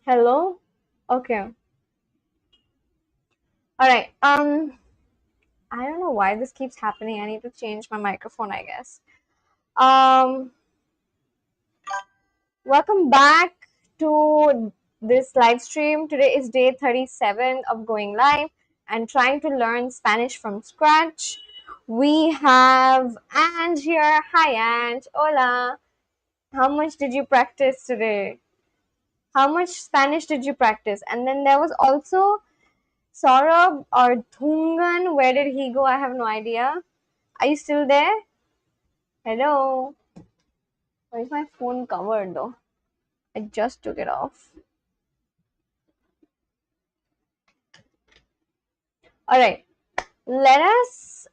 Hello? Okay. All right. I don't know why this keeps happening. I need to change my microphone, I guess. Um, Welcome back to this live stream. Today is day 37 of going live and trying to learn Spanish from scratch. We have Ange here. Hi, Ange. Hola. How much did you practice today? How much Spanish did you practice? And then there was also Saurabh or Dhungan. Where did he go? I have no idea. Are you still there? Hello? Why is my phone covered though? I just took it off. Alright, let us.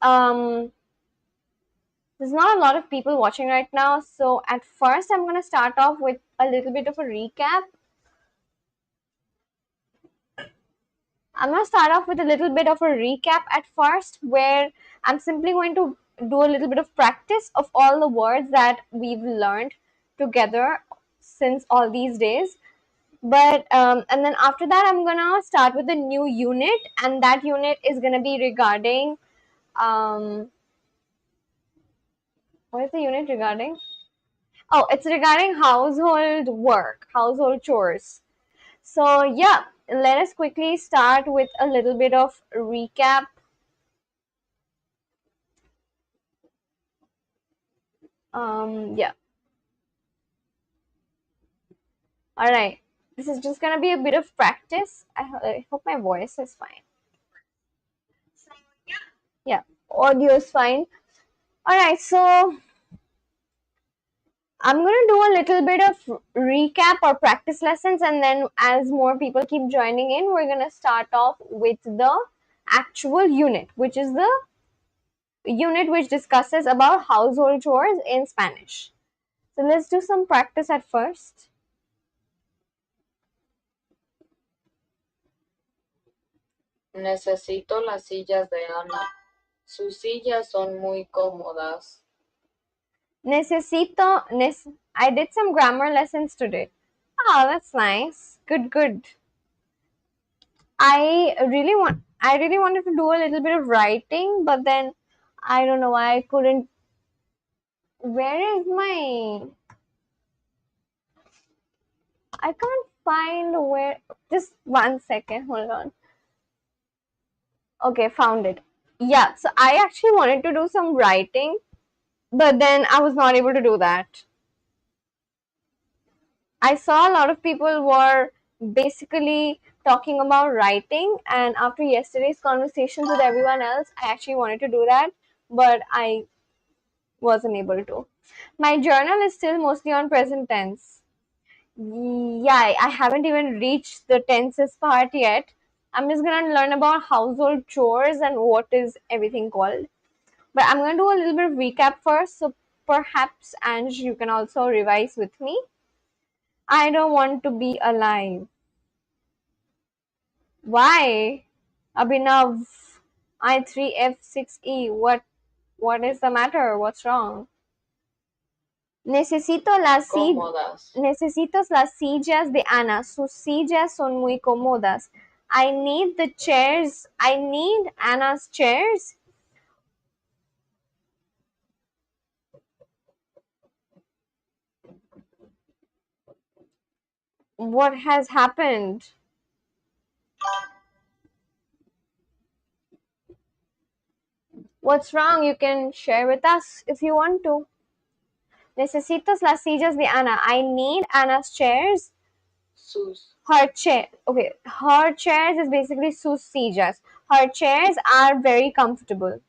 There's not a lot of people watching right now, so at first I'm going to start off with a little bit of a recap. I'm going to start off with a little bit of a recap at first, where I'm simply going to do a little bit of practice of all the words that we've learned together since all these days. But and then after that I'm gonna start with a new unit, and that unit is gonna be regarding what is the unit regarding? Oh, it's regarding household work, household chores. So yeah, let us quickly start with a little bit of recap. Yeah. All right, this is just gonna be a bit of practice. I hope my voice is fine. Yeah, audio is fine. All right, so I'm going to do a little bit of recap or practice lessons, and then as more people keep joining in, we're going to start off with the actual unit, which is the unit which discusses about household chores in Spanish. So let's do some practice at first. Necesito las sillas de Ana. Sus sillas son muy cómodas. I did some grammar lessons today. Oh, that's nice. Good, good. I really wanted to do a little bit of writing, but then I don't know why I couldn't. Where is my? I can't find where. Just 1 second. Hold on. Okay, found it. Yeah, so I actually wanted to do some writing, but then I was not able to do that. I saw a lot of people were basically talking about writing, and after yesterday's conversations with everyone else, I actually wanted to do that, but I wasn't able to. My journal is still mostly on present tense. Yeah, I haven't even reached the tenses part yet. I'm just gonna learn about household chores and what is everything called. But I'm gonna do a little bit of recap first, so perhaps Ange, you can also revise with me. I don't want to be alive. Why? Abhinav, I3F6E. What is the matter? What's wrong? Cómodas. Necesito las sillas de Ana. Sus sillas son muy cómodas. I need the chairs. I need Anna's chairs. What has happened? What's wrong? You can share with us if you want to. Necesito las sillas de Ana. I need Anna's chairs. Sus. Her chair. Okay, her chairs is basically sus sillas. Her chairs are very comfortable.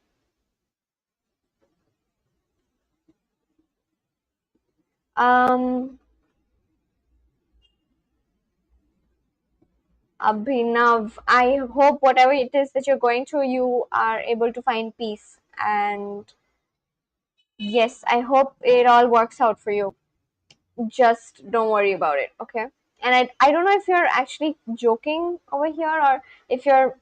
Abhinav, I hope whatever it is that you're going through, you are able to find peace. And yes, I hope it all works out for you. Just don't worry about it, okay? And I don't know if you're actually joking over here, or if you're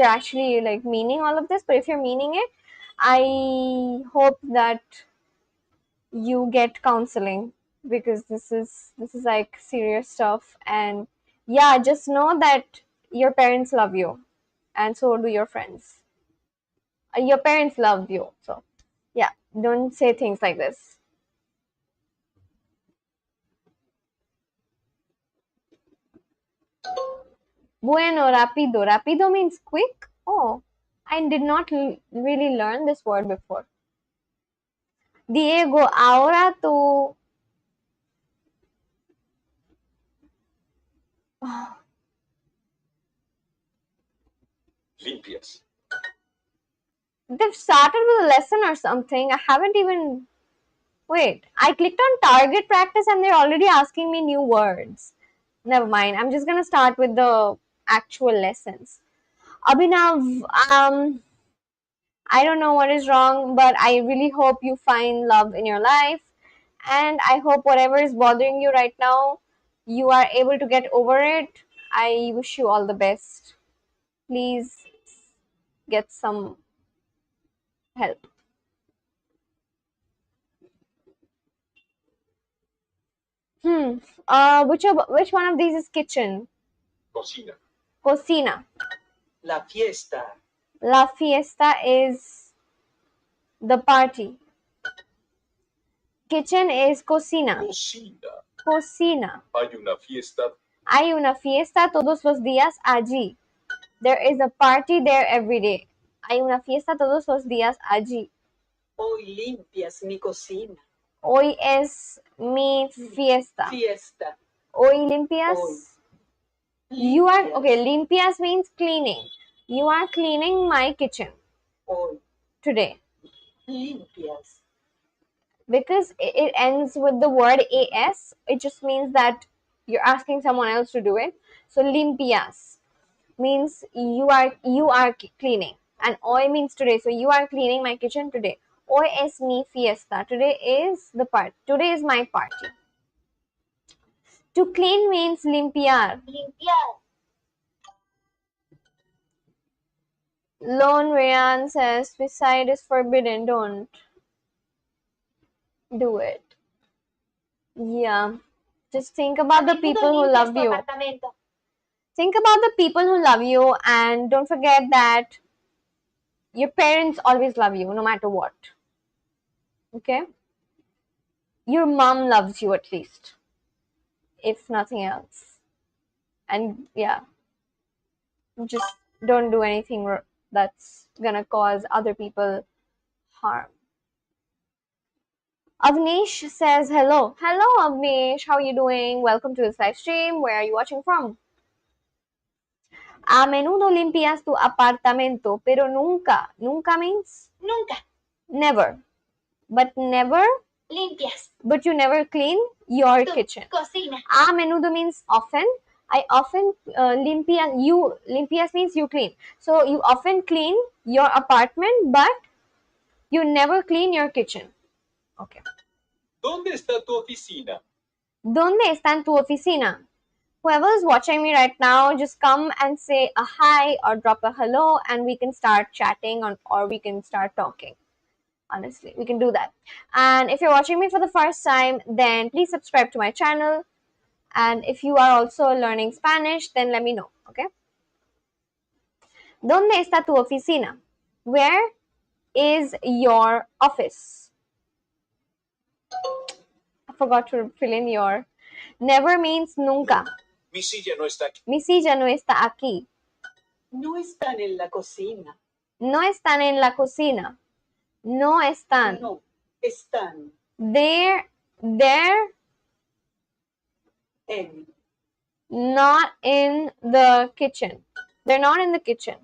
actually like meaning all of this, but if you're meaning it, I hope that you get counseling, because this is like serious stuff, and Yeah, just know that your parents love you, and so do your friends. Your parents love you, so yeah, don't say things like this. Bueno, rápido. Rápido means quick. Oh, I did not really learn this word before. Diego, ahora tú. Limpias. They've started with a lesson or something. I haven't even. Wait, I clicked on target practice and they're already asking me new words. Never mind. I'm just gonna start with the actual lessons. Abhinav, I don't know what is wrong, but I really hope you find love in your life. And I hope whatever is bothering you right now, you are able to get over it. I wish you all the best. Please get some help. Hmm. Which one of these is kitchen? Cocina. Cocina. La fiesta. La fiesta is the party. Kitchen is cocina. Cocina. Cocina. Hay una fiesta. Hay una fiesta todos los días allí. There is a party there every day. Hay una fiesta todos los días allí. Hoy limpias mi cocina. Hoy es mi fiesta. Fiesta. Hoy limpias. Hoy. You are okay. Limpias means cleaning. You are cleaning my kitchen Hoy. today. Limpias. Because it ends with the word as, it just means that you're asking someone else to do it. So limpias means you are cleaning, and hoy means today. So you are cleaning my kitchen today. Hoy es mi fiesta. Today is the part. Today is my party. To clean means limpiar. Limpiar. Lone Rayan says suicide is forbidden. Don't do it. Yeah. Just think about the people who love you. Think about the people who love you, and don't forget that your parents always love you no matter what. Okay? Your mom loves you at least, if nothing else. And yeah, just don't do anything that's gonna cause other people harm. Avnish says hello. Hello, Avnish. How are you doing? Welcome to this live stream. Where are you watching from? A menudo limpias tu apartamento, pero nunca. Nunca means? Nunca. Never. But never? Limpias. But you never clean your Tu kitchen. cocina. A menudo means often. I often limpias means you clean. So you often clean your apartment, but you never clean your kitchen. Okay. ¿Dónde está tu oficina? ¿Dónde está tu oficina? Whoever is watching me right now, just come and say a hi or drop a hello, and we can start chatting or we can start talking. Honestly, we can do that. And if you're watching me for the first time, then please subscribe to my channel. And if you are also learning Spanish, then let me know, okay? ¿Dónde está tu oficina? Where is your office? I forgot to fill in your. Never means nunca. Mi silla no está aquí. Mi silla no está aquí. No están en la cocina. No están en la cocina. No están. No, están They're en. not in the kitchen. They're not in the kitchen.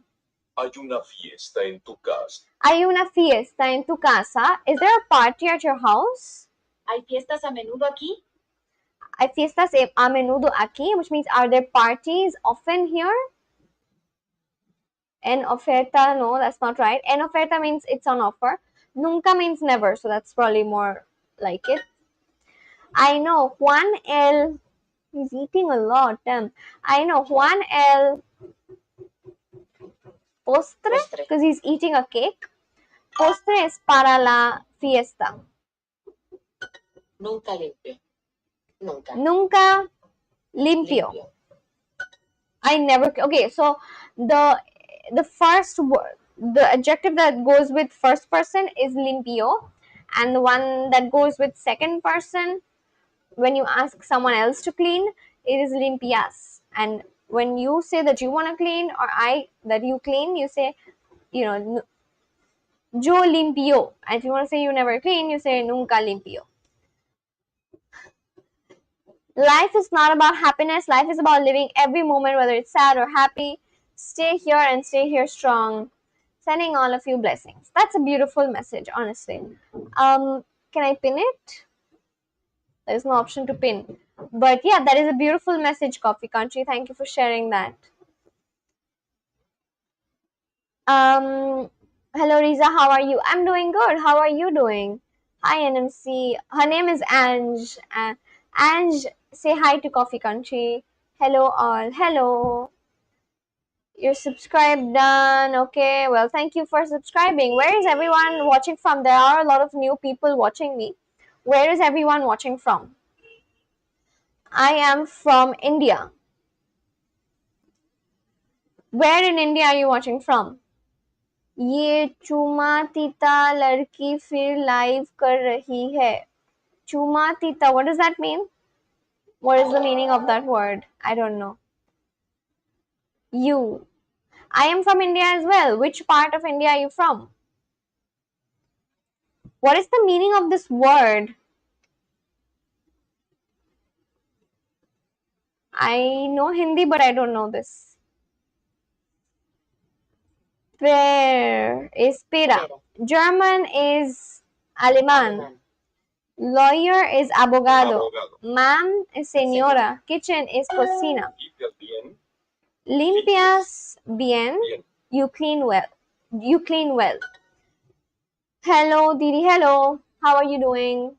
Hay una fiesta en tu casa. Hay una fiesta en tu casa. Is there a party at your house? ¿Hay fiestas a menudo aquí? Hay fiestas a menudo aquí, which means are there parties often here? En oferta, no, that's not right. En oferta means it's on offer. Nunca means never, so that's probably more like it. I know Juan El. He's eating a lot. I know Juan El Postre, because he's eating a cake. Postre es para la fiesta. Nunca limpio. Nunca. Nunca limpio. I never. Okay, so the first word, the adjective that goes with first person is limpio, and the one that goes with second person, when you ask someone else to clean, it is limpias. And when you say that you want to clean, or I that you clean, you say, you know, yo limpio. And if you want to say you never clean, you say nunca limpio. Life is not about happiness. Life is about living every moment, whether it's sad or happy. Stay here and stay here strong. Sending all of you blessings. That's a beautiful message, honestly. Can I pin it? There's no option to pin. But yeah, that is a beautiful message, Coffee Country. Thank you for sharing that. Um, Hello, Riza. How are you? I'm doing good. How are you doing? Hi, NMC. Her name is Ange. Ange, say hi to Coffee Country. Hello, all. Hello. You're subscribed, done. Okay. Well, thank you for subscribing. Where is everyone watching from? There are a lot of new people watching me. Where is everyone watching from? I am from India. Where in India are you watching from? ये चुमातीता लड़की फिर live कर रही है. Chumatita, what does that mean? What is the meaning of that word? I don't know. You. I am from India as well. Which part of India are you from? What is the meaning of this word? I know Hindi, but I don't know this. Per is pera. German is Alemán. Lawyer is abogado. Ma'am is señora. Kitchen is cocina. Limpias bien. You clean well. You clean well. Hello, Didi. Hello. How are you doing?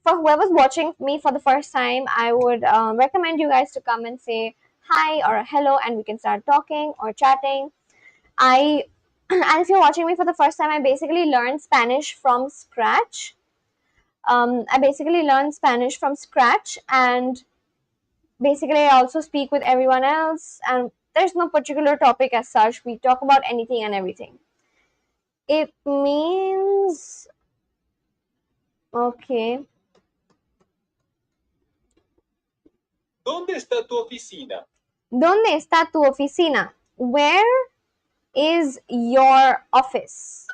For whoever's watching me for the first time, I would recommend you guys to come and say hi or hello, and we can start talking or chatting. I and if you're watching me for the first time, I basically learned Spanish from scratch. I basically learned Spanish from scratch, and basically I also speak with everyone else. And there's no particular topic as such. We talk about anything and everything. It means okay. ¿Dónde está tu oficina? ¿Dónde está tu oficina? Where is your office?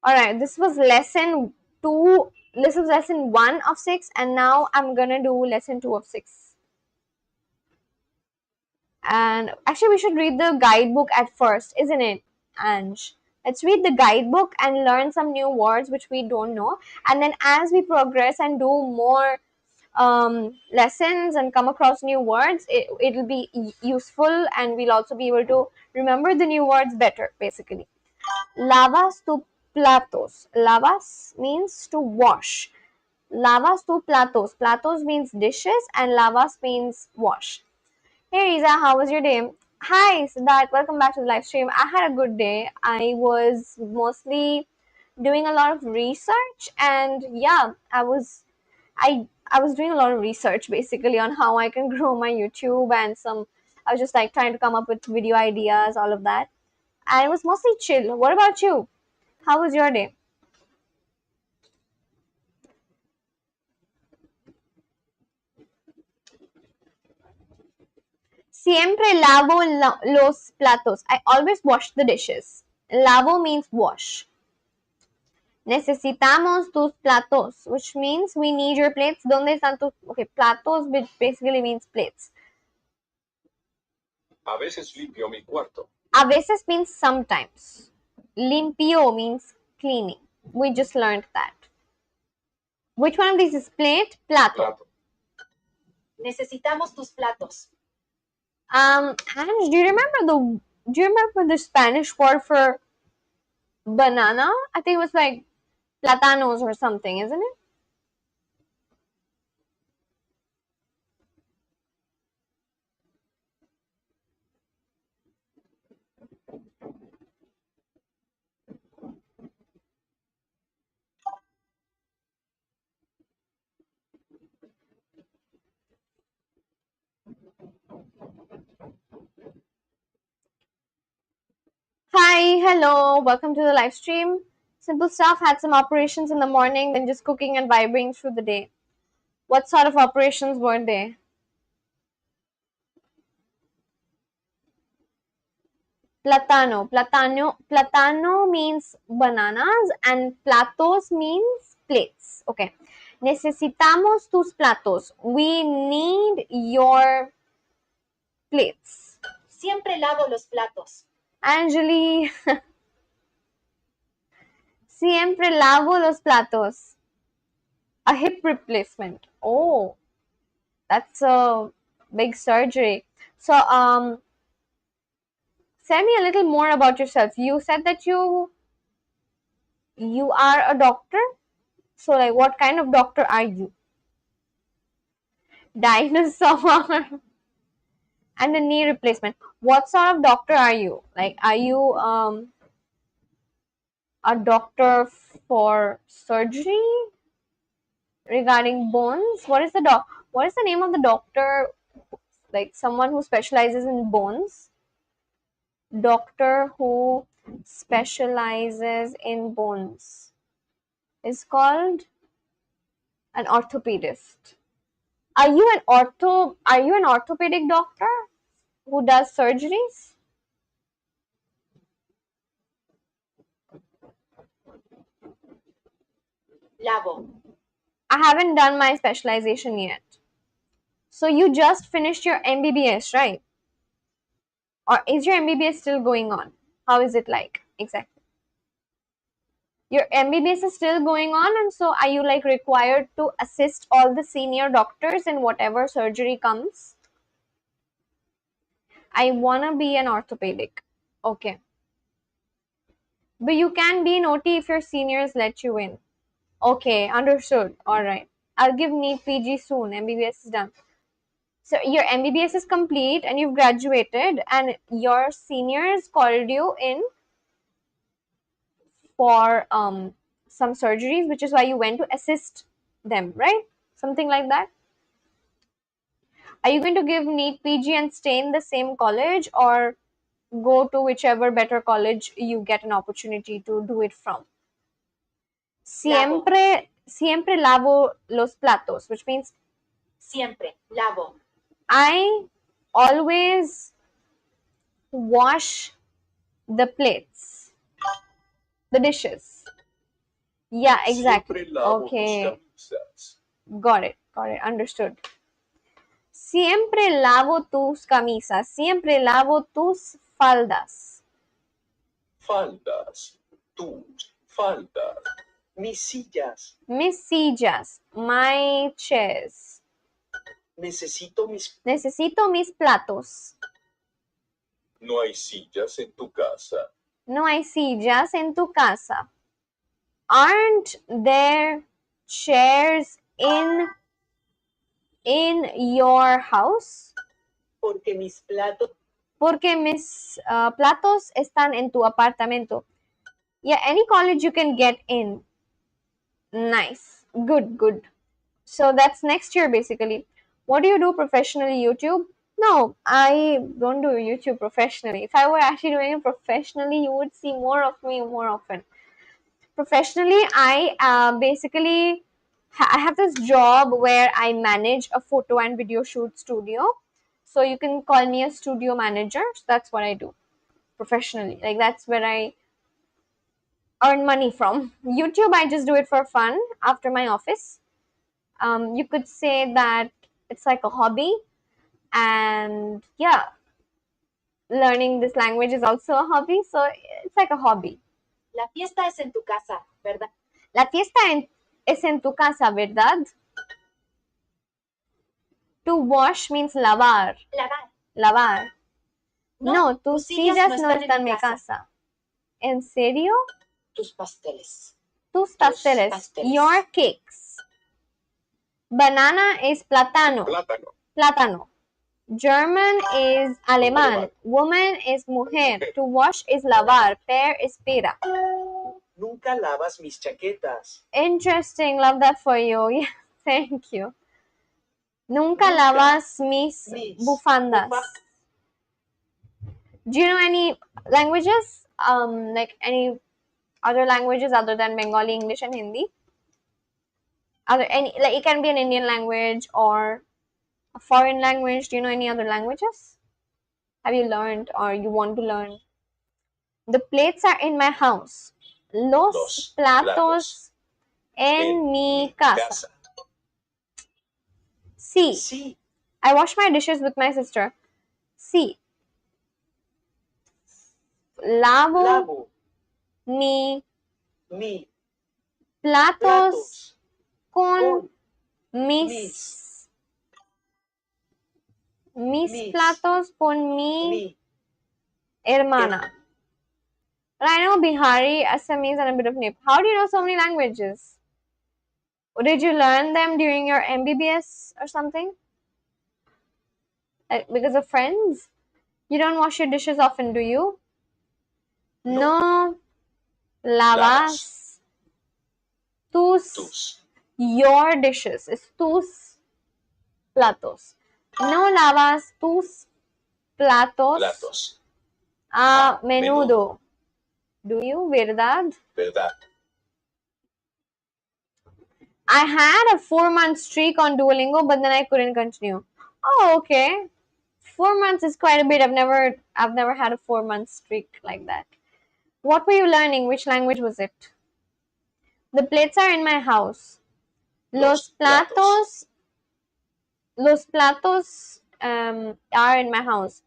All right, this was lesson 2. This was lesson 1 of 6, and now I'm gonna do lesson 2 of 6. And actually, we should read the guidebook at first, isn't it, Ange? Let's read the guidebook and learn some new words which we don't know. And then as we progress and do more lessons and come across new words, it'll be useful, and we'll also be able to remember the new words better, basically. Lavas tu platos. Lavas means to wash. Lavas tu platos. Platos means dishes, and lavas means wash. Hey Riza, how was your day? Hi Siddharth, welcome back to the live stream. I had a good day. I was mostly doing a lot of research, and yeah, I was doing a lot of research basically on how I can grow my YouTube, and I was just like trying to come up with video ideas, all of that. And it was mostly chill. What about you? How was your day? Siempre lavo los platos. I always wash the dishes. Lavo means wash. Necesitamos tus platos, which means we need your plates. ¿Dónde están tus? Okay, platos, which basically means plates. A veces limpio mi cuarto. A veces means sometimes. Limpio means cleaning. We just learned that. Which one of these is plate? Plato. Necesitamos tus platos. Ange, do you remember the Spanish word for banana? I think it was like platanos or something, isn't it? hello, welcome to the live stream. Simple stuff, had some operations in the morning, then just cooking and vibing through the day. What sort of operations were they? Platano means bananas and platos means plates. Okay. Necesitamos tus platos. We need your plates. Siempre lavo los platos. Angeli. Siempre lavo los platos. A hip replacement. Oh, that's a big surgery. So, tell me a little more about yourself. You said that you are a doctor. So, like, what kind of doctor are you? Dinosaur. And a knee replacement. What sort of doctor are you? Like, are you a doctor for surgery regarding bones? What is the name of the doctor? Like someone who specializes in bones? Doctor who specializes in bones is called an orthopedist. Are you an orthopedic doctor who does surgeries? Lavo. I haven't done my specialization yet. So you just finished your MBBS, right? Or is your MBBS still going on? How is it like exactly? Your MBBS is still going on, and so are you like required to assist all the senior doctors in whatever surgery comes? I wanna be an orthopedic. Okay. But you can be an OT if your seniors let you in. Okay, understood. Alright. I'll give NEET PG soon. MBBS is done. So your MBBS is complete and you've graduated and your seniors called you in for some surgeries, which is why you went to assist them, right? Something like that. Are you going to give NEET PG and stay in the same college or go to whichever better college you get an opportunity to do it from? Siempre lavo los platos, which means Siempre lavo. I always wash the plates, the dishes. Yeah, exactly. Siempre lavo tus Okay, camisas. got it, understood. Siempre lavo tus camisas, siempre lavo tus faldas. Faldas. Tus faldas. Mis sillas. Mis sillas, my chairs. Necesito mis platos. No hay sillas en tu casa. No hay sillas en tu casa. Aren't there chairs in your house? Porque mis platos platos están en tu apartamento. Yeah, any college you can get in. Nice. Good. So that's next year basically. What do you do professionally? YouTube? No, I don't do YouTube professionally. If I were actually doing it professionally, you would see more of me more often. Professionally, I basically I have this job where I manage a photo and video shoot studio. So you can call me a studio manager. So that's what I do professionally. Like that's where I earn money from. YouTube, I just do it for fun after my office. You could say that it's like a hobby, and yeah, learning this language is also a hobby, so it's like a hobby. La fiesta es en tu casa, ¿verdad? La fiesta es en tu casa, ¿verdad? To wash means lavar. Lavar. No, tus sillas no están en mi casa. ¿En serio? Tus pasteles. Tus pasteles. Your cakes. Banana is plátano. Plátano. German is alemán. Woman is mujer. To wash is lavar. Pear is pera. Nunca lavas mis chaquetas. Interesting. Love that for you. Yeah, thank you. Nunca lavas mis bufandas. Do you know any languages? like any other languages other than Bengali, English, and Hindi? Other any, like it can be an Indian language or a foreign language. Do you know any other languages? Have you learned or you want to learn? The plates are in my house. Los Los platos en en mi mi casa. casa. Sí. Sí. I wash my dishes with my sister. Sí. Lavo Lavo mi mi platos platos con con mis mis platos con mi mi hermana. But I know Bihari, Assamese, and a bit of Nepali. How do you know so many languages? Or did you learn them during your MBBS or something? Like, because of friends? You don't wash your dishes often, do you? No lavas Tus your dishes. It's tus platos. No lavas tus platos platos. a A menudo. Do you? ¿Verdad? ¿Verdad? I had a 4-month streak on Duolingo, but then I couldn't continue. Oh, okay. 4 months is quite a bit. I've never had a 4-month streak like that. What were you learning? Which language was it? The plates are in my house. Los platos are in my house.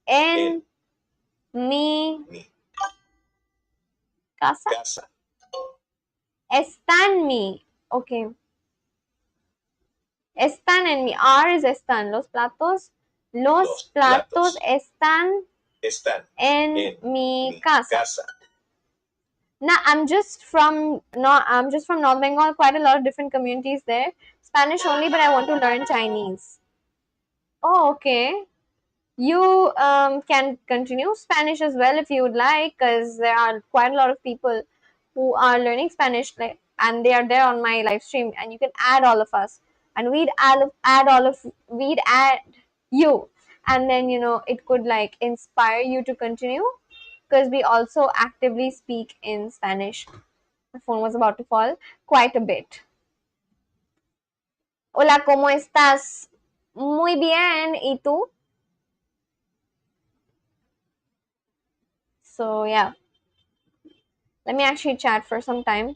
En mi Mi casa. casa. Están mi. Okay. Están en mi. R is están. Los platos. Los platos están Están en mi mi casa. casa. Now I'm just from North Bengal. Quite a lot of different communities there. Spanish only, but I want to learn Chinese. Oh, okay. You can continue Spanish as well if you would like, because there are quite a lot of people who are learning Spanish, like, and they are there on my live stream, and you can add all of us, and we'd add you, and then it could like inspire you to continue, because we also actively speak in Spanish. My phone was about to fall quite a bit. Hola, ¿cómo estás? Muy bien, ¿y tú? So yeah, let me actually chat for some time,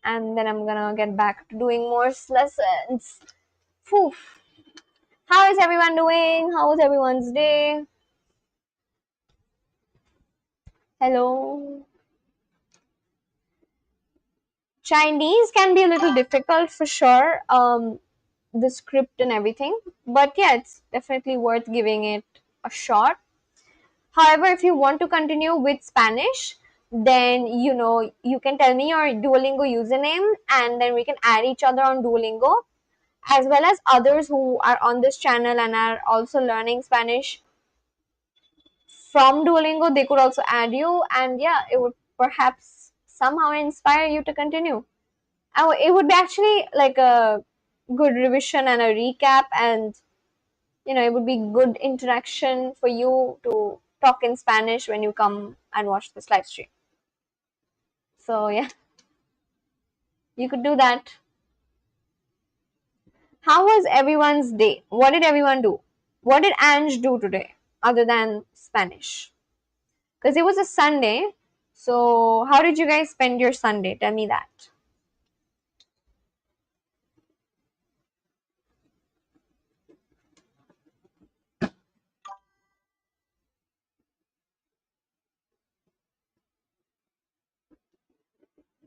and then I'm gonna get back to doing more lessons. Phew. How is everyone doing? How was everyone's day? Hello. Chinese can be a little difficult for sure. The script and everything, but yeah, it's definitely worth giving it a shot. However, if you want to continue with Spanish, then you can tell me your Duolingo username, and then we can add each other on Duolingo, as well as others who are on this channel and are also learning Spanish from Duolingo. They could also add you, and yeah, it would perhaps somehow inspire you to continue. And it would be actually like a good revision and a recap, and it would be good interaction for you to talk in Spanish when you come and watch this live stream. So yeah, you could do that. How was everyone's day? What did everyone do? What did Ange do today other than Spanish? Because it was a Sunday. So how did you guys spend your Sunday? Tell me that.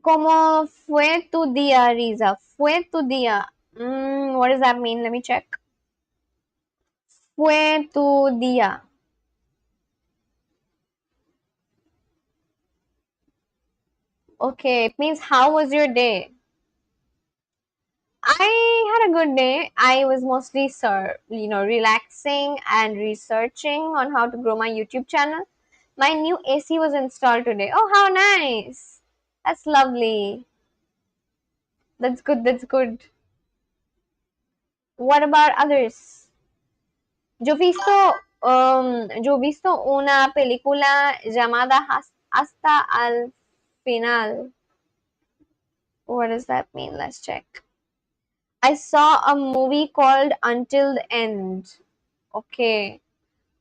¿Cómo fue tu día, Riza? Fue tu día. What does that mean? Let me check. Fue tu día. Okay, it means how was your day? I had a good day. I was mostly relaxing and researching on how to grow my YouTube channel. My new AC was installed today. Oh, how nice. That's lovely. That's good. That's good. What about others? Yo he visto una película llamada Hasta al final. What does that mean? Let's check. I saw a movie called Until the End. Okay.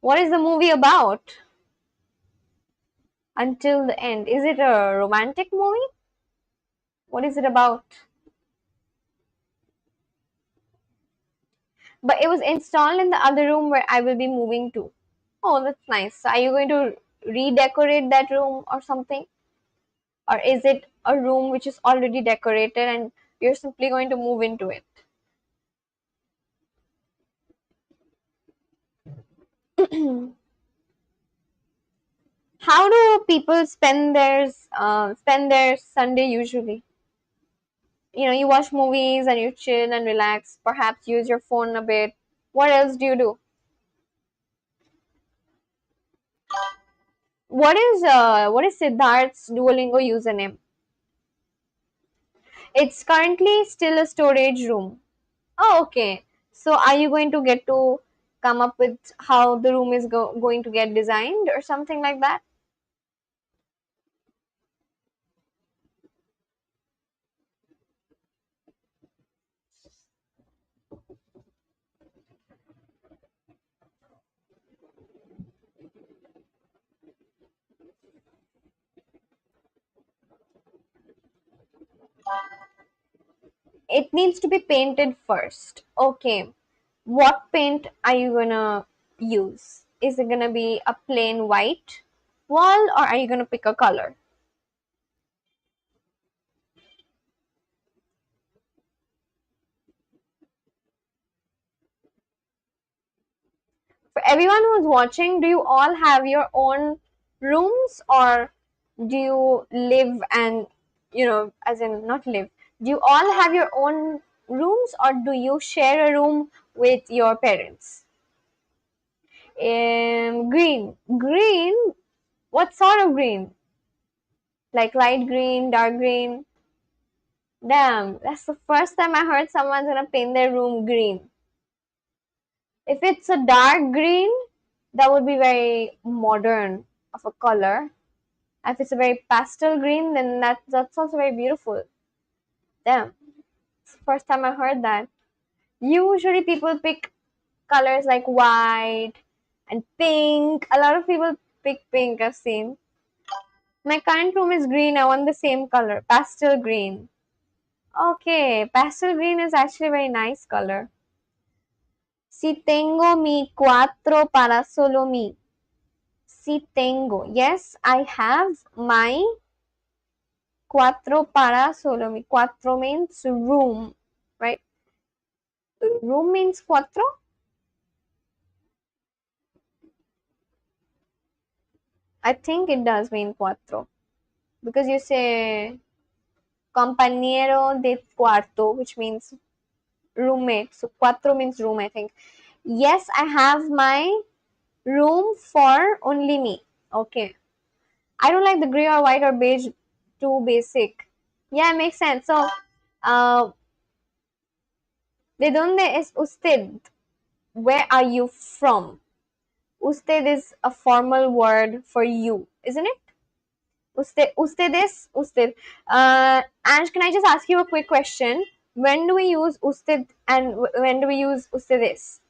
What is the movie about? Until the End. Is it a romantic movie? What is it about? But it was installed in the other room where I will be moving to. Oh, that's nice. So are you going to redecorate that room or something? Or is it a room which is already decorated and you're simply going to move into it? How do people spend their Sunday usually? You know, you watch movies and you chill and relax, perhaps use your phone a bit. What else do you do? What is Siddharth's Duolingo username? It's currently still a storage room. Oh, okay. So are you going to get to come up with how the room is going to get designed or something like that? It needs to be painted first. Okay. What paint are you gonna use? Is it gonna be a plain white wall or are you gonna pick a color? For everyone who's watching, do you all have your own rooms or do you live and, as in not live, do you all have your own rooms or do you share a room with your parents? Green. Green? What sort of green? Like light green, dark green? Damn, that's the first time I heard someone's gonna paint their room green. If it's a dark green, that would be very modern of a color. If it's a very pastel green, then that's also very beautiful. Damn, it's the first time I heard that. Usually people pick colors like white and pink. A lot of people pick pink, I've seen. My current room is green. I want the same color, pastel green. Okay, pastel green is actually a very nice color. Si tengo mi cuatro para solo mi. Si tengo. Yes, I have my cuatro para solo mi. Cuatro means room, right? Room means cuatro? I think it does mean cuatro. Because you say compañero de cuarto, which means roommate. So cuatro means room, I think. Yes, I have my room for only me. Okay. I don't like the gray or white or beige, too basic. Yeah, it makes sense. So, ¿de dónde es usted? Where are you from? Usted is a formal word for you, isn't it? Ustedes, usted. And can I just ask you a quick question? When do we use usted and when do we use ustedes?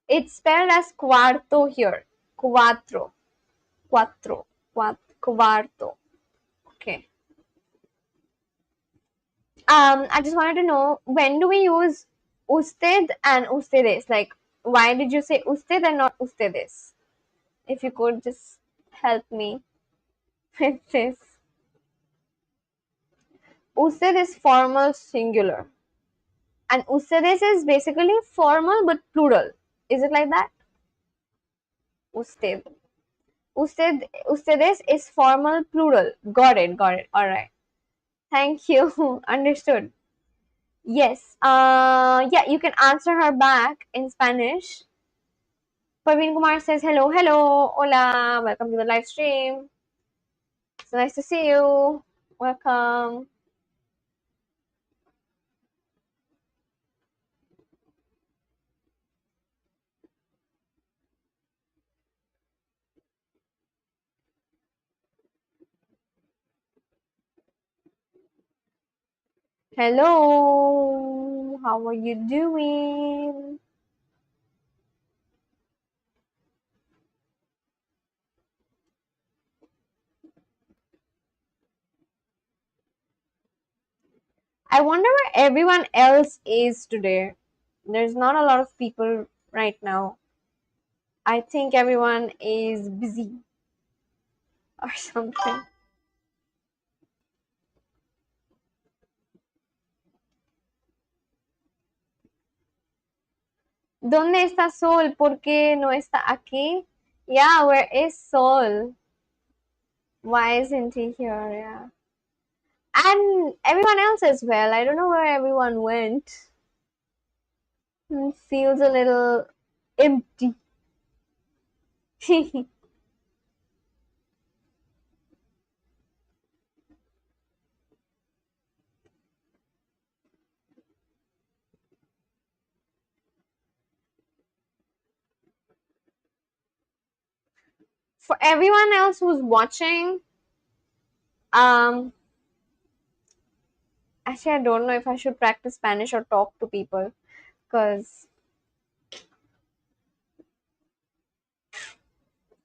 It's spelled as cuarto here. Cuatro. Cuatro. Cuarto. Okay. I just wanted to know, when do we use usted and ustedes? Like, why did you say usted and not ustedes? If you could just help me with this. Usted is formal singular. And ustedes is basically formal but plural. Is it like that? Usted. Ustedes is formal plural. Got it. Alright. Thank you. Understood. Yes. Yeah, you can answer her back in Spanish. Parveen Kumar says hello, hola, welcome to the live stream. It's nice to see you. Welcome. Hello, how are you doing? I wonder where everyone else is today. There's not a lot of people right now. I think everyone is busy or something. ¿Dónde está Sol? ¿Por qué no está aquí? Yeah, where is Sol? Why isn't he here? Yeah. And everyone else as well. I don't know where everyone went. Feels a little empty. For everyone else who's watching, um, actually, I don't know if I should practice Spanish or talk to people because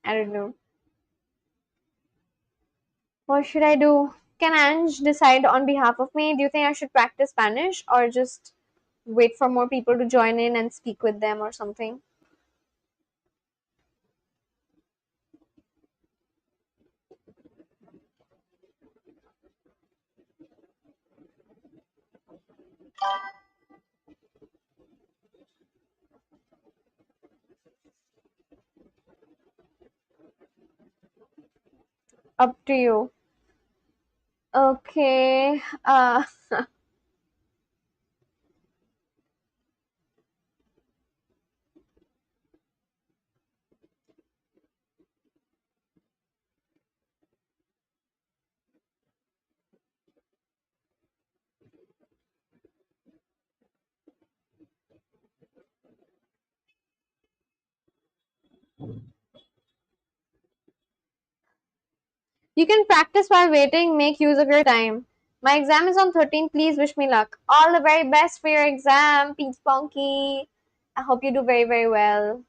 I don't know. What should I do? Can Ange decide on behalf of me? Do you think I should practice Spanish or just wait for more people to join in and speak with them or something? Up to you. Okay. You can practice while waiting, make use of your time. My exam is on 13th. Please wish me luck. All the very best for your exam, Pink Spunky. I hope you do very, very well.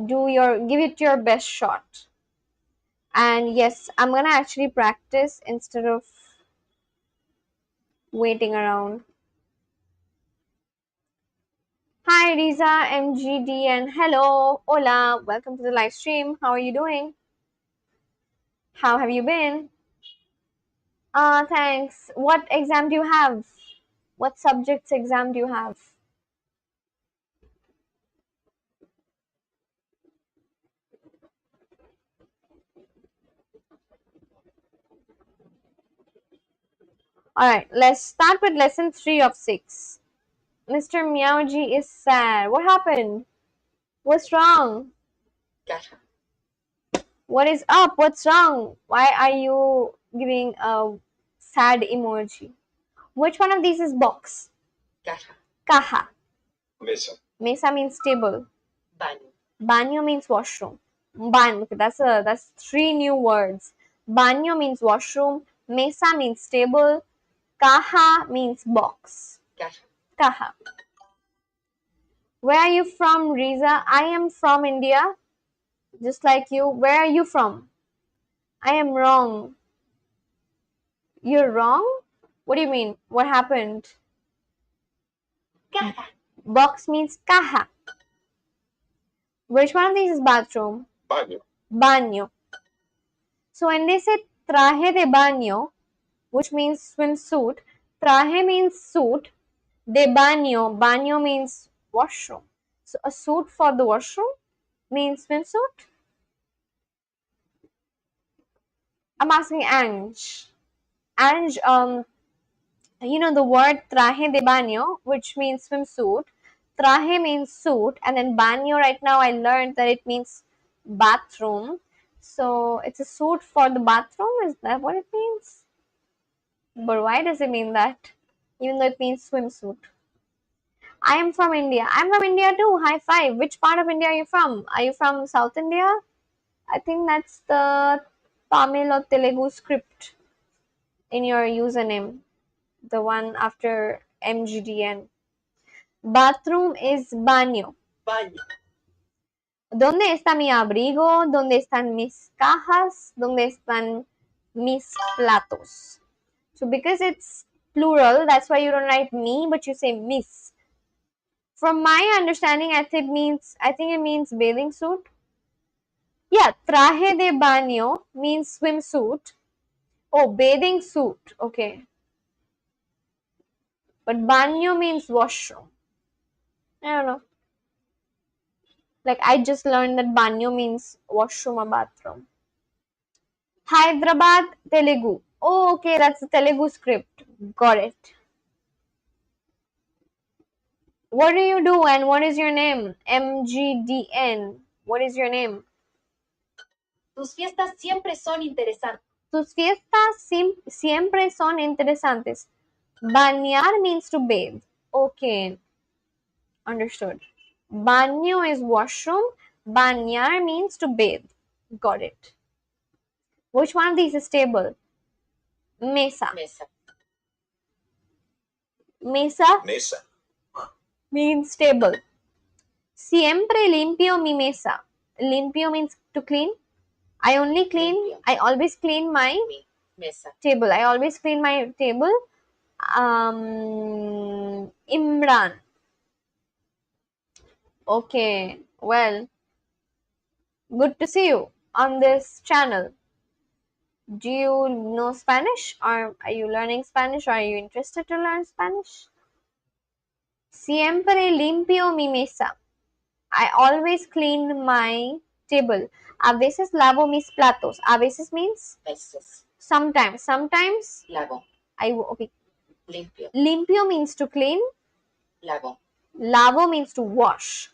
Give it your best shot. And yes, I'm gonna actually practice instead of waiting around. Hi Riza, MGD, and hello, hola. Welcome to the live stream. How are you doing? How have you been? Thanks. What exam do you have? What subjects exam do you have? Alright, let's start with lesson 3 of 6. Mr. Meowji is sad. What happened? What's wrong? Caja. What is up? What's wrong? Why are you giving a sad emoji? Which one of these is box? Caja. Kaha. Mesa. Mesa means table. Baño. Banyo means washroom. Okay, that's 3 new words. Banyo means washroom. Mesa means table. Kaha means box. Caja. Kaha. Where are you from, Riza? I am from India, just like you. Where are you from? I am wrong. You're wrong? What do you mean? What happened? Caja. Box means kaha. Which one of these is bathroom? Baño. Banyo. So when they say traje de baño, which means swimsuit, traje means suit, de baño means washroom. So a suit for the washroom means swimsuit. I'm asking Ange. Ange, the word traje de baño, which means swimsuit. Traje means suit, and then baño right now I learned that it means bathroom. So it's a suit for the bathroom. Is that what it means? But why does it mean that? Even though it means swimsuit. I am from India. I'm from India too. High five. Which part of India are you from? Are you from South India? I think that's the Tamil or Telugu script in your username. The one after MGDN. Bathroom is baño. Baño. ¿Dónde está mi abrigo? ¿Dónde están mis cajas? ¿Dónde están mis platos? So because it's plural, that's why you don't write me, but you say mis. From my understanding, I think it means bathing suit. Yeah, traje de baño means swimsuit. Oh, bathing suit. Okay. But baño means washroom. I don't know. Like I just learned that baño means washroom or bathroom. Hyderabad, Telugu. Oh, okay, that's the Telugu script. Got it. What do you do and what is your name? MGDN. What is your name? Tus fiestas siempre son interesantes. Tus fiestas siempre son interesantes. Bañar means to bathe. Okay, understood. Baño is washroom. Bañar means to bathe. Got it. Which one of these is stable? Mesa. Mesa. Mesa Mesa. means stable. Siempre limpio mi mesa. Limpio means to clean. I Limpio. always clean my Mi. Mesa. table. I always clean my table. Imran. Okay, well, good to see you on this channel. Do you know Spanish or are you learning Spanish or are you interested to learn Spanish? Siempre limpio mi mesa. I always clean my table. A veces lavo mis platos. A veces means Veces. sometimes. Sometimes Lavo. okay. Limpio. Limpio means to clean. Lavo. Lavo means to wash.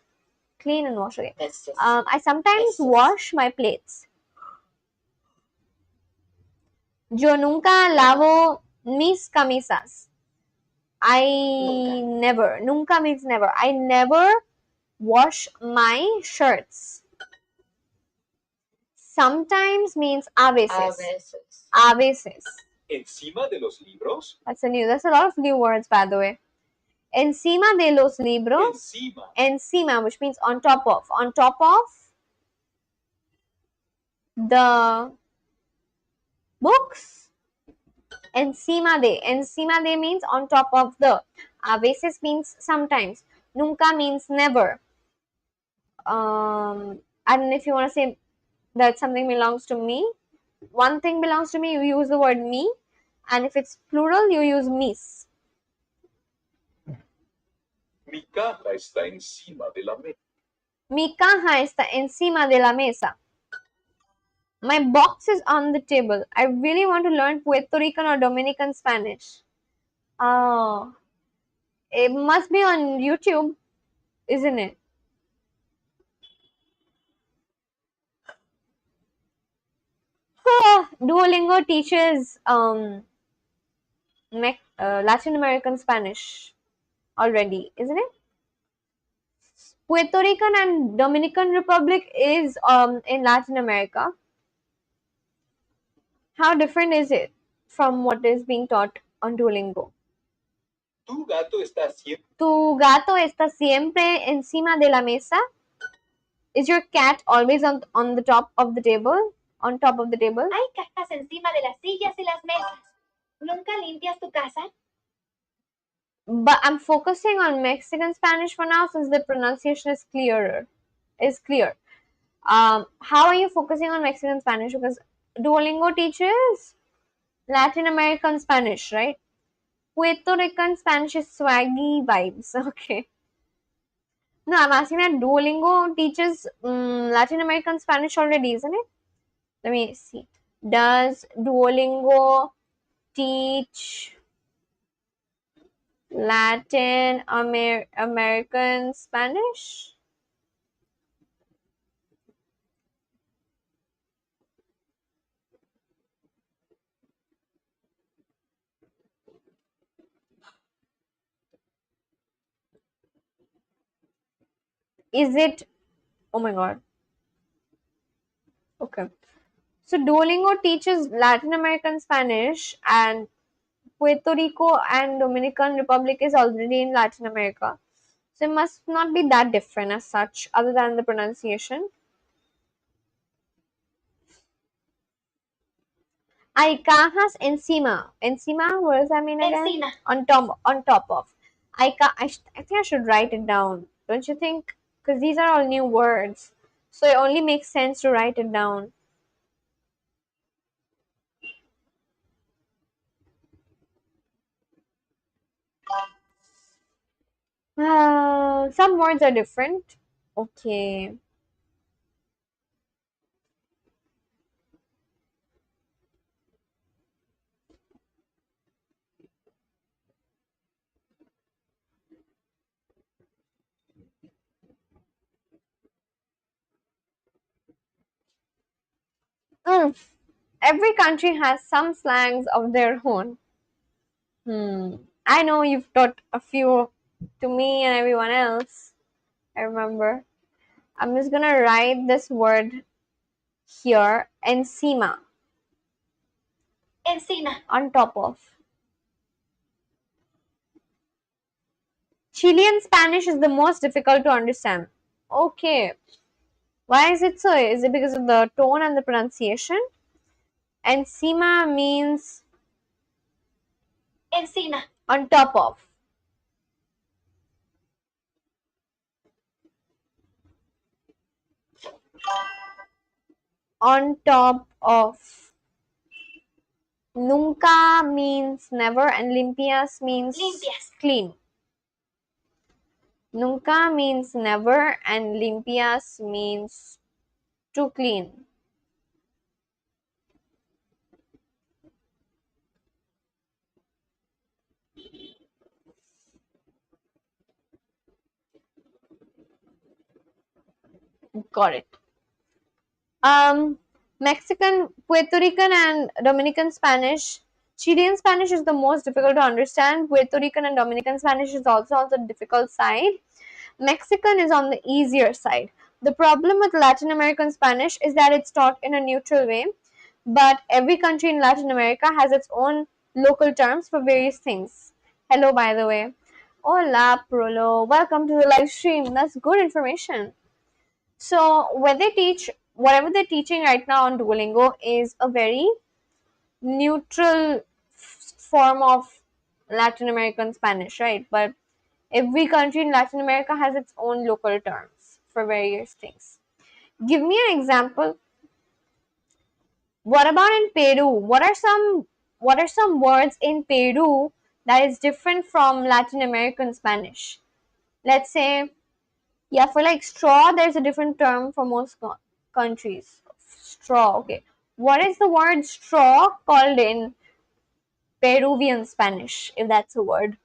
Clean and wash. Okay. Veces. I sometimes Veces. wash my plates. Yo nunca lavo mis camisas. Nunca means never. I never wash my shirts. Sometimes means a A veces. veces. A veces. Encima de los libros. That's a lot of new words, by the way. Encima de los libros. Encima. Encima, which means on top of. On top of the books. Encima de. Encima de means on top of the. A veces means sometimes. Nunca means never. I don't know if you want to say that something belongs to me. One thing belongs to me, you use the word me. And if it's plural, you use mis. Mi caja está encima de la mesa. Mi caja está encima de la mesa. My box is on the table. I really want to learn Puerto Rican or Dominican Spanish. Oh, it must be on YouTube, isn't it? Duolingo teaches Latin American Spanish already, isn't it? Puerto Rican and Dominican Republic is in Latin America. How different is it from what is being taught on Duolingo? Tu gato está siempre. Tu gato está siempre encima de la mesa. Is your cat always on the top of the table? On top of the table? Hay cajas encima de las sillas y las mesas. ¿Nunca limpias tu casa? But I'm focusing on Mexican Spanish for now since the pronunciation is clearer. Is clear. How are you focusing on Mexican Spanish? Because Duolingo teaches Latin American Spanish, right? Puerto Rican Spanish is swaggy vibes. Okay. No, I'm asking that Duolingo teaches Latin American Spanish already, isn't it? Let me see. Does Duolingo teach Latin American Spanish? Is it? Oh my god. Okay. So Duolingo teaches Latin American Spanish and Puerto Rico and Dominican Republic is already in Latin America. So it must not be that different as such, other than the pronunciation. Hay cajas encima. Encima, what does that mean again? Encima. On top of. I think I should write it down. Don't you think? Because these are all new words. So it only makes sense to write it down. Some words are different. Okay. Mm. Every country has some slangs of their own. I know you've taught a few to me and everyone else. I remember. I'm just gonna write this word here, encima, Encima. on top of. Chilean Spanish is the most difficult to understand. Okay. Why is it so? Is it because of the tone and the pronunciation? Encima means Encima. on top of. On top of. Nunca means never and limpias means Limpias. clean. Nunca means never and limpias means to clean. Got it. Mexican, Puerto Rican, and Dominican Spanish. Chilean Spanish is the most difficult to understand. Puerto Rican and Dominican Spanish is also on the difficult side. Mexican is on the easier side. The problem with Latin American Spanish is that it's taught in a neutral way, but every country in Latin America has its own local terms for various things. Hello, by the way. Hola, Prolo. Welcome to the live stream. That's good information. So, when they teach, whatever they're teaching right now on Duolingo is a very neutral form of Latin American Spanish, right? But every country in Latin America has its own local terms for various things. Give me an example. What about in Peru? What are some words in Peru that is different from Latin American Spanish? Let's say, yeah, for like straw, there's a different term for most countries. Straw, okay. What is the word straw called in Peruvian Spanish, if that's a word?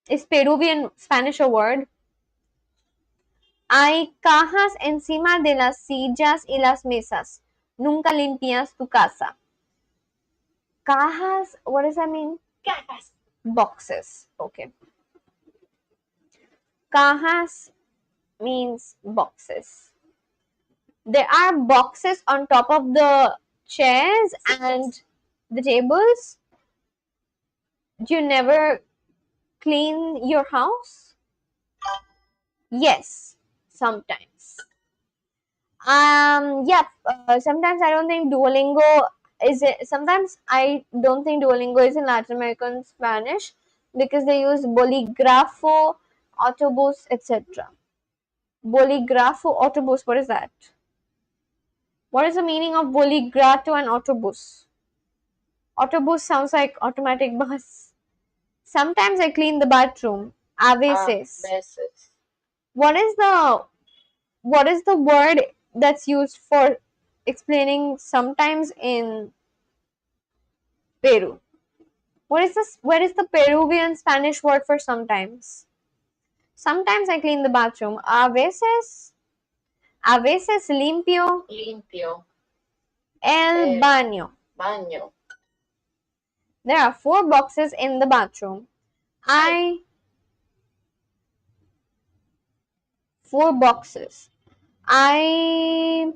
Is Peruvian Spanish a word? Hay cajas encima de las sillas y las mesas. Nunca limpias tu casa. Cajas, what does that mean? Cajas. Boxes, okay. Cajas means boxes. There are boxes on top of the chairs and the tables. Do you never clean your house? Yes, sometimes. Yeah. Sometimes I don't think Duolingo is it. Sometimes I don't think Duolingo is in Latin American Spanish because they use boligrafo, autobus, etc. Boligrafo, autobus. What is that? What is the meaning of boligrato and autobus? Autobus sounds like automatic bus. Sometimes I clean the bathroom. A veces. Veces. What is the word that's used for explaining sometimes in Peru? What is the Peruvian Spanish word for sometimes? Sometimes I clean the bathroom. A veces limpio Limpio. el baño. Baño. There are 4 boxes in the bathroom. 4 boxes. Cajas.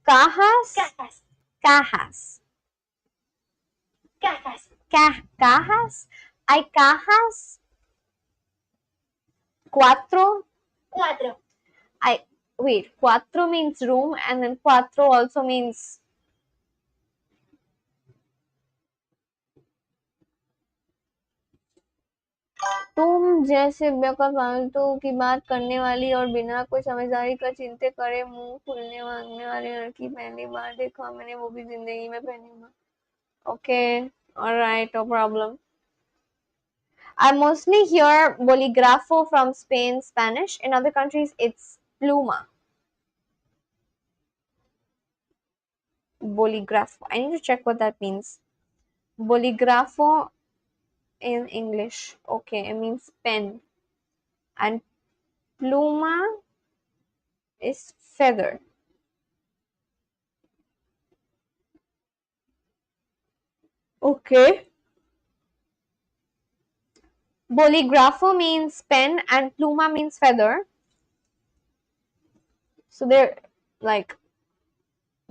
Cajas. Cajas. Cajas. Cajas. Hay cajas. Cuatro. Cuatro. Wait, cuatro means room, and then cuatro also means तुम जैसे बेवकूफ फालतू की बात करने वाली और बिना कोई समझदारी का चिंते करे मुंह खुलने मांगने वाली लड़की पहली बार देखा मैंने, वो भी जिंदगी में पहली बार. Okay, alright, no problem. I mostly hear boligrafo from Spain, Spanish. In other countries, it's pluma. Boligrafo. I need to check what that means. Boligrafo in English. Okay, it means pen. And pluma is feather. Okay. Boligrafo means pen and pluma means feather. So they're like,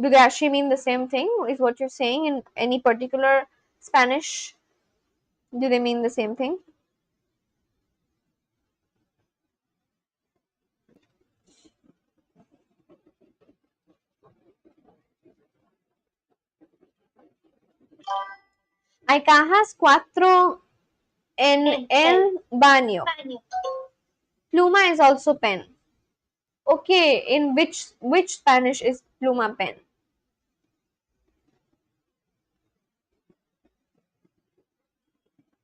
do they actually mean the same thing? Is what you're saying in any particular Spanish? Do they mean the same thing? Hay cajas cuatro en el baño. Baño. Pluma is also pen. Okay, in which Spanish is pluma pen?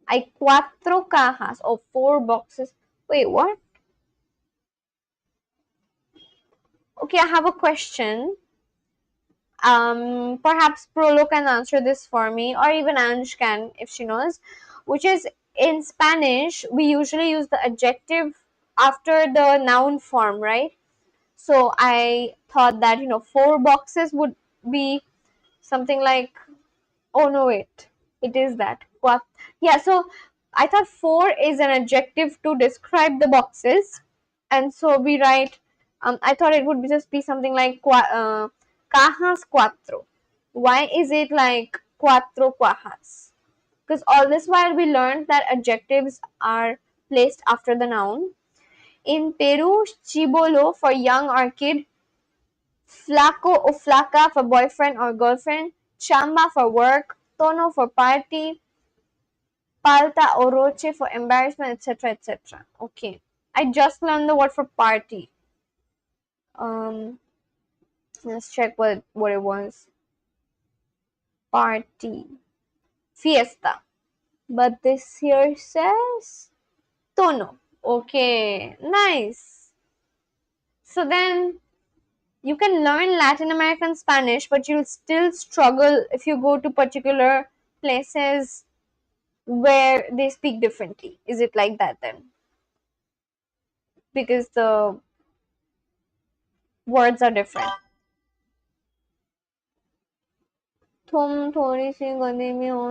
Hay cuatro cajas or 4 boxes. Wait, what? Okay, I have a question. Perhaps Prolo can answer this for me, or even Anj can if she knows. Which is, in Spanish, we usually use the adjective after the noun form, right? So I thought that 4 boxes would be something like, oh no, wait, it is that. What? Yeah, so I thought 4 is an adjective to describe the boxes, and so we write. I thought it would just be something like cajas cuatro. Why is it like cuatro cajas? Because all this while we learned that adjectives are placed after the noun. In Peru, chibolo for young or kid, flaco or flaca for boyfriend or girlfriend, chamba for work, tono for party, palta or roche for embarrassment, etc. etc. Okay. I just learned the word for party. Um, let's check what it was. Party. Fiesta. But this here says tono. Okay, nice. So then you can learn Latin American Spanish, but you'll still struggle if you go to particular places where they speak differently. Is it like that then? Because the words are different. तुम थोड़ी सी गली में हो.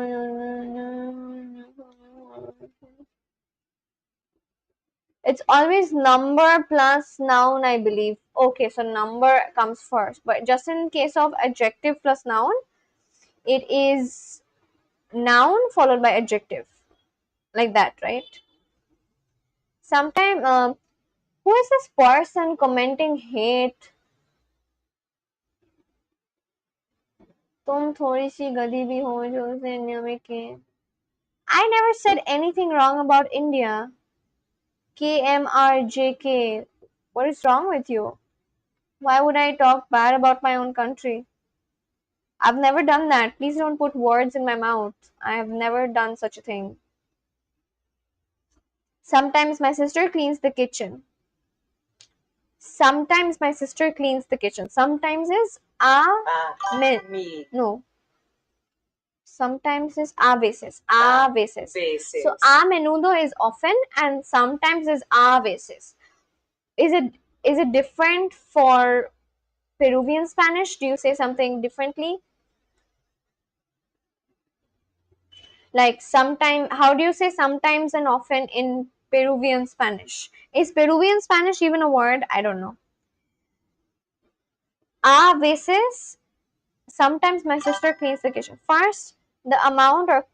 It's always number plus noun, I believe. Okay, so number comes first. But just in case of adjective plus noun, it is noun followed by adjective. Like that, right? Sometime, who is this person commenting hate? तुम थोड़ी सी गधी भी हो जो उसे India में के. I never said anything wrong about India. KMRJK. What is wrong with you? Why would I talk bad about my own country? I've never done that. Please don't put words in my mouth. I have never done such a thing. Sometimes my sister cleans the kitchen. Sometimes my sister cleans the kitchen. Sometimes is Me. no. Sometimes is a veces. A veces. So a menudo is often and sometimes is a veces. Is it different for Peruvian Spanish? Do you say something differently? Like sometime, how do you say sometimes and often in Peruvian Spanish? Is Peruvian Spanish even a word? I don't know. A veces, sometimes my sister cleans the kitchen. First, The amount or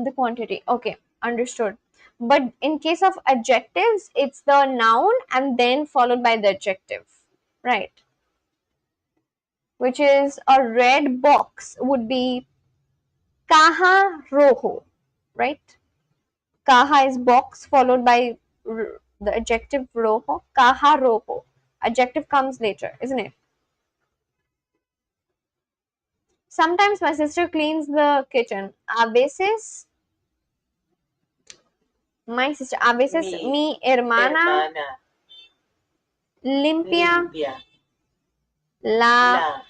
the quantity. Okay, understood. But in case of adjectives, it's the noun and then followed by the adjective, right? Which is a red box would be kaha roho, right? Kaha is box followed by the adjective roho. Kaha roho. Adjective comes later, isn't it? Sometimes my sister cleans the kitchen. A veces, my sister, a veces mi hermana limpia la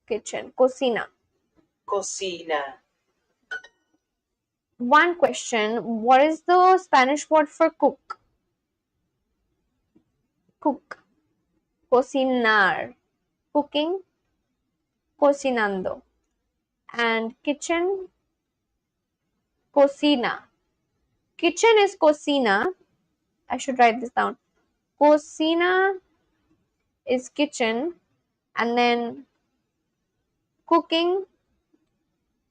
kitchen, cocina. One question, what is the Spanish word for cook? Cook. Cocinar. Cooking. Cocinando. And kitchen. Cocina. Kitchen is cocina. I should write this down. Cocina is kitchen. And then cooking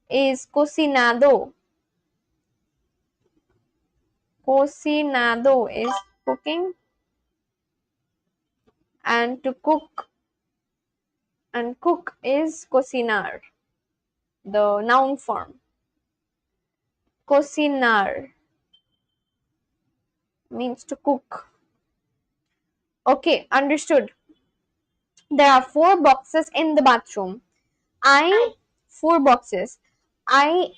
is cocinado. Cocinado is cooking. And to cook and cook is cocinar, the noun form. Cocinar means to cook. Okay, understood. There are 4 boxes in the bathroom. Four boxes. Hay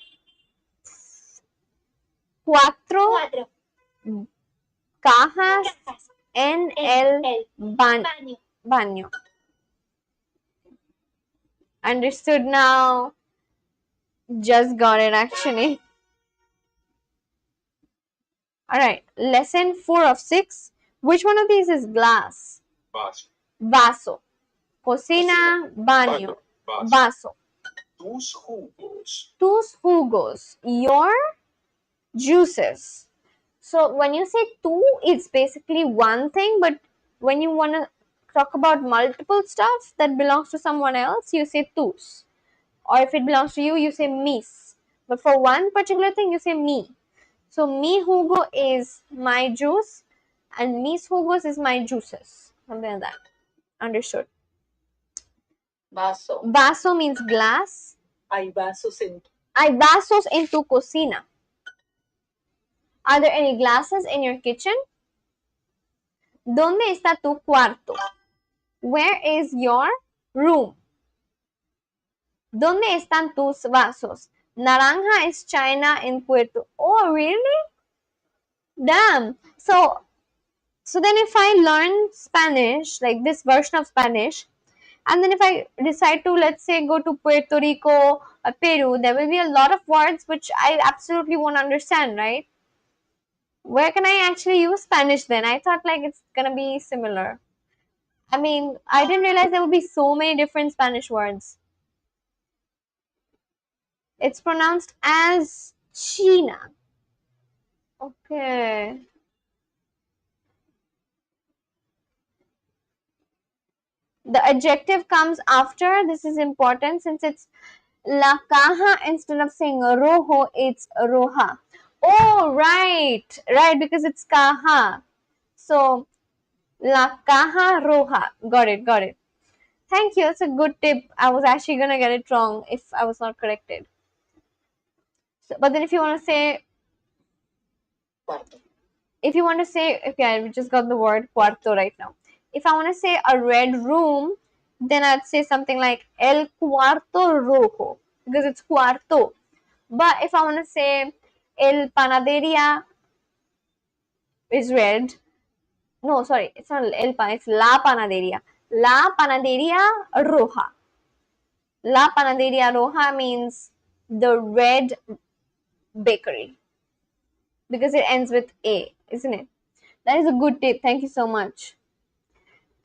4 cajas en el baño. Understood now. Just got it actually. Alright, lesson 4 of 6. Which one of these is glass? Vaso. Cocina, baño. Vaso. Tus jugos. Tus jugos. Your juices. So when you say tu, it's basically one thing, but when you want to talk about multiple stuff that belongs to someone else, you say tus. Or if it belongs to you, you say mis. But for one particular thing, you say mi. So mi jugo is my juice and mis jugos is my juices. Something like that. Understood. Vaso. Vaso means glass. Hay vasos en tu cocina. Are there any glasses in your kitchen? ¿Dónde está tu cuarto? Where is your room? ¿Dónde están tus vasos? Naranja is China in Puerto. Oh, really? Damn. So then if I learn Spanish, like this version of Spanish, and then if I decide to, let's say, go to Puerto Rico or Peru, there will be a lot of words which I absolutely won't understand, right? Where can I actually use Spanish then? I thought like it's gonna be similar. I mean, I didn't realize there would be so many different Spanish words. It's pronounced as China. Okay. The adjective comes after. This is important since it's la caja instead of saying rojo, it's roja. Oh, right. Right, because it's caja. So, la caja roja. Got it. Thank you. It's a good tip. I was actually going to get it wrong if I was not corrected. So, but then if you want to say, okay, we just got the word cuarto right now. If I want to say a red room, then I'd say something like el cuarto rojo because it's cuarto. But if I want to say el panaderia is red, no, sorry, it's not el pan, it's la panaderia. La panaderia roja. La panaderia roja means the red bakery because it ends with A, isn't it? That is a good tip. Thank you so much.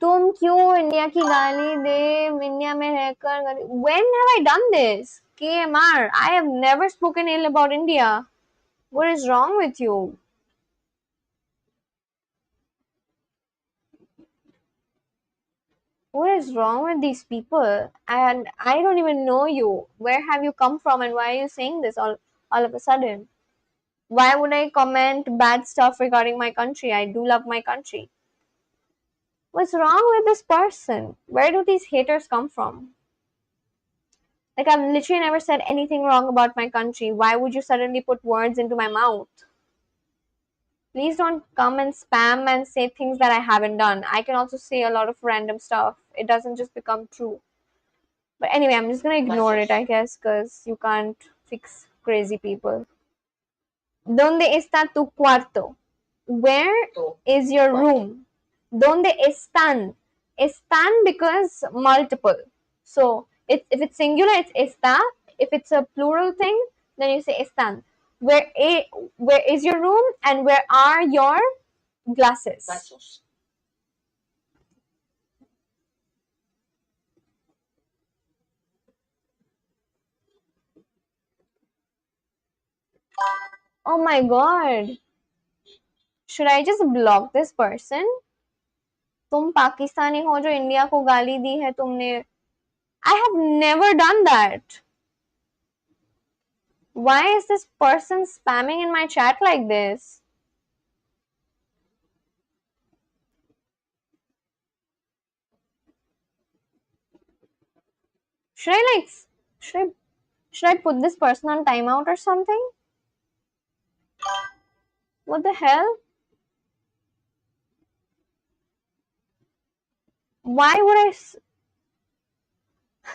तुम क्यों India की गाली दे India में रहकर when have I done this? KMR, I have never spoken ill about India. What is wrong with you? What is wrong with these people? And I don't even know you. Where have you come from and why are you saying this all of a sudden? Why would I comment bad stuff regarding my country? I do love my country. What's wrong with this person? Where do these haters come from? Like, I've literally never said anything wrong about my country. Why would you suddenly put words into my mouth? Please don't come and spam and say things that I haven't done. I can also say a lot of random stuff. It doesn't just become true. But anyway, I'm just gonna ignore it, I guess, because you can't fix crazy people. ¿Dónde está tu cuarto? Where is your room? ¿Dónde están? Están because multiple. So if it's singular, it's está. If it's a plural thing, then you say están. Where is your room and where are your glasses? Vasos. Oh my god. Should I just block this person? तुम पाकिस्तानी हो जो India को गाली दी है तुमने. I have never done that. Why is this person spamming in my chat like this? Should I like should I put this person on timeout or something? What the hell? Why would I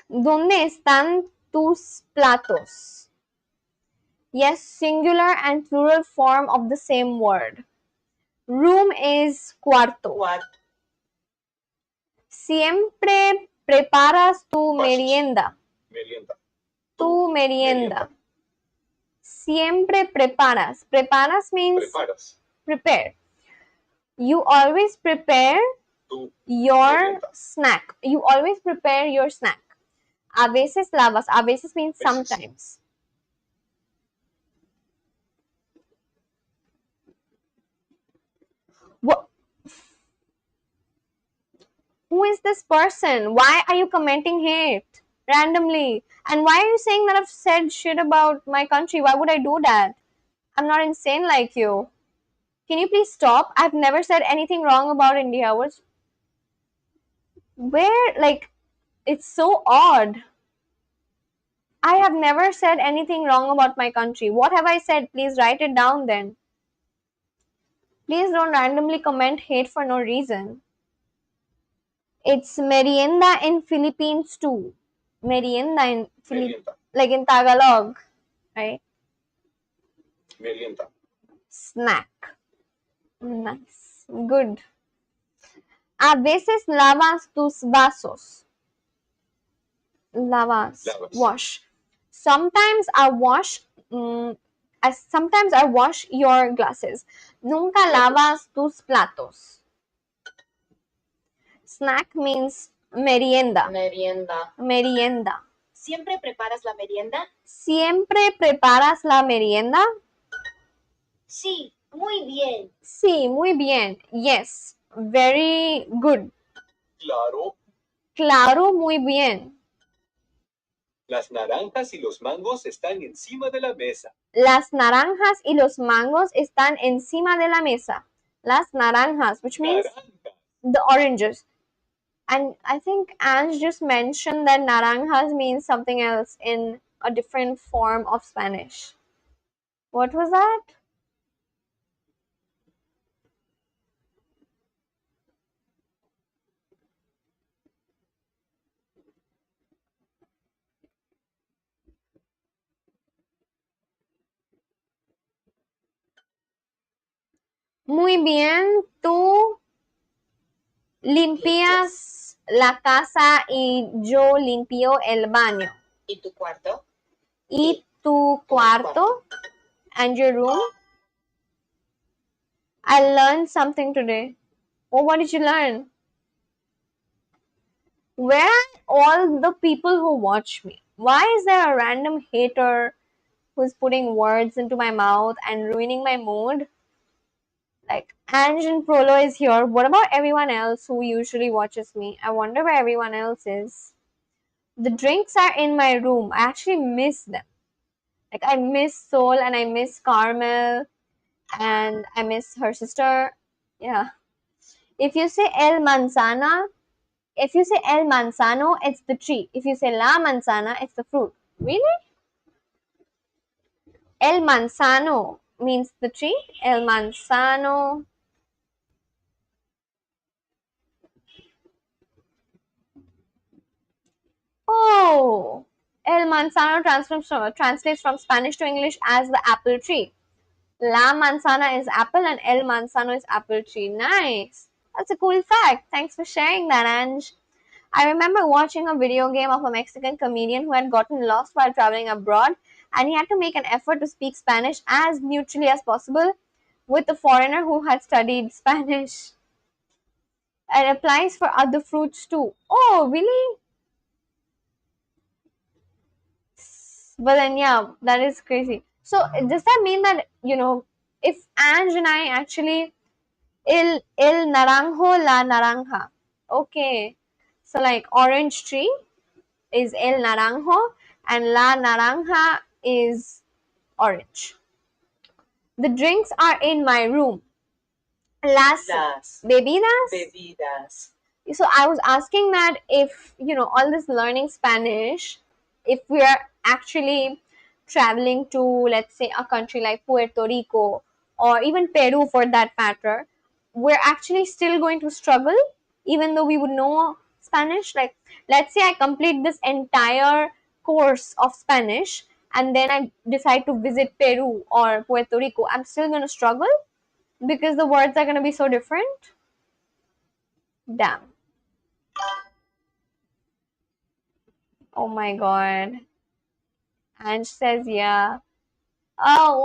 ¿Dónde están tus platos? Yes, singular and plural form of the same word. Room is cuarto. Cuarto. Siempre preparas tu Vasos. merienda. Merienda. Tu merienda. Siempre preparas. Preparas means Preparas. prepare. You always prepare Tu your merienda. snack. You always prepare your snack. A veces lavas. A veces means Veces. sometimes. What? Who is this person? Why are you commenting hate randomly? And why are you saying that I've said shit about my country? Why would I do that? I'm not insane like you. Can you please stop? I've never said anything wrong about India. Where, like, it's so odd. I have never said anything wrong about my country. What have I said? Please write it down then. Please don't randomly comment hate for no reason. It's merienda in Philippines too. Merienda in Merienda. like in Tagalog, right? Merienda. Snack. Nice. Good. A veces lavas tus vasos. Lavas. Lavas. Wash. Sometimes I wash. Sometimes I wash your glasses. Nunca lavas tus platos. Snack means merienda. Merienda. Merienda. ¿Siempre preparas la merienda? ¿Siempre preparas la merienda? Sí, muy bien. Sí, muy bien. Yes, very good. Claro. Claro, muy bien. Las naranjas y los mangos están encima de la mesa. Las naranjas y los mangos están encima de la mesa. Las naranjas, which means Naranjas. the oranges. And I think Ange just mentioned that naranjas means something else in a different form of Spanish. What was that? Muy bien, tú limpias la casa y yo limpio el baño. ¿Y tu cuarto? ¿Y tu cuarto? And your room? I learned something today. Oh, what did you learn? Where are all the people who watch me? Why is there a random hater who's putting words into my mouth and ruining my mood? Like, Ange and Prolo is here. What about everyone else who usually watches me? I wonder where everyone else is. The drinks are in my room. I actually miss them. Like, I miss Sol and I miss Carmel and I miss her sister. Yeah. If you say El Manzana, if you say El Manzano, it's the tree. If you say La Manzana, it's the fruit. Really? El Manzano means the tree. El Manzano. Oh, El Manzano translates from Spanish to English as the apple tree. La Manzana is apple and El Manzano is apple tree. Nice. That's a cool fact. Thanks for sharing that, Ange. I remember watching a video game of a Mexican comedian who had gotten lost while traveling abroad, and he had to make an effort to speak Spanish as neutrally as possible with a foreigner who had studied Spanish. It applies for other fruits too. Oh, really? But then, yeah, that is crazy. So, does that mean that, if Ange and I actually el naranjo la naranja? Okay. So, like, orange tree is el naranjo and la naranja is orange. The drinks are in my room. Las bebidas. So I was asking that if, all this learning Spanish, if we are actually traveling to, let's say, a country like Puerto Rico or even Peru for that matter, we're actually still going to struggle even though we would know Spanish. Like, let's say I complete this entire course of Spanish and then I decide to visit Peru or Puerto Rico, I'm still going to struggle because the words are going to be so different. Damn. Oh my god. Ange says, yeah. Oh,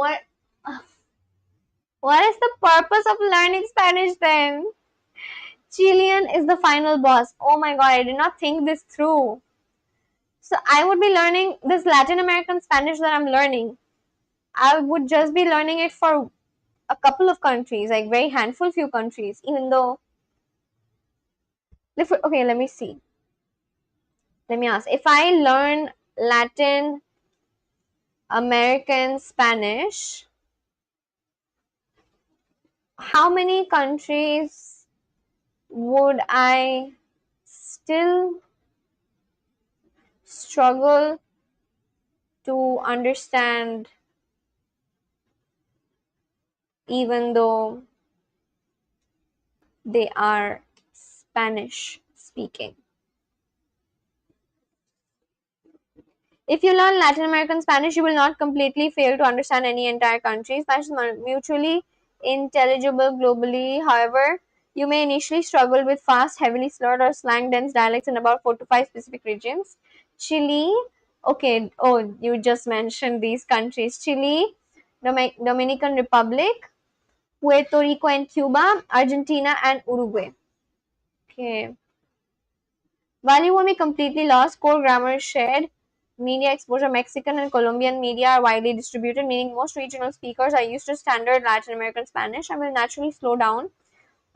what is the purpose of learning Spanish then? Chilean is the final boss. Oh my god, I did not think this through. So I would be learning this Latin American Spanish that I'm learning. I would just be learning it for a couple of countries, like very handful few countries, even though. Okay, let me see. Let me ask. If I learn Latin American Spanish, how many countries would I still struggle to understand even though they are Spanish speaking? If you learn Latin American Spanish, you will not completely fail to understand any entire country. Spanish is mutually intelligible globally. However, you may initially struggle with fast, heavily slurred or slang-dense dialects in about 4 to 5 specific regions. Chile, okay, oh, you just mentioned these countries. Chile, Dominican Republic, Puerto Rico and Cuba, Argentina and Uruguay. Okay. While you won't be completely lost, core grammar is shared. Media exposure, Mexican and Colombian media are widely distributed, meaning most regional speakers are used to standard Latin American Spanish and will naturally slow down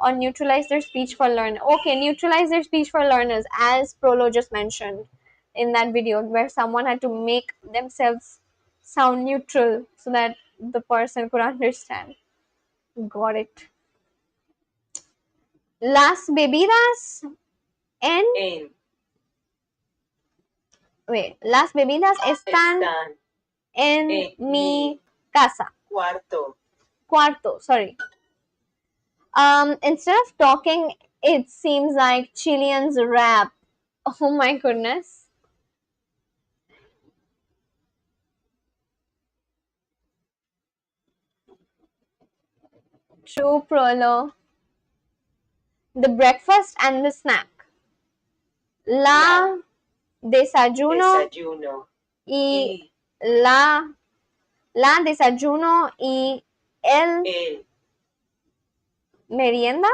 or neutralize their speech for learners. Okay, neutralize their speech for learners, as Prolo just mentioned in that video, where someone had to make themselves sound neutral so that the person could understand. Got it. Las bebidas en. Wait, las bebidas están en mi casa. Cuarto, sorry. Instead of talking, it seems like Chileans rap. Oh my goodness. True, Prolo. The breakfast and the snack. La desayuno y la desayuno y el merienda.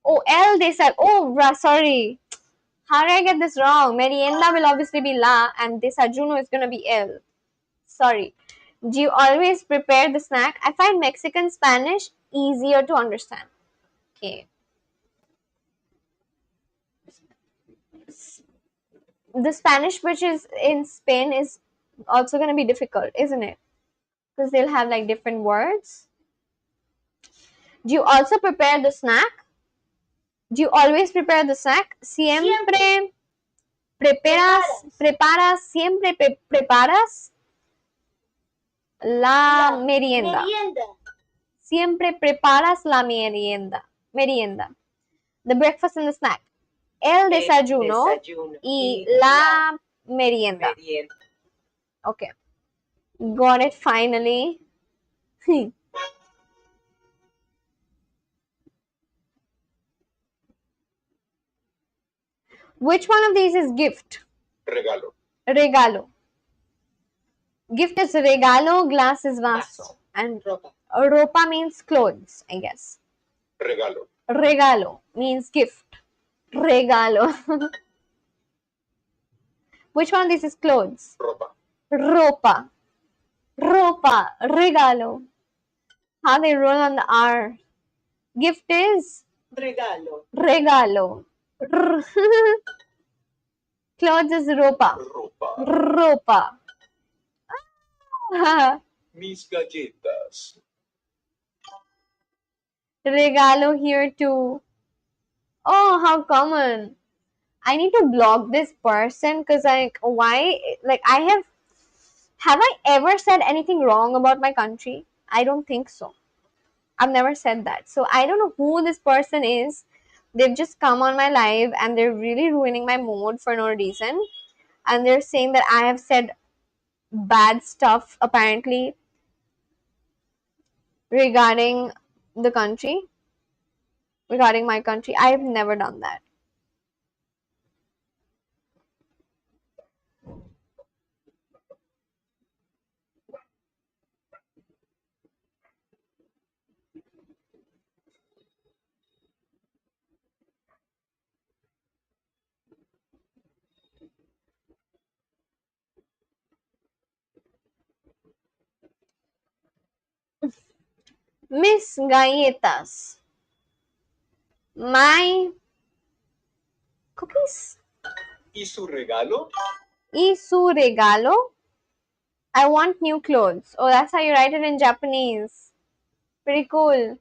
Oh, el desayuno. Oh, sorry. How did I get this wrong? Merienda will obviously be la and desayuno is going to be el. Sorry. Do you always prepare the snack? I find Mexican Spanish easier to understand. Okay. The Spanish which is in Spain is also going to be difficult, isn't it? Because they'll have like different words. Do you also prepare the snack? Do you always prepare the snack? Siempre siempre preparas la merienda. Siempre preparas la merienda. The breakfast and the snack. El desayuno y la merienda. Okay. Got it finally. Which one of these is gift? Regalo. Regalo. Gift is regalo, glass is vaso. And ropa means clothes, I guess. Regalo. Regalo means gift. Regalo. Which one of these is clothes? Ropa. Ropa. Ropa. Regalo. How they roll on the R. Gift is Regalo. regalo. Clothes is ropa. Ropa. Ropa. Mis galletas. Regalo here too. Oh, how common. I need to block this person because why? Like, have I ever said anything wrong about my country? I don't think so. I've never said that. So I don't know who this person is. They've just come on my live and they're really ruining my mood for no reason. And they're saying that I have said bad stuff apparently regarding the country, regarding my country. I've never done that. Miss Galletas. My cookies. ¿Y su regalo? Y su regalo. I want new clothes. Oh, that's how you write it in Japanese. Pretty cool.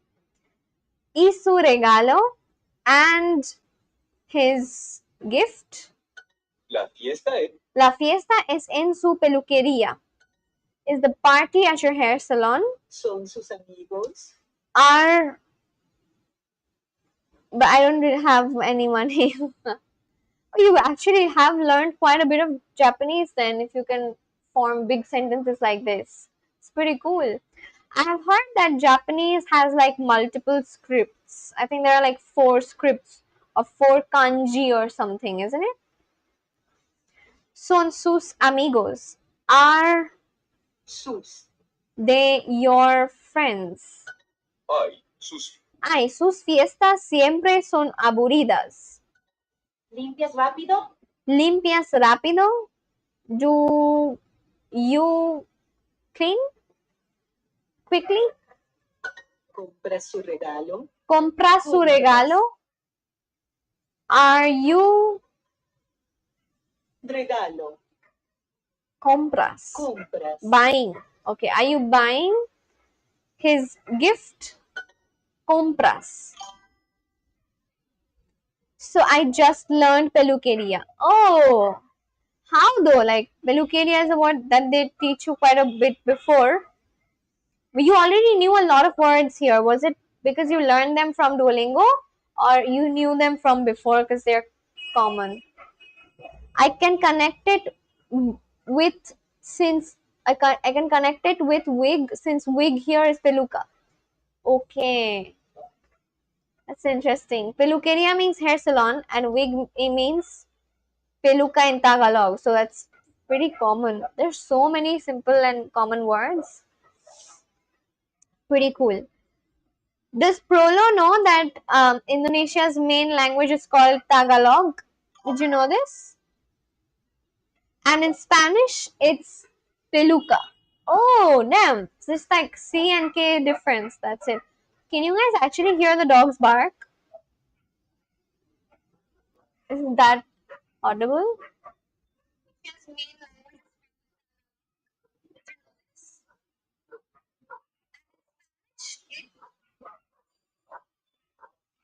Y su regalo. And his gift. La fiesta es en su peluquería. Is the party at your hair salon? Son sus amigos. Are, but I don't really have any money. You actually have learned quite a bit of Japanese then, if you can form big sentences like this. It's pretty cool. I have heard that Japanese has like multiple scripts. I think there are like 4 scripts or 4 kanji or something, isn't it? Son sus amigos. Are Sus. they your friends? Ay, Sus fiestas siempre son aburridas. ¿Limpias rápido? ¿Limpias rápido? Do you clean quickly? Compra su regalo. ¿Compras su regalo? Are you Regalo. compras? Compras. Buying. Okay, are you buying his gift? Compras. So I just learned peluqueria. Oh, how though? Like peluqueria is a word that they teach you quite a bit before. But you already knew a lot of words here. Was it because you learned them from Duolingo, or you knew them from before because they're common? I can connect it with I can connect it with wig since wig here is peluca. Okay, that's interesting. Peluqueria means hair salon and wig means peluca in Tagalog. So that's pretty common. There's so many simple and common words. Pretty cool. Does Prolo know that Indonesia's main language is called Tagalog? Did you know this? And in Spanish, it's peluca. Oh, damn. It's just like C and K difference. That's it. Can you guys actually hear the dogs bark? Isn't that audible?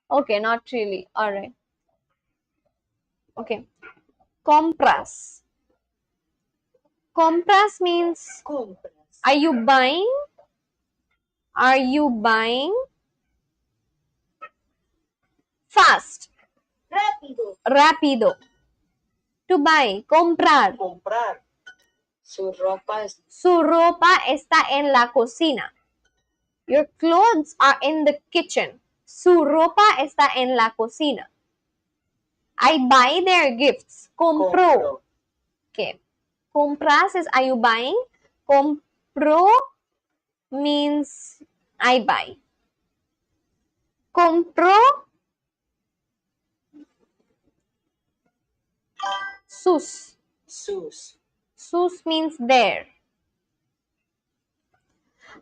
Okay, not really. Alright. Okay. Compras. Compras means Compras. are you buying? Are you buying? Fast. Rápido. Rápido. To buy. Comprar. Comprar. Su ropa es Su ropa está en la cocina. Your clothes are in the kitchen. Su ropa está en la cocina. I buy their gifts. Compro. Compro. Okay. Compras is are you buying? Compro means I buy. Compro sus. Sus. Sus means their.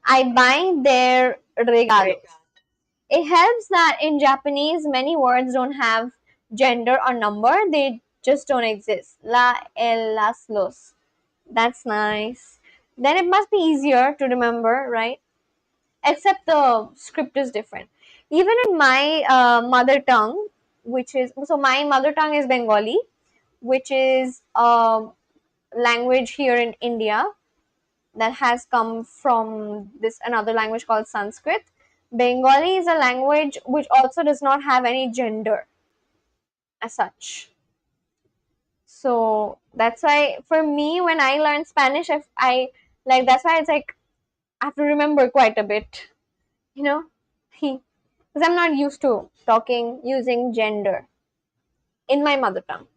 I buy their regalos. It helps that in Japanese, many words don't have gender or number. They just don't exist. La, el, las, los. That's nice. Then it must be easier to remember, right? Except the script is different. Even in my mother tongue, which is, so my mother tongue is Bengali, which is a language here in India that has come from this another language called Sanskrit. Bengali is a language which also does not have any gender as such. So that's why for me, when I learn Spanish, I like that's why it's like I have to remember quite a bit, you know, because I'm not used to talking using gender in my mother tongue.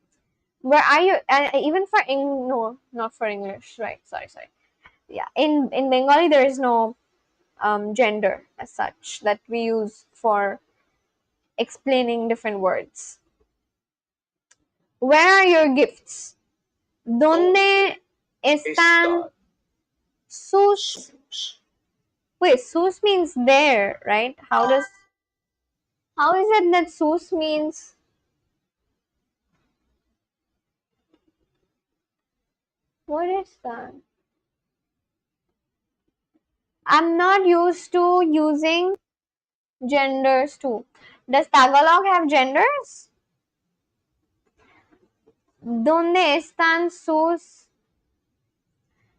Where are you? Even for no, not for English, right? Sorry. Yeah, in Bengali there is no gender as such that we use for explaining different words. Where are your gifts? ¿Dónde están sus? Wait, sus means there, right? How is it that sus means? What is that? I'm not used to using genders too. Does Tagalog have genders? ¿Dónde están sus?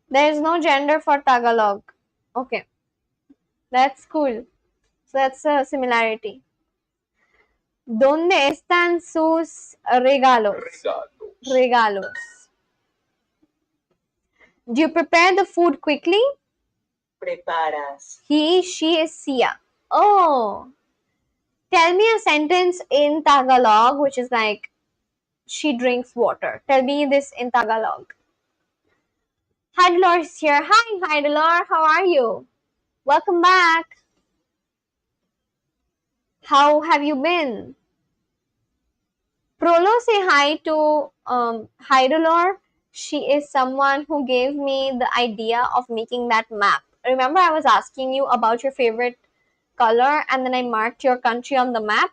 There is no gender for Tagalog. Okay, that's cool. So that's a similarity. ¿Dónde están sus regalos? Regalos. Do you prepare the food quickly? Preparas. He, she is Sia. Oh. Tell me a sentence in Tagalog which is like she drinks water. Tell me this in Tagalog. Heidelor is here. Hi, Heidelor. How are you? Welcome back. How have you been? Prolo, say hi to Heidelor. She is someone who gave me the idea of making that map. Remember, I was asking you about your favorite color and then I marked your country on the map.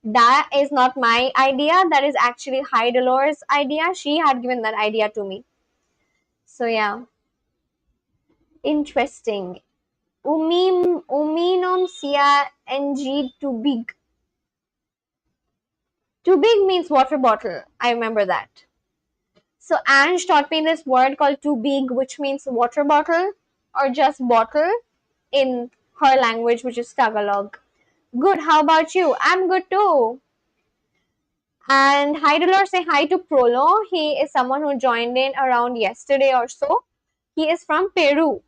That is not my idea. That is actually Heidelor's idea. She had given that idea to me. So yeah. Interesting. Uminom sia ng tubig. Tubig means water bottle. I remember that. So Ange taught me this word called tubig, which means water bottle or just bottle in her language, which is Tagalog. Good. How about you? I'm good too. And Heidelor, say hi to Prolo. He is someone who joined in around yesterday or so. He is from Peru.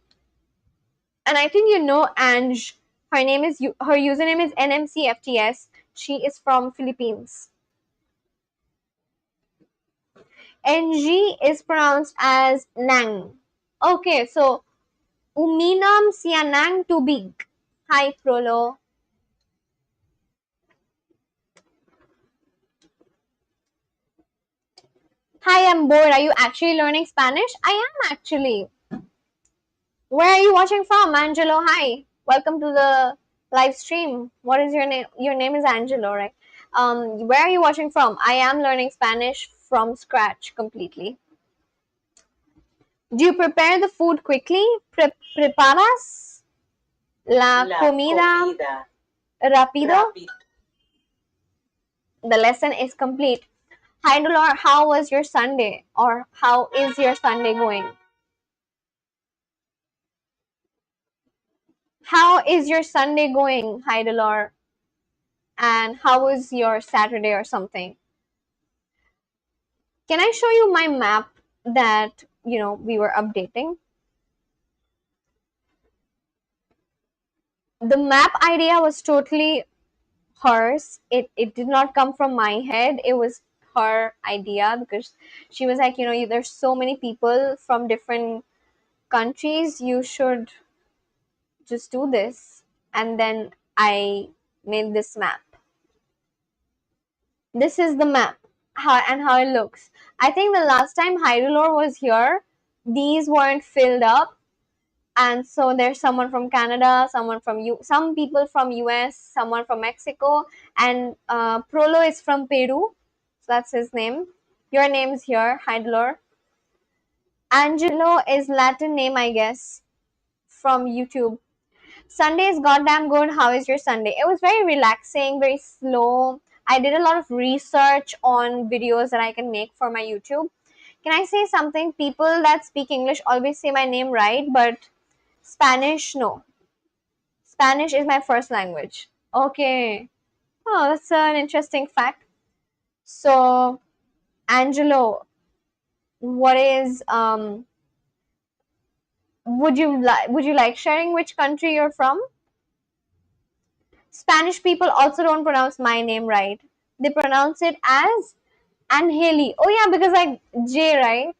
And I think you know Ange. Her username is NMCFTS. She is from Philippines. NG is pronounced as Nang. Okay, so Uminam sianang tubig. Hi, Prolo. Hi, I'm bored. Are you actually learning Spanish? I am actually. Where are you watching from, Angelo? Hi, welcome to the live stream. What is your name? Your name is Angelo, right? Where are you watching from? I am learning Spanish from scratch completely. Do you prepare the food quickly? ¿Preparas la La comida comida rápido? rápido. The lesson is complete. Hi, Dolor, how was your Sunday? Or how is your Sunday going? How is your Sunday going, Hi, Dolor? And how was your Saturday or something? Can I show you my map that, we were updating? The map idea was totally hers. It did not come from my head. It was her idea because she was like, there's so many people from different countries. You should just do this. And then I made this map. This is the map how it looks. I think the last time Hyrule was here, these weren't filled up. And so there's someone from Canada, some people from US, someone from Mexico, and Prolo is from Peru. So that's his name. Your name's here, Hydlor. Angelo is Latin name, I guess, from YouTube. Sunday is goddamn good. How is your Sunday? It was very relaxing, very slow. I did a lot of research on videos that I can make for my YouTube. Can I say something? People that speak English always say my name right, but Spanish, no. Spanish is my first language. Okay. Oh, that's an interesting fact. So, Angelo, what is would you like sharing which country you're from? Spanish people also don't pronounce my name right. They pronounce it as Angeli. Oh yeah, because like J, right?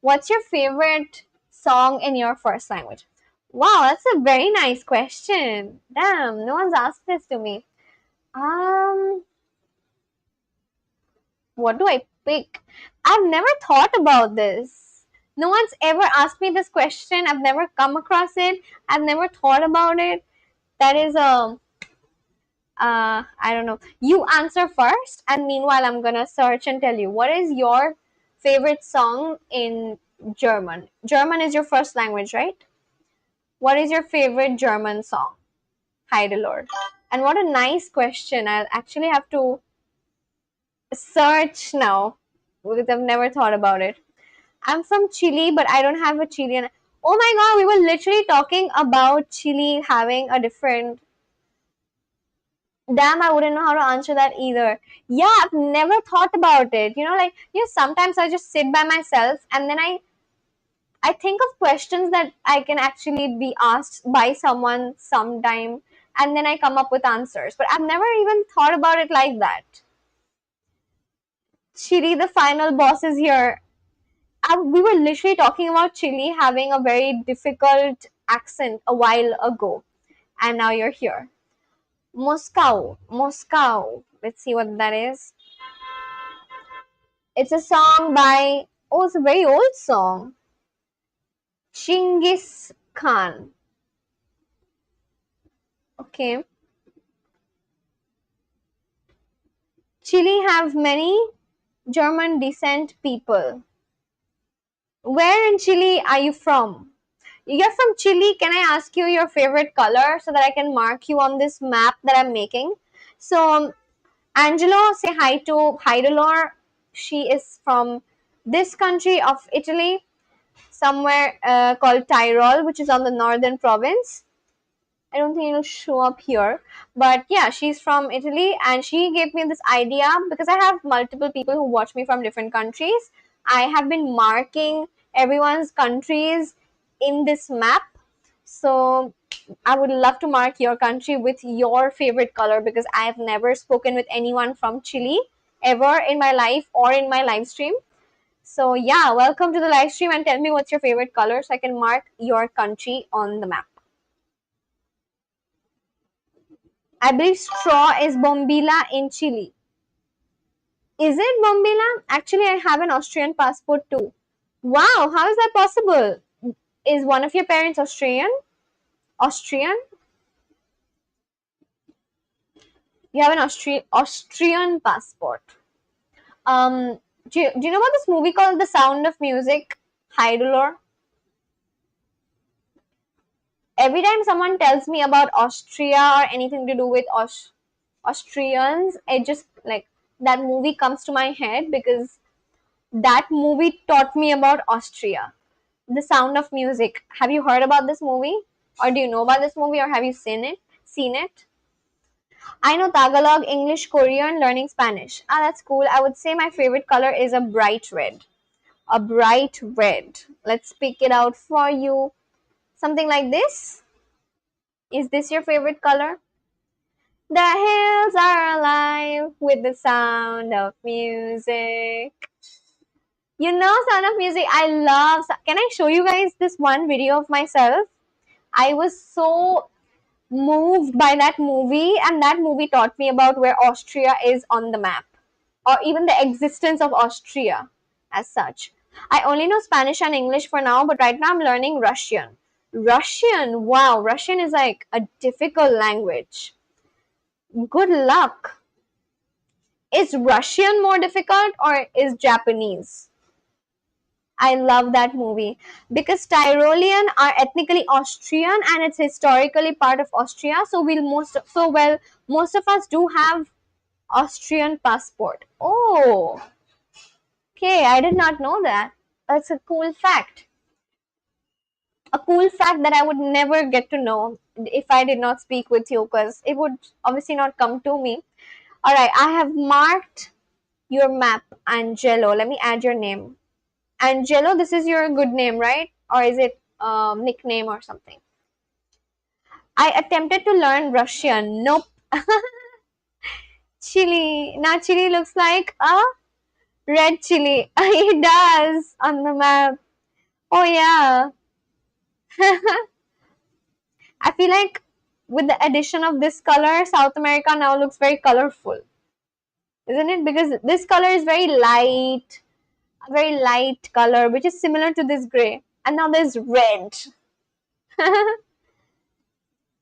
What's your favorite song in your first language? Wow, that's a very nice question. Damn, no one's asked this to me. Um, what do I pick? I've never thought about this. No one's ever asked me this question. I've never come across it. I've never thought about it. That is a I don't know. You answer first, and meanwhile, I'm gonna search and tell you what is your favorite song in German. German is your first language, right? What is your favorite German song? Heidelord. And what a nice question. I'll actually have to search now because I've never thought about it. I'm from Chile, but I don't have a Chilean. Oh my god, we were literally talking about Chile having a different. Damn, I wouldn't know how to answer that either. Yeah, I've never thought about it. Sometimes I just sit by myself and then I think of questions that I can actually be asked by someone sometime and then I come up with answers. But I've never even thought about it like that. Chile, the final boss is here. We were literally talking about Chile having a very difficult accent a while ago, and now you're here. Moscow, Moscow. Let's see what that is. It's a song by, oh, it's a very old song. Chinggis Khan. Okay. Chile have many German descent people. Where in Chile are you from? You're from Chile. Can I ask you your favorite color so that I can mark you on this map that I'm making? So, Angelo, say hi to Heidelor. She is from this country of Italy, somewhere called Tyrol, which is on the northern province. I don't think it'll show up here. But yeah, she's from Italy and she gave me this idea because I have multiple people who watch me from different countries. I have been marking everyone's countries in this map. So I would love to mark your country with your favorite color because I have never spoken with anyone from Chile ever in my life or in my live stream. So yeah, welcome to the live stream and tell me what's your favorite color so I can mark your country on the map. I believe straw is bombilla in Chile. Is it bombilla? Actually, I have an Austrian passport too. Wow, how is that possible? Is one of your parents Australian? Austrian? You have an Austrian passport. Do you know about this movie called The Sound of Music? Heidelor? Every time someone tells me about Austria or anything to do with Austrians, it just like that movie comes to my head because that movie taught me about Austria. The Sound of Music. Have you heard about this movie? Or do you know about this movie or have you seen it? I know Tagalog, English, Korean, learning Spanish. Ah, that's cool. I would say my favorite color is a bright red. A bright red. Let's pick it out for you. Something like this. Is this your favorite color? The hills are alive with the sound of music. You know Sound of Music. I love. Can I show you guys this one video of myself? I was so moved by that movie, and that movie taught me about where Austria is on the map, or even the existence of Austria as such. I only know Spanish and English for now, but right now I'm learning Russian. Russian, wow, Russian is like a difficult language. Good luck. Is Russian more difficult or is Japanese? I love that movie because Tyrolean are ethnically Austrian and it's historically part of Austria. So most of us do have Austrian passport. Oh, okay, I did not know that. That's a cool fact. A cool fact that I would never get to know if I did not speak with you because it would obviously not come to me. All right, I have marked your map, Angelo. Let me add your name. Angelo, this is your good name, right? Or is it nickname or something? I attempted to learn Russian. Nope. Chili. Now chili looks like a red chili. It does on the map. Oh yeah. I feel like with the addition of this color, South America now looks very colorful. Isn't it? Because this color is very light, a very light color, which is similar to this gray. And now there's red.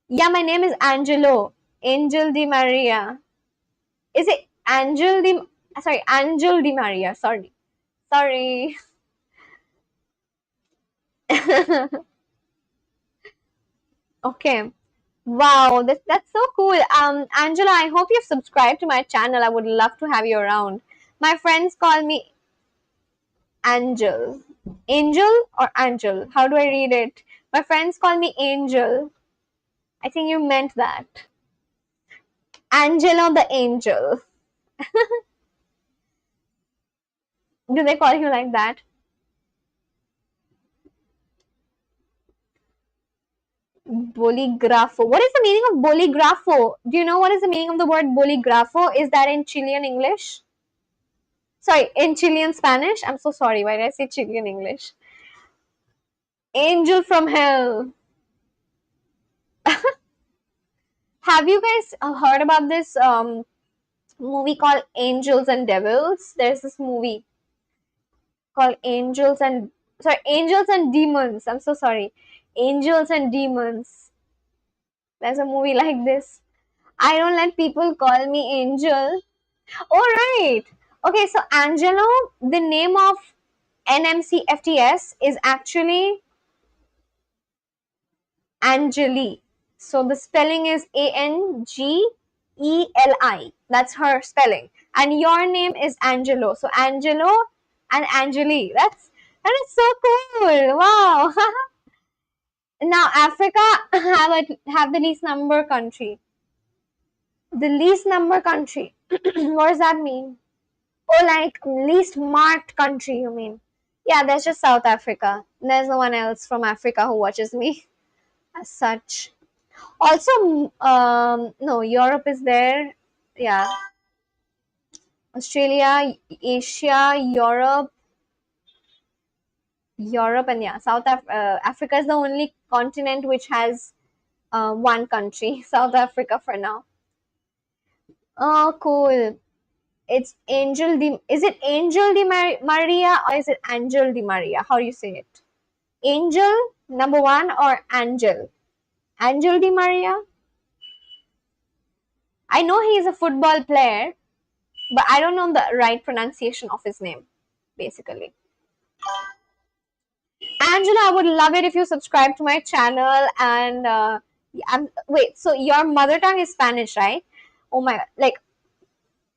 Yeah, my name is Angelo. Angel Di Maria. Is it Angel Di Maria. Sorry. Sorry. Okay. Wow, that's so cool. Angela, I hope you've subscribed to my channel. I would love to have you around. My friends call me Angel. Angel or Angel? How do I read it? My friends call me Angel. I think you meant that. Angelo the Angel. Do they call you like that? Boligrafo. What is the meaning of boligrafo? Do you know what is the meaning of the word boligrafo? Is that in Chilean English? Sorry, in Chilean Spanish? I'm so sorry. Why did I say Chilean English? Angel from hell. Have you guys heard about this movie called Angels and Devils? There's this movie called Angels and Demons. I'm so sorry. Angels and Demons. There's a movie like this. I don't let people call me Angel. Oh, right. Okay, so Angelo, the name of NMCFTS is actually Angeli. So the spelling is Angeli. That's her spelling. And your name is Angelo. So Angelo and Angeli. That is so cool. Wow. Now Africa have the least number country. The least number country. What does that mean? Oh, like least marked country, you mean? Yeah, there's just South Africa. There's no one else from Africa who watches me as such. Also, no, Europe is there. Yeah. Australia, Asia, Europe, and yeah, Africa is the only continent which has one country, South Africa for now. Oh, cool. It's Is it Angel Di Maria or is it Angel Di Maria? How do you say it? Angel, number one, or Angel? Angel Di Maria? I know he is a football player, but I don't know the right pronunciation of his name, basically. Angela, I would love it if you subscribe to my channel. And wait, so your mother tongue is Spanish, right? Oh my god, like,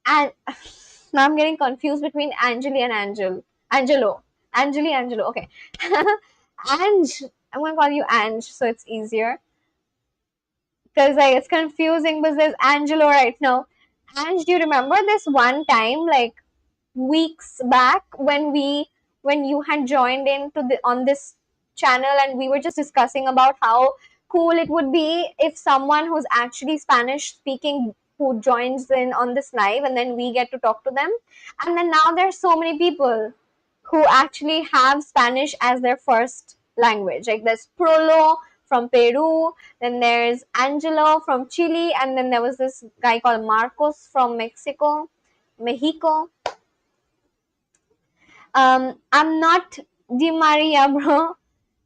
and now I'm getting confused between Angeli and Angelo. Angelo. Okay. Ange. I'm gonna call you Ange, so it's easier. Because like it's confusing because there's Angelo right now. Ange, do you remember this one time, like weeks back, when you had joined into the on this channel and we were just discussing about how cool it would be if someone who's actually Spanish speaking who joins in on this live, and then we get to talk to them. And then now there's so many people who actually have Spanish as their first language. Like there's Prolo from Peru, then there's Angelo from Chile, and then there was this guy called Marcos from Mexico. I'm not Di Maria, bro.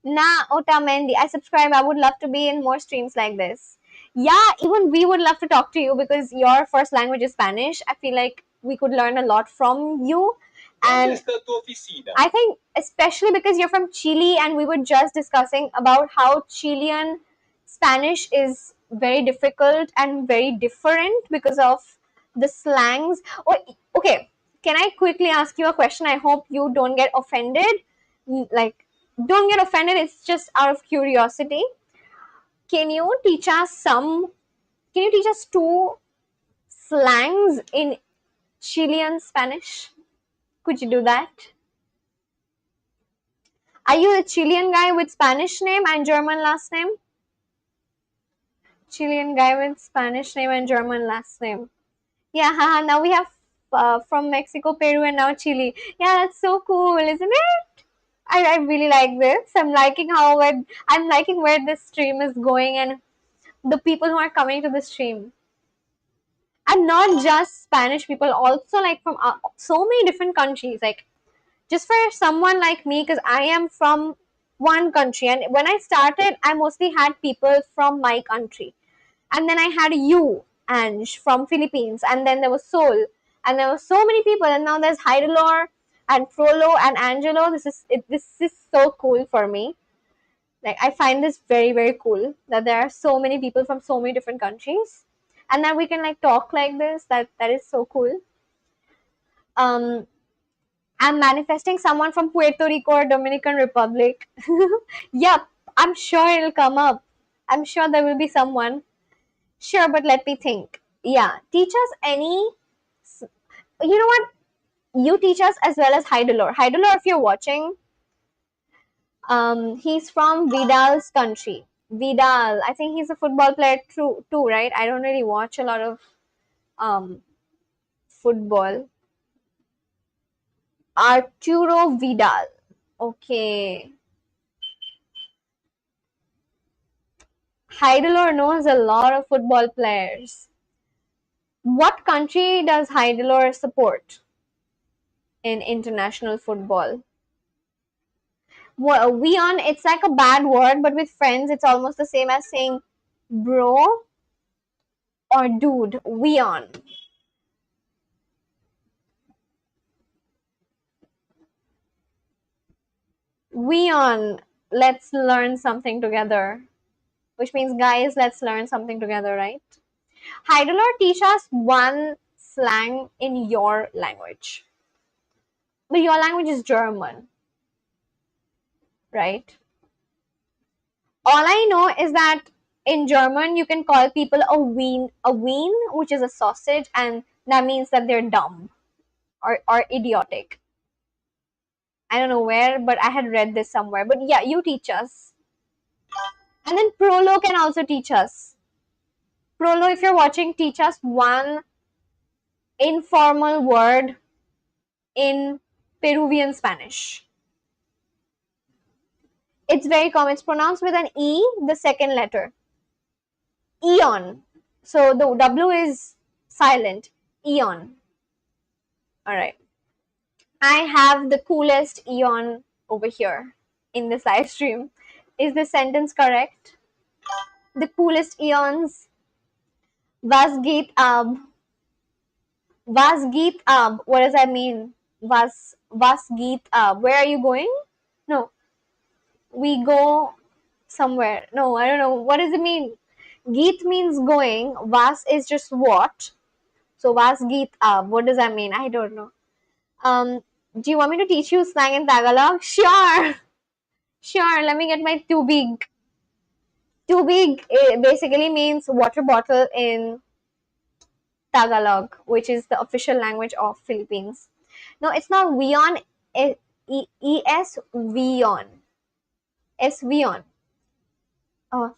Nah, Otamendi. I subscribe. I would love to be in more streams like this. Yeah, even we would love to talk to you because your first language is Spanish. I feel like we could learn a lot from you. ¿Dónde And está tu oficina? I think especially because you're from Chile and we were just discussing about how Chilean Spanish is very difficult and very different because of the slangs. Oh, okay, can I quickly ask you a question? I hope you don't get offended. Like, don't get offended. It's just out of curiosity. Can you teach us two slangs in Chilean Spanish? Could you do that? Are you a Chilean guy with Spanish name and German last name? Chilean guy with Spanish name and German last name. Yeah, haha. Now we have from Mexico, Peru, and now Chile. Yeah, that's so cool, isn't it? I really like this. I'm liking where this stream is going and the people who are coming to the stream. And not just Spanish people, also like from so many different countries. Like just for someone like me, because I am from one country, and when I started, I mostly had people from my country, and then I had you, Ange, from Philippines, and then there was Sol, and there were so many people, and now there's Heidelor and Frollo and Angelo. This is so cool for me. Like I find this very very cool that there are so many people from so many different countries, and then we can like talk like this. That is so cool. Um, I'm manifesting someone from Puerto Rico or Dominican Republic. Yep, I'm sure it'll come up. I'm sure there will be someone. Sure, but let me think. Yeah, teach us any. You know what? You teach us as well as Heidelor. Heidelor, if you're watching, he's from Vidal's country. Vidal, I think he's a football player too, right? I don't really watch a lot of um football. Arturo Vidal. Okay. Heidelor knows a lot of football players. What country does Heidelor support in international football? Well, weon, it's like a bad word, but with friends, it's almost the same as saying bro or dude. Weon. Weon, let's learn something together. Which means, guys, let's learn something together, right? Heidelor, teach us one slang in your language. But your language is German, right? All I know is that in German you can call people a wien, which is a sausage, and that means that they're dumb or idiotic. I don't know where, but I had read this somewhere. But yeah, you teach us. And then Prolo can also teach us. Prolo, if you're watching, teach us one informal word in Peruvian Spanish. It's very common. It's pronounced with an E, the second letter. Eon. So the W is silent. Eon. Alright. I have the coolest Eon over here. in this live stream. Is this sentence correct? The coolest eons. Was geht ab? Was geht ab? What does that mean? Was geht ab? Where are you going? No, we go somewhere. No, I don't know. What does it mean? Geet means going. Was is just what. So was geht ab? What does that mean? I don't know. Do you want me to teach you slang in Tagalog? Sure. Sure. Let me get my too big. Too big basically means water bottle in Tagalog, which is the official language of Philippines. No, it's not Vion. E-S Vion. S Vion. Oh.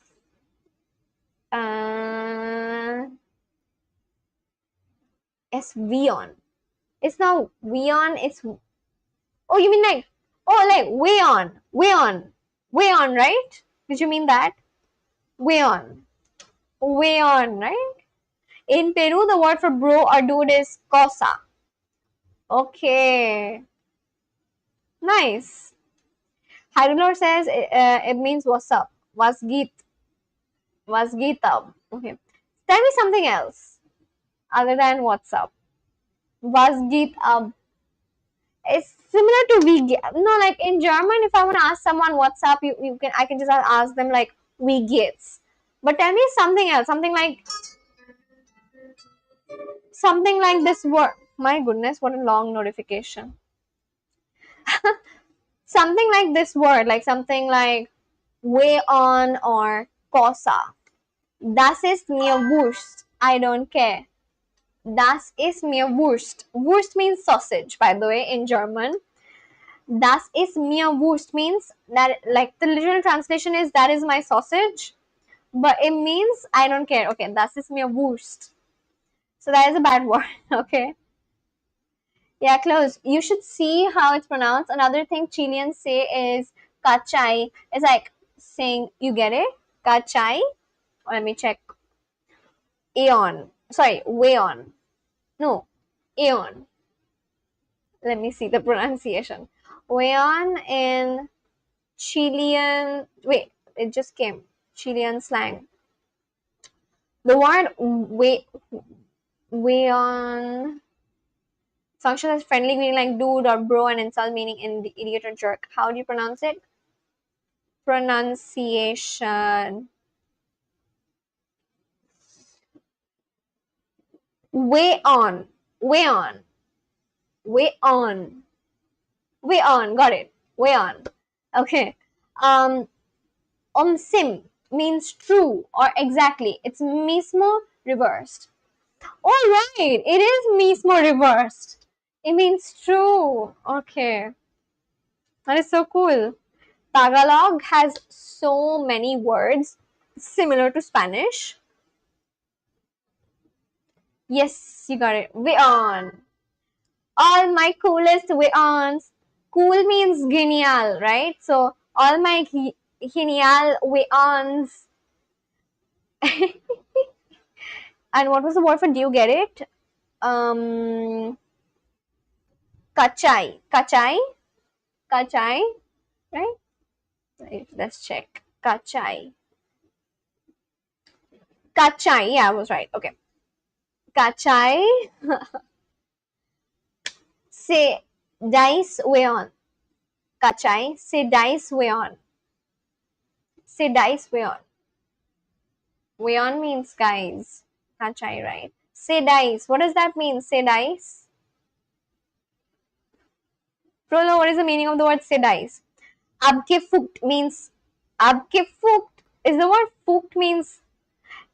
S Vion. It's not Vion. It's oh, you mean like Wayon, Wayon, right? Did you mean that? Wayon, right? In Peru, the word for bro or dude is cosa. Okay, nice. Hyrulor says it means what's up. Was geet up. Okay, tell me something else other than what's up. Was geet up. It's similar to wie no, like in German, if I want to ask someone what's up, I can just ask them like wie geht's. But tell me something else, something like this word. My goodness, what a long notification. Something like this word, like something like way on or cosa. Das ist mir wurscht. I don't care. Das ist mir wurscht. Wurst means sausage, by the way, in German. Das ist mir wurscht means that, like, the literal translation is that is my sausage, but it means I don't care. Okay, das ist mir wurscht. So that is a bad word. Okay. Yeah, close. You should see how it's pronounced. Another thing Chileans say is kachai. It's like saying, you get it? Kachai. Let me check. Aeon. Sorry, wayon. No, aeon. Let me see the pronunciation. Wayon in Chilean, wait, it just came. Chilean slang. The word way on functions as friendly, meaning like dude or bro, and insult meaning in the idiot or jerk. How do you pronounce it? Pronunciation. Way on. Way on. Way on. Way on. Got it. Way on. Okay. Sim means true or exactly. It's mismo reversed. All right, it is mismo reversed. It means true. Okay, that is so cool. Tagalog has so many words similar to Spanish. Yes, you got it. Way on. All my coolest way ons. Cool means genial, right? So all my genial way ons. And what was the word for do you get it? Kachai. Kachai? Kachai? Right? Let's check. Kachai. Kachai. Yeah, I was right. Okay. Kachai. Say dice way on. Kachai. Say dice way on. Say dice way on. Way on means guys. Kachai, right? Say dice. What does that mean? Say dice. Prolo, what is the meaning of the word say dice? Abke fukt means. Abke fukt is the word fukt means.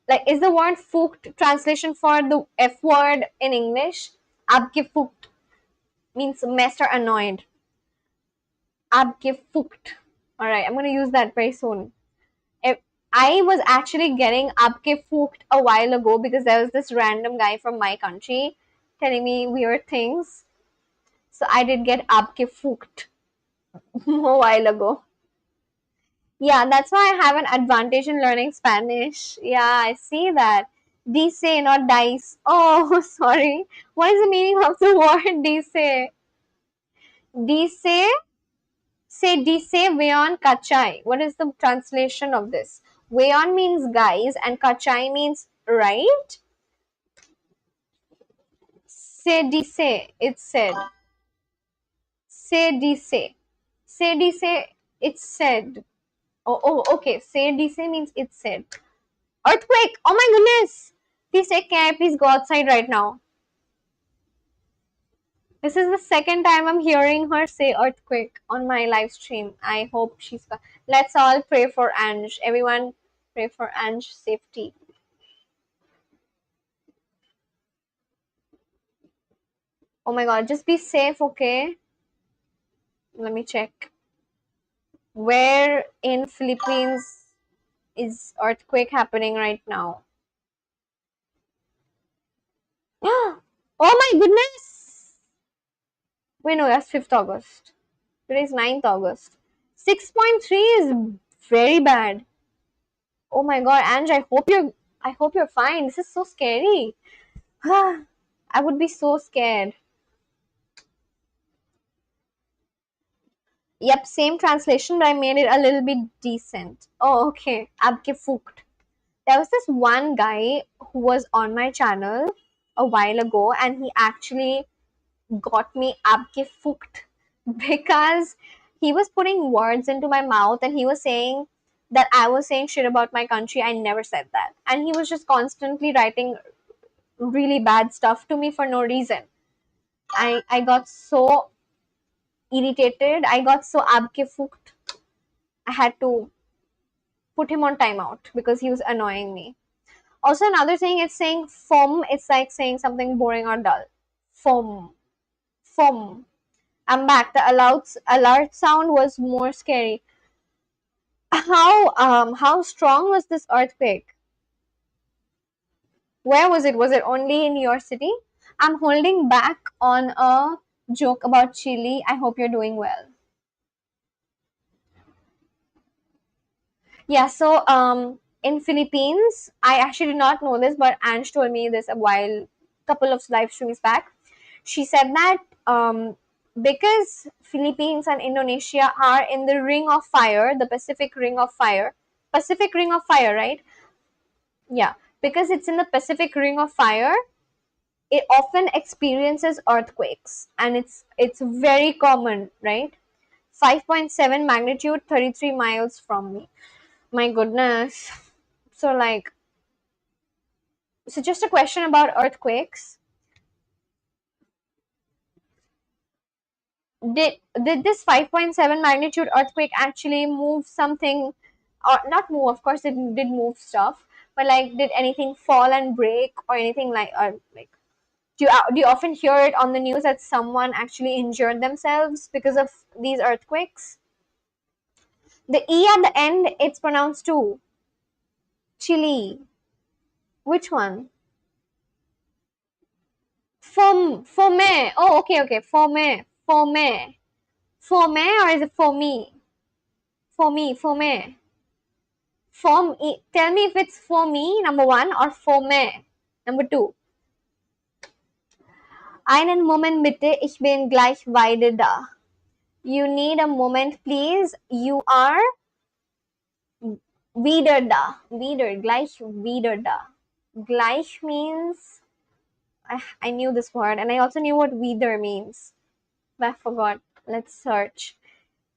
Like, is the word fukt translation for the F word in English? Abke fukt means messed or annoyed. Abke fukt. Alright, I'm gonna use that very soon. I was actually getting abke fukt a while ago because there was this random guy from my country telling me weird things. So I did get abke fukt a while ago. Yeah, that's why I have an advantage in learning Spanish. Yeah, I see that. Dice, not dice. Oh, sorry. What is the meaning of the word dice? Dice Se dice veon kachai. What is the translation of this? Veon means guys and kachai means right. Se dice, it's said. Se dice. Se dice, it's said. Oh, okay. Se dice means it's said. Earthquake! Oh my goodness! Please take care. Please go outside right now. This is the second time I'm hearing her say earthquake on my live stream. I hope she's fine. Let's all pray for Ange. Everyone pray for Ange's safety. Oh my god, just be safe, okay? Let me check. Where in Philippines is earthquake happening right now? Oh my goodness! Wait, no, that's 5th August. Today is 9th August. 6.3 is very bad. Oh my god, Ange, I hope you're fine. This is so scary. I would be so scared. Yep, same translation, but I made it a little bit decent. Oh, okay. Abke fukt. There was this one guy who was on my channel a while ago, and he actually got me abke fukt because he was putting words into my mouth and he was saying that I was saying shit about my country. I never said that. And he was just constantly writing really bad stuff to me for no reason. I got so irritated. I got so abke fukt. I had to put him on timeout because he was annoying me. Also, another thing, it's saying foam. It's like saying something boring or dull. Foam. Foam. I'm back. The alert sound was more scary. How strong was this earthquake? Where was it? Was it only in your city? I'm holding back on a joke about Chile. I hope you're doing well. Yeah, so in Philippines, I actually did not know this, but Ange told me this couple of live streams back. She said that because Philippines and Indonesia are in the Ring of Fire, the Pacific Ring of Fire, right? Yeah, because it's in the Pacific Ring of Fire, it often experiences earthquakes, and it's very common, right? 5.7 magnitude, 33 miles from me. My goodness. So just a question about earthquakes. Did this 5.7 magnitude earthquake actually move something, or not move, of course it did move stuff, but like did anything fall and break or anything like, or like do you often hear it on the news that someone actually injured themselves because of these earthquakes? The E at the end, it's pronounced too. Chile. Which one? Fome. Oh, okay. Fome, or is it for me? Fome. Tell me if it's for me, number one, or fome, number two. Einen Moment bitte, ich bin gleich weiter da. You need a moment, please. You are wieder da. Gleich wieder da. Gleich means, I knew this word, and I also knew what wieder means, but I forgot. Let's search.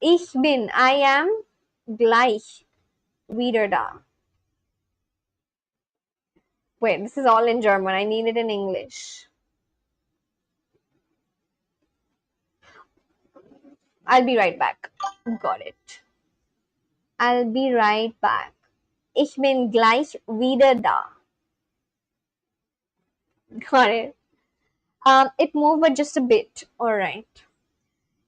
I am gleich wieder da. Wait, this is all in German. I need it in English. I'll be right back. Got it. I'll be right back. Ich bin gleich wieder da. Got it. It moved, but just a bit. All right.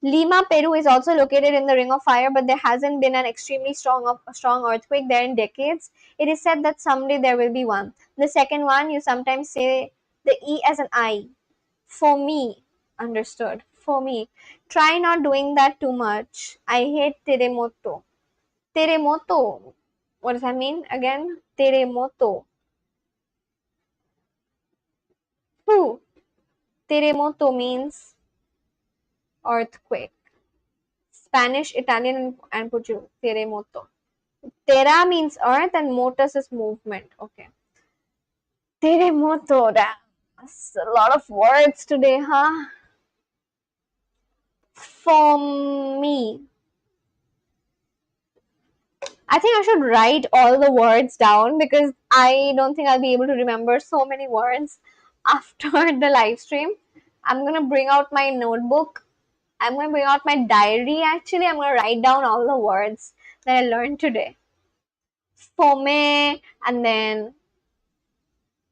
Lima, Peru is also located in the Ring of Fire, but there hasn't been an extremely strong earthquake there in decades. It is said that someday there will be one. The second one, you sometimes say the E as an I. For me. Understood. For me. Try not doing that too much. I hate teremoto. Teremoto. What does that mean again? Teremoto. Who? Teremoto means earthquake. Spanish, Italian, and Portuguese. Terremoto. Terra means earth and motus is movement. Okay. Terremoto. That's a lot of words today, huh? For me, I think I should write all the words down because I don't think I'll be able to remember so many words after the live stream. I'm gonna bring out my notebook. I'm gonna bring out my diary actually. I'm gonna write down all the words that I learned today. Fome, and then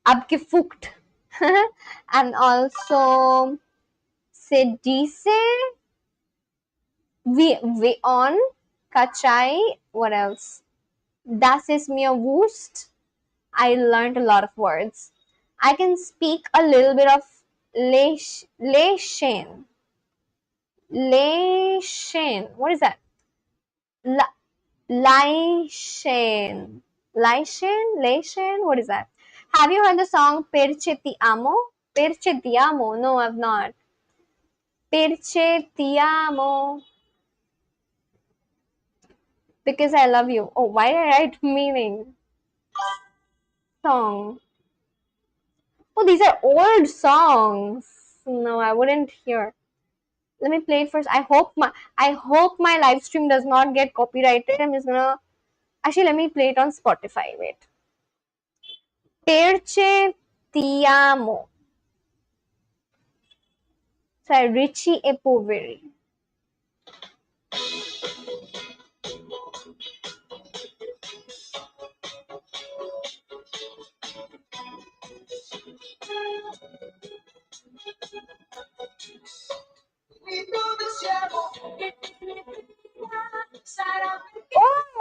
abgefuckt, and also se dice, we on, kachai, what else? Das ist mir Wust. I learned a lot of words. I can speak a little bit of Leishen. Leishen. What is that? Leishen. Leishen? What is that? Have you heard the song Perche Ti Amo? Perche Ti Amo. No, I've not. Perche Ti Amo. Because I love you. Oh, why did I write meaning? Song. Oh, these are old songs. No, I wouldn't hear. Let me play it first. I hope my live stream does not get copyrighted. I'm just gonna actually let me play it on Spotify. Wait. Perche ti amo. Sorry, Richie e poveri.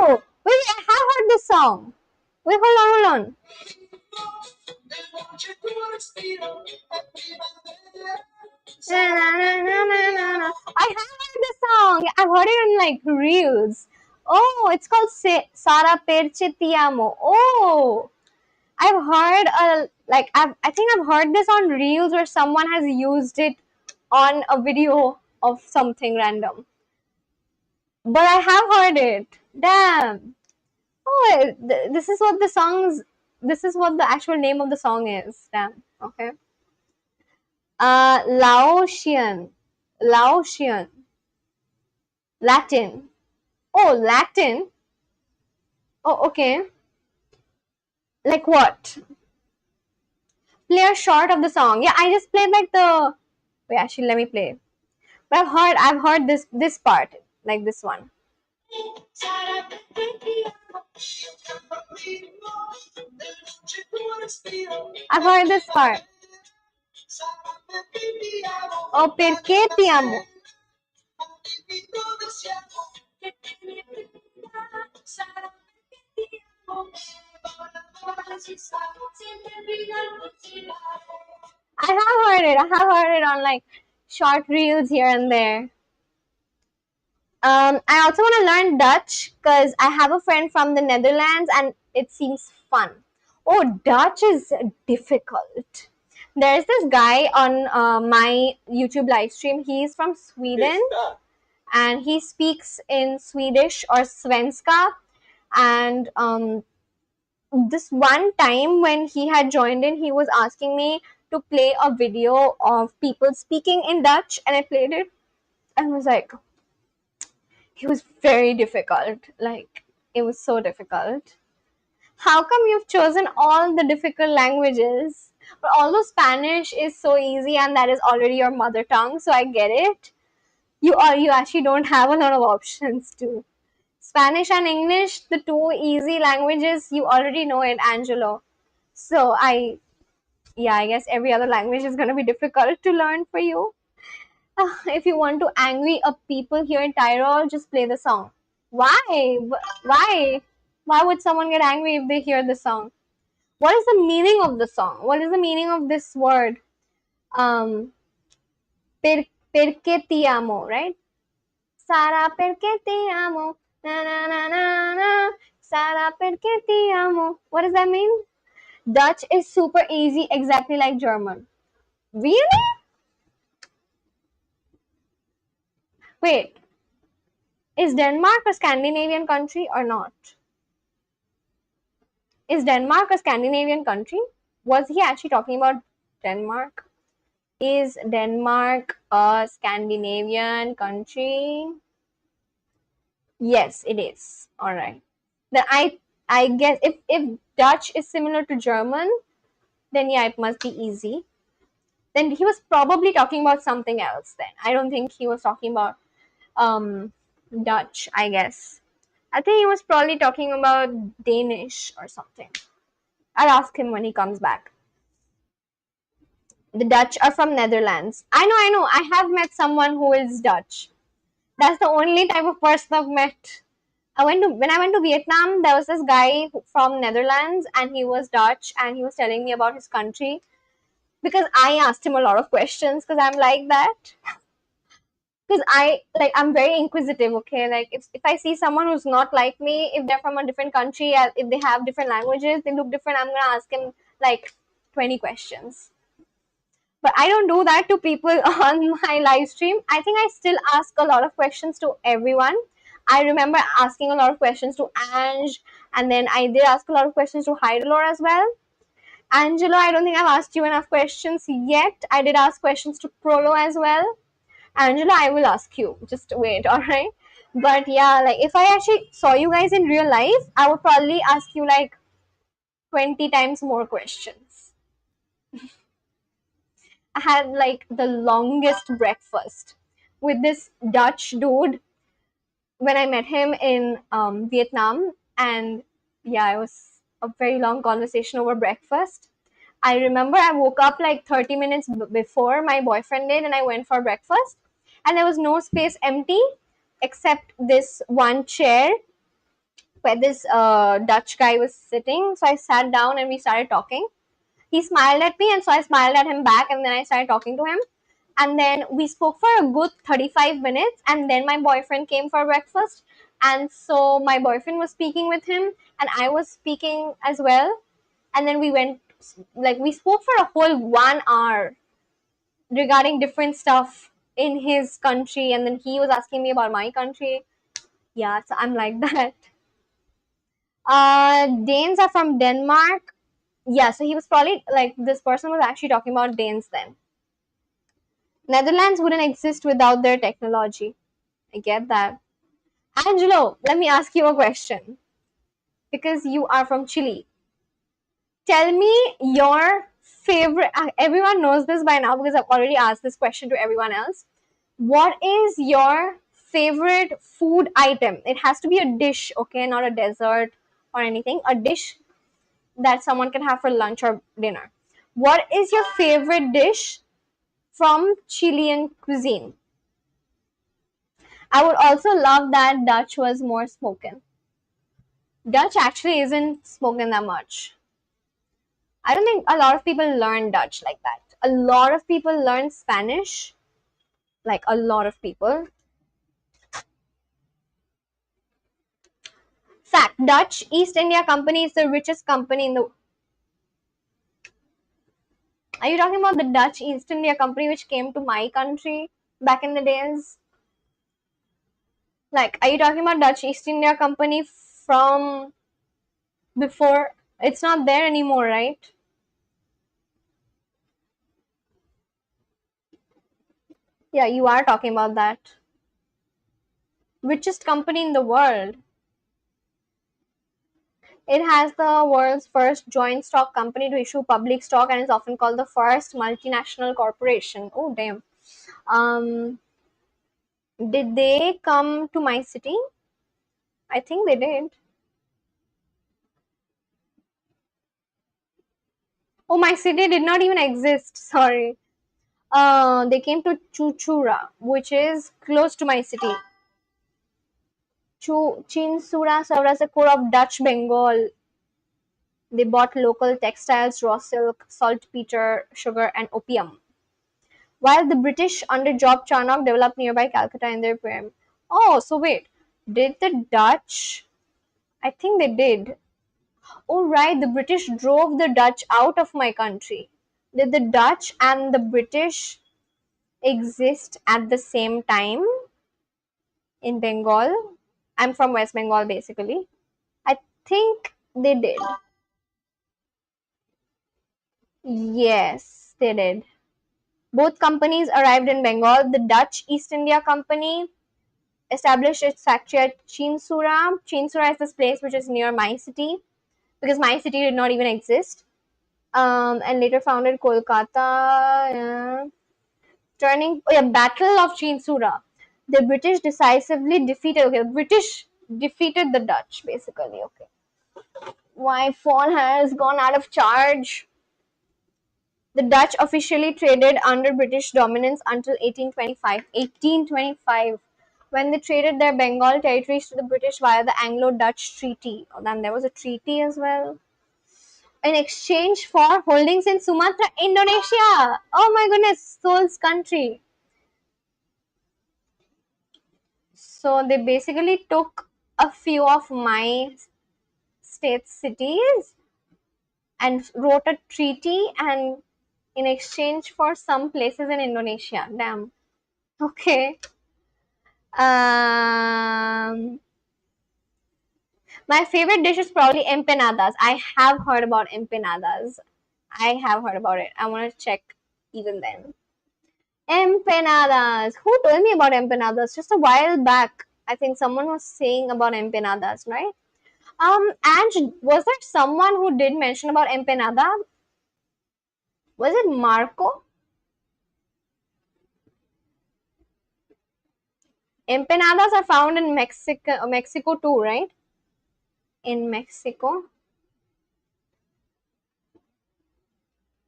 Oh, wait, I have heard this song. Wait, hold on. I have heard this song. I've heard it on like reels. Oh, it's called Sara Perche Ti Amo. Oh, I've heard I think I've heard this on reels where someone has used it on a video of something random. But I have heard it. Damn. Oh, this is what the actual name of the song is. Damn. Okay. Laotian. Laotian. Latin. Oh, Latin. Oh, okay. Like what? Play a short of the song. Yeah, I just played like the. Wait, actually, let me play. But I've heard this part, like this one. I've heard this part. Oh, perché ti amo? I have heard it on like short reels here and there. I also want to learn Dutch because I have a friend from the Netherlands and it seems fun. Oh, Dutch is difficult. There's this guy on my YouTube live stream. He's from Sweden and he speaks in Swedish or Svenska. And this one time when he had joined in, he was asking me to play a video of people speaking in Dutch, and I played it and was like, it was very difficult. Like, it was so difficult. How come you've chosen all the difficult languages? But although Spanish is so easy and that is already your mother tongue, so I get it. You actually don't have a lot of options too. Spanish and English, the two easy languages, you already know it, Angelo. So I guess every other language is going to be difficult to learn for you. If you want to angry up people here in Tyrol, just play the song. Why? Why? Why would someone get angry if they hear the song? What is the meaning of the song? What is the meaning of this word? Um, perché ti amo, right? Sara perché ti amo. Na na na na na. Sara perché ti amo. What does that mean? Dutch is super easy, exactly like German. Really? Wait. Is Denmark a Scandinavian country or not? Is Denmark a Scandinavian country? Was he actually talking about Denmark? Is Denmark a Scandinavian country? Yes, it is. All right. Then I guess if Dutch is similar to German, then yeah, it must be easy. Then he was probably talking about something else. Then I don't think he was talking about Dutch. I guess I think he was probably talking about Danish or something. I'll ask him when he comes back. The Dutch are from Netherlands. I know. I have met someone who is Dutch. That's the only type of person I've met. When I went to Vietnam, there was this guy from Netherlands and he was Dutch and he was telling me about his country because I asked him a lot of questions because I'm like that. Because I'm very inquisitive, okay? Like if I see someone who's not like me, if they're from a different country, if they have different languages, they look different, I'm gonna ask him like 20 questions. But I don't do that to people on my live stream. I think I still ask a lot of questions to everyone. I remember asking a lot of questions to Ange, and then I did ask a lot of questions to Hydrolor as well. Angelo, I don't think I've asked you enough questions yet. I did ask questions to Prolo as well. Angela, I will ask you. Just wait, alright? But yeah, like if I actually saw you guys in real life, I would probably ask you like 20 times more questions. I had like the longest breakfast with this Dutch dude when I met him in Vietnam. And yeah, it was a very long conversation over breakfast. I remember I woke up like 30 minutes before my boyfriend did and I went for breakfast. And there was no space empty except this one chair where this Dutch guy was sitting. So I sat down and we started talking. He smiled at me and so I smiled at him back and then I started talking to him. And then we spoke for a good 35 minutes and then my boyfriend came for breakfast. And so my boyfriend was speaking with him and I was speaking as well. And then we spoke for a whole 1 hour regarding different stuff in his country and then he was asking me about my country. Yeah, so I'm like that. Danes are from Denmark. Yeah, so he was probably like this person was actually talking about Danes then. Netherlands wouldn't exist without their technology. I get that. Angelo, let me ask you a question. Because you are from Chile. Tell me your favorite. Everyone knows this by now because I've already asked this question to everyone else. What is your favorite food item? It has to be a dish, okay, not a dessert or anything. A dish that someone can have for lunch or dinner. What is your favorite dish from Chilean cuisine? I would also love that Dutch was more spoken. Dutch actually isn't spoken that much. I don't think a lot of people learn Dutch like that. A lot of people learn Spanish. Like a lot of people. Fact, Dutch East India Company is the richest company in the... Are you talking about the Dutch East India Company which came to my country back in the days? Like, are you talking about Dutch East India Company from before? It's not there anymore, right? Yeah, you are talking about that. Richest company in the world. It has the world's first joint stock company to issue public stock and is often called the first multinational corporation. Oh, damn. Did they come to my city? I think they did. Oh, my city did not even exist. Sorry. They came to Chuchura, which is close to my city. Chinsura served as a core of Dutch Bengal. They bought local textiles, raw silk, saltpeter, sugar, and opium. While the British under Job Charnock developed nearby Calcutta in their prime. Oh, so wait. Did the Dutch? I think they did. Oh, right. The British drove the Dutch out of my country. Did the Dutch and the British exist at the same time? in Bengal. I'm from West Bengal basically. I think they did. Yes, they did. Both companies arrived in Bengal. The Dutch East India Company established its factory at Chinsura. Chinsura is this place which is near my city because my city did not even exist. And later founded Kolkata. Battle of Chinsura. The British decisively defeated. Okay, British defeated the Dutch basically. Okay, my phone has gone out of charge. The Dutch officially traded under British dominance until 1825. 1825, when they traded their Bengal territories to the British via the Anglo-Dutch Treaty. Oh, then there was a treaty as well. In exchange for holdings in Sumatra, Indonesia. Oh my goodness, Seoul's country. So they basically took a few of my state cities and wrote a treaty and in exchange for some places in Indonesia. Damn. Okay. My favorite dish is probably empanadas. I have heard about empanadas. I have heard about it. I want to check even then. Empanadas. Who told me about empanadas? Just a while back, I think someone was saying about empanadas, right? And was there someone who did mention about empanada? Was it Marco? Empanadas are found in Mexico too, right? In Mexico.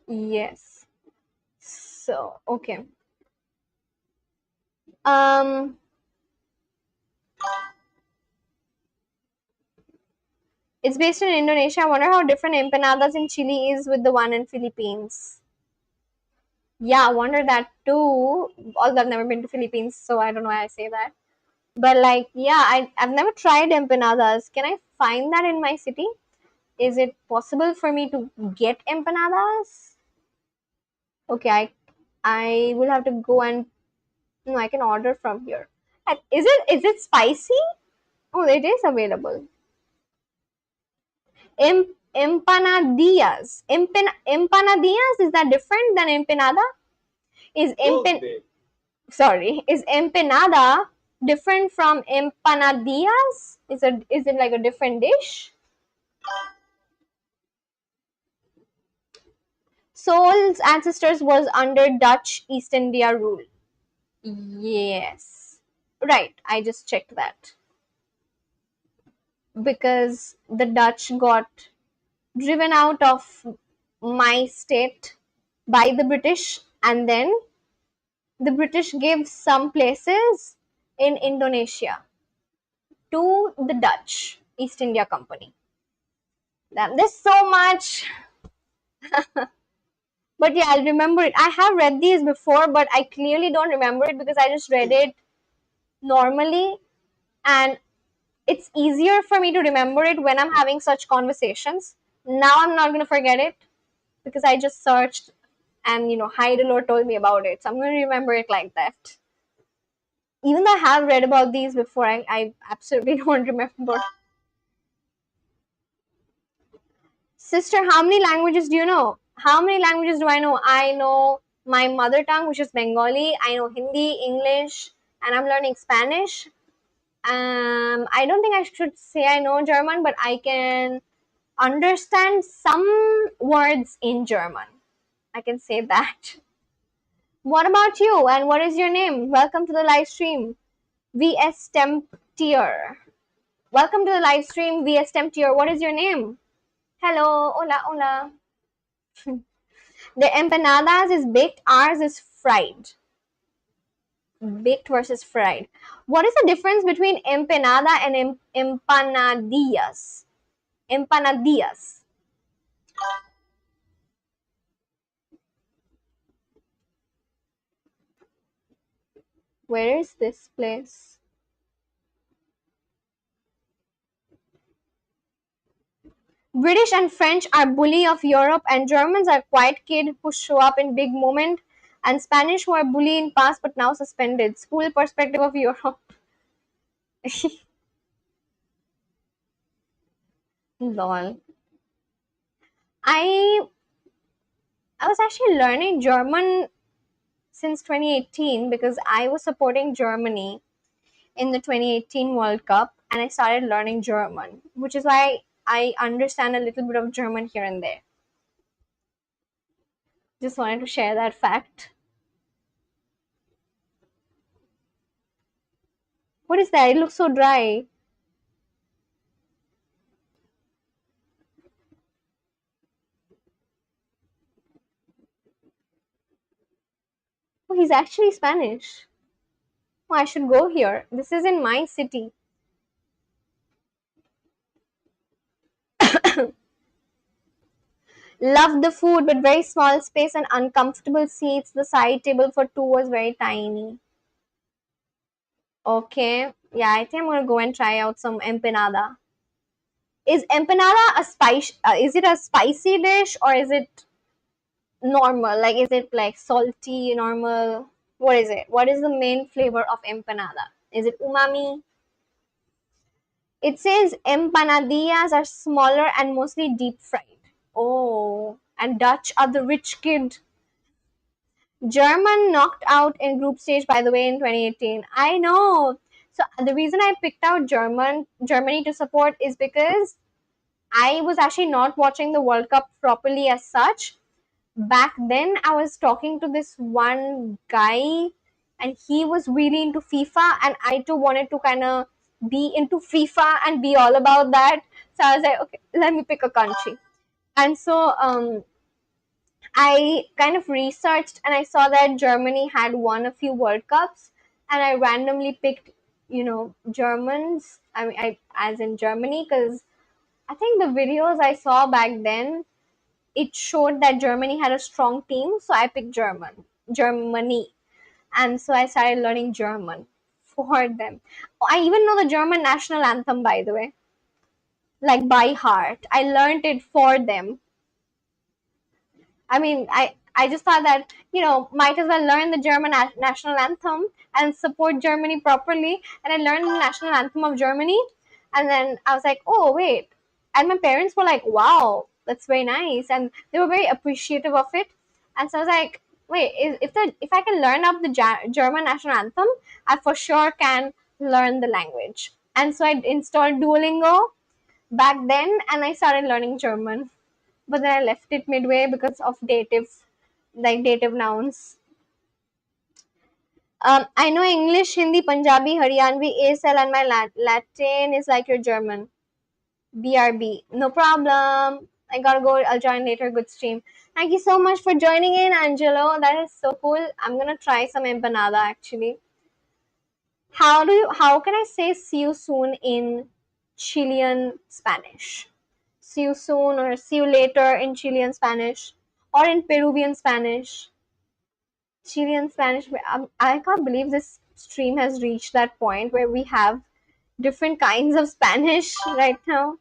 Yes. So, okay. Um, it's based in Indonesia. I wonder how different empanadas in Chile is with the one in Philippines. Yeah, I wonder that too. Although I've never been to Philippines, so I don't know why I say that. But like, yeah, I've never tried empanadas. Can I find that in my city? Is it possible for me to get empanadas? Okay, I will have to go and no, I can order from here. Is it spicy? Oh, it is available. Empanadillas. Empanadillas, is that different than empanada? Is empanada different from empanadillas? Is it like a different dish? Seoul's ancestors was under Dutch East India rule. Yes. Right, I just checked that. Because the Dutch got driven out of my state by the British, and then the British gave some places in Indonesia to the Dutch East India Company. Damn, there's so much. But yeah, I'll remember it. I have read these before, but I clearly don't remember it because I just read it normally, and it's easier for me to remember it when I'm having such conversations. Now I'm not going to forget it because I just searched and Heidelor told me about it. So I'm going to remember it like that. Even though I have read about these before, I absolutely don't remember. Sister, how many languages do you know? How many languages do I know? I know my mother tongue, which is Bengali. I know Hindi, English, and I'm learning Spanish. I don't think I should say I know German, but I can understand some words in German. I can say that. What about you? And what is your name? Welcome to the live stream. VS Temptier. Welcome to the live stream, VS Temptier. What is your name? Hello, hola, hola. The empanadas is baked, ours is fried. Baked versus fried. What is the difference between empanada and empanadillas? Empanadillas. Where is this place? British and French are bully of Europe, and Germans are quiet kid who show up in big moment, and Spanish who are bully in past but now suspended. School perspective of Europe. Lol. I I was actually learning German since 2018 because I was supporting Germany in the 2018 World Cup and I started learning German, which is why I understand a little bit of German here and there. Just wanted to share that fact. What is that? It looks so dry. Oh, he's actually Spanish. Oh, I should go here. This is in my city. Loved the food, but very small space and uncomfortable seats. The side table for two was very tiny. Okay. Yeah, I think I'm gonna go and try out some empanada. Is empanada a spice? Is it a spicy dish or is it normal? Like, is it like salty, normal? What is it? What is the main flavor of empanada? Is it umami? It says empanadillas are smaller and mostly deep fried. Oh, and Dutch are the rich kid. German knocked out in group stage, by the way, in 2018. I know. So the reason I picked out Germany to support is because I was actually not watching the World Cup properly as such. Back then, I was talking to this one guy, and he was really into FIFA, and I too wanted to kind of be into FIFA and be all about that. So I was like, okay, let me pick a country. And so I kind of researched and I saw that Germany had won a few World Cups, and I randomly picked, Germans. I mean, as in Germany, because I think the videos I saw back then, it showed that Germany had a strong team, so I picked Germany, and so I started learning German for them. I even know the German national anthem, by the way, like by heart. I learned it for them. I mean, I just thought that, might as well learn the German national anthem and support Germany properly. And I learned the national anthem of Germany. And then I was like, oh, wait. And my parents were like, wow, that's very nice. And they were very appreciative of it. And so I was like, wait, if I can learn up the German national anthem, I for sure can learn the language. And so I installed Duolingo back then and I started learning German, but then I left it midway because of dative nouns. I know English, Hindi, Punjabi, Haryanvi, ASL, and my Latin is like your German. BRB. No problem. I gotta go. I'll join later. Good stream. Thank you so much for joining in, Angelo. That is so cool. I'm gonna try some empanada actually. How can I say see you soon in Chilean Spanish? See you soon or see you later in Chilean Spanish or in Peruvian Spanish. Chilean Spanish. I can't believe this stream has reached that point where we have different kinds of Spanish right now.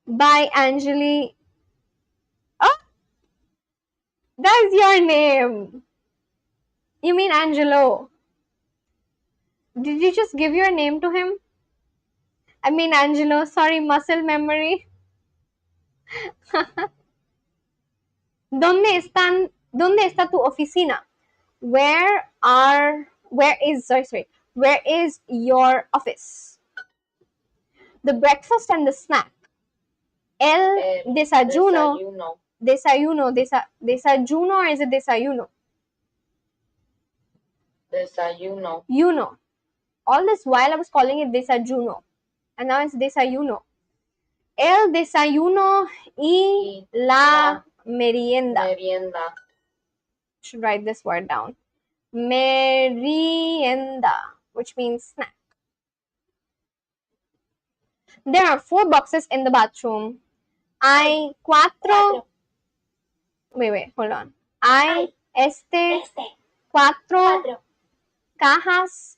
Bye, Angeli. Oh, that's your name. You mean Angelo? Did you just give your name to him? I mean Angelo. Sorry, muscle memory. ¿Dónde está tu oficina? Where is your office? The breakfast and the snack. El desayuno. Desayuno or is it desayuno? Desayuno. All this while I was calling it desayuno. And now it's desayuno. El desayuno y la merienda. Should write this word down. Merienda, which means snack. There are 4 boxes in the bathroom. Hay cuatro. Wait, hold on. Hay cuatro cajas.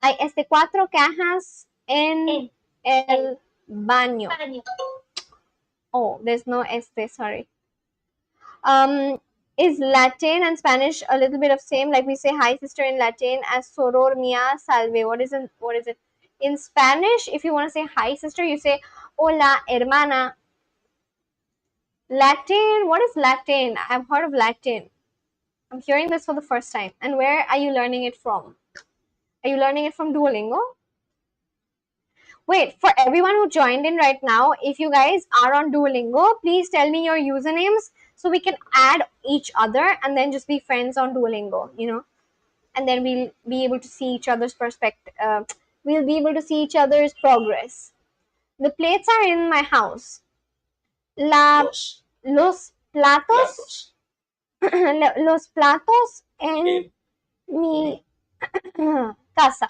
Hay 4 cajas en el baño. Oh, there's no sorry. Is Latin and Spanish a little bit of same? Like we say hi sister in Latin as soror mia salve. What is it? In Spanish, if you want to say hi sister, you say hola hermana. Latin, what is Latin? I've heard of Latin. I'm hearing this for the first time. And where are you learning it from? Are you learning it from Duolingo? Wait, for everyone who joined in right now, if you guys are on Duolingo, please tell me your usernames so we can add each other and then just be friends on Duolingo, you know? And then we'll be able to see each other's perspective. We'll be able to see each other's progress. The plates are in my house. Los platos. Los platos en mi casa.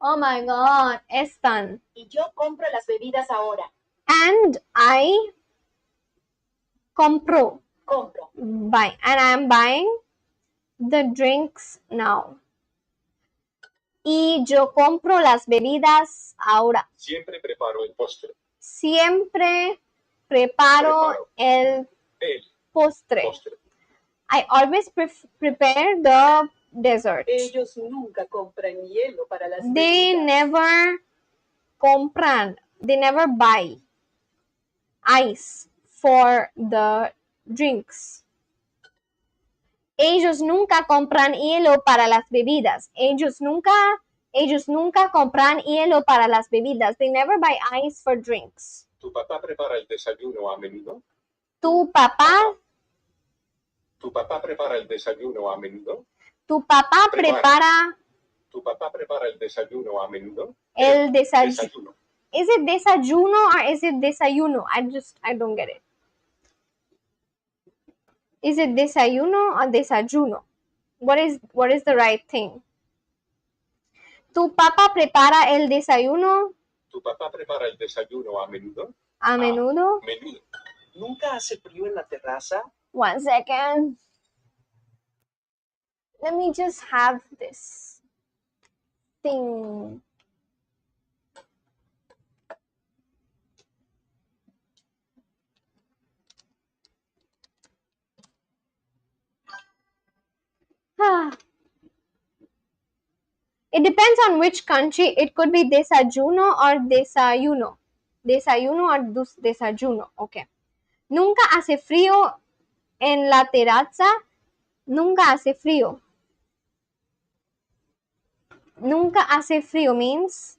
Oh my god, están. Y yo compro las bebidas ahora. And I compro. Compro. Buy. And I am buying the drinks now. Y yo compro las bebidas ahora. Siempre preparo el postre. Siempre preparo el postre. I always prepare the dessert. Ellos nunca compran hielo para las bebidas. They never compran. They never buy ice for the drinks. Ellos nunca compran hielo para las bebidas. Ellos nunca compran hielo para las bebidas. They never buy ice for drinks. ¿Tu papá prepara el desayuno a menudo? ¿Tu papá prepara el desayuno a menudo? ¿Tu papá prepara ¿Tu papá prepara el desayuno a menudo? el desayuno? Is it desayuno or is it desayuno? I don't get it. Is it desayuno or desayuno? What is the right thing? ¿Tu papá prepara el desayuno? ¿Tu papá prepara el desayuno a menudo? A menudo. Menudo. ¿Nunca hace frío en la terraza? 1 second. Let me just have this thing. It depends on which country. It could be desayuno or desayuno. Desayuno or desayuno. Okay. Nunca hace frío en la terraza. Nunca hace frío. Nunca hace frío means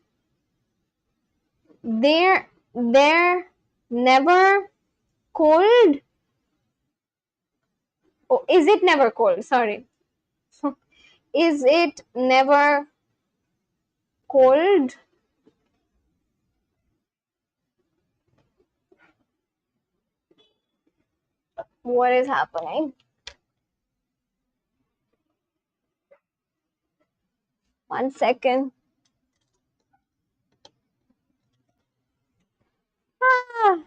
they're never cold. Oh, is it never cold? Sorry. Is it never cold? What is happening? 1 second. Ah.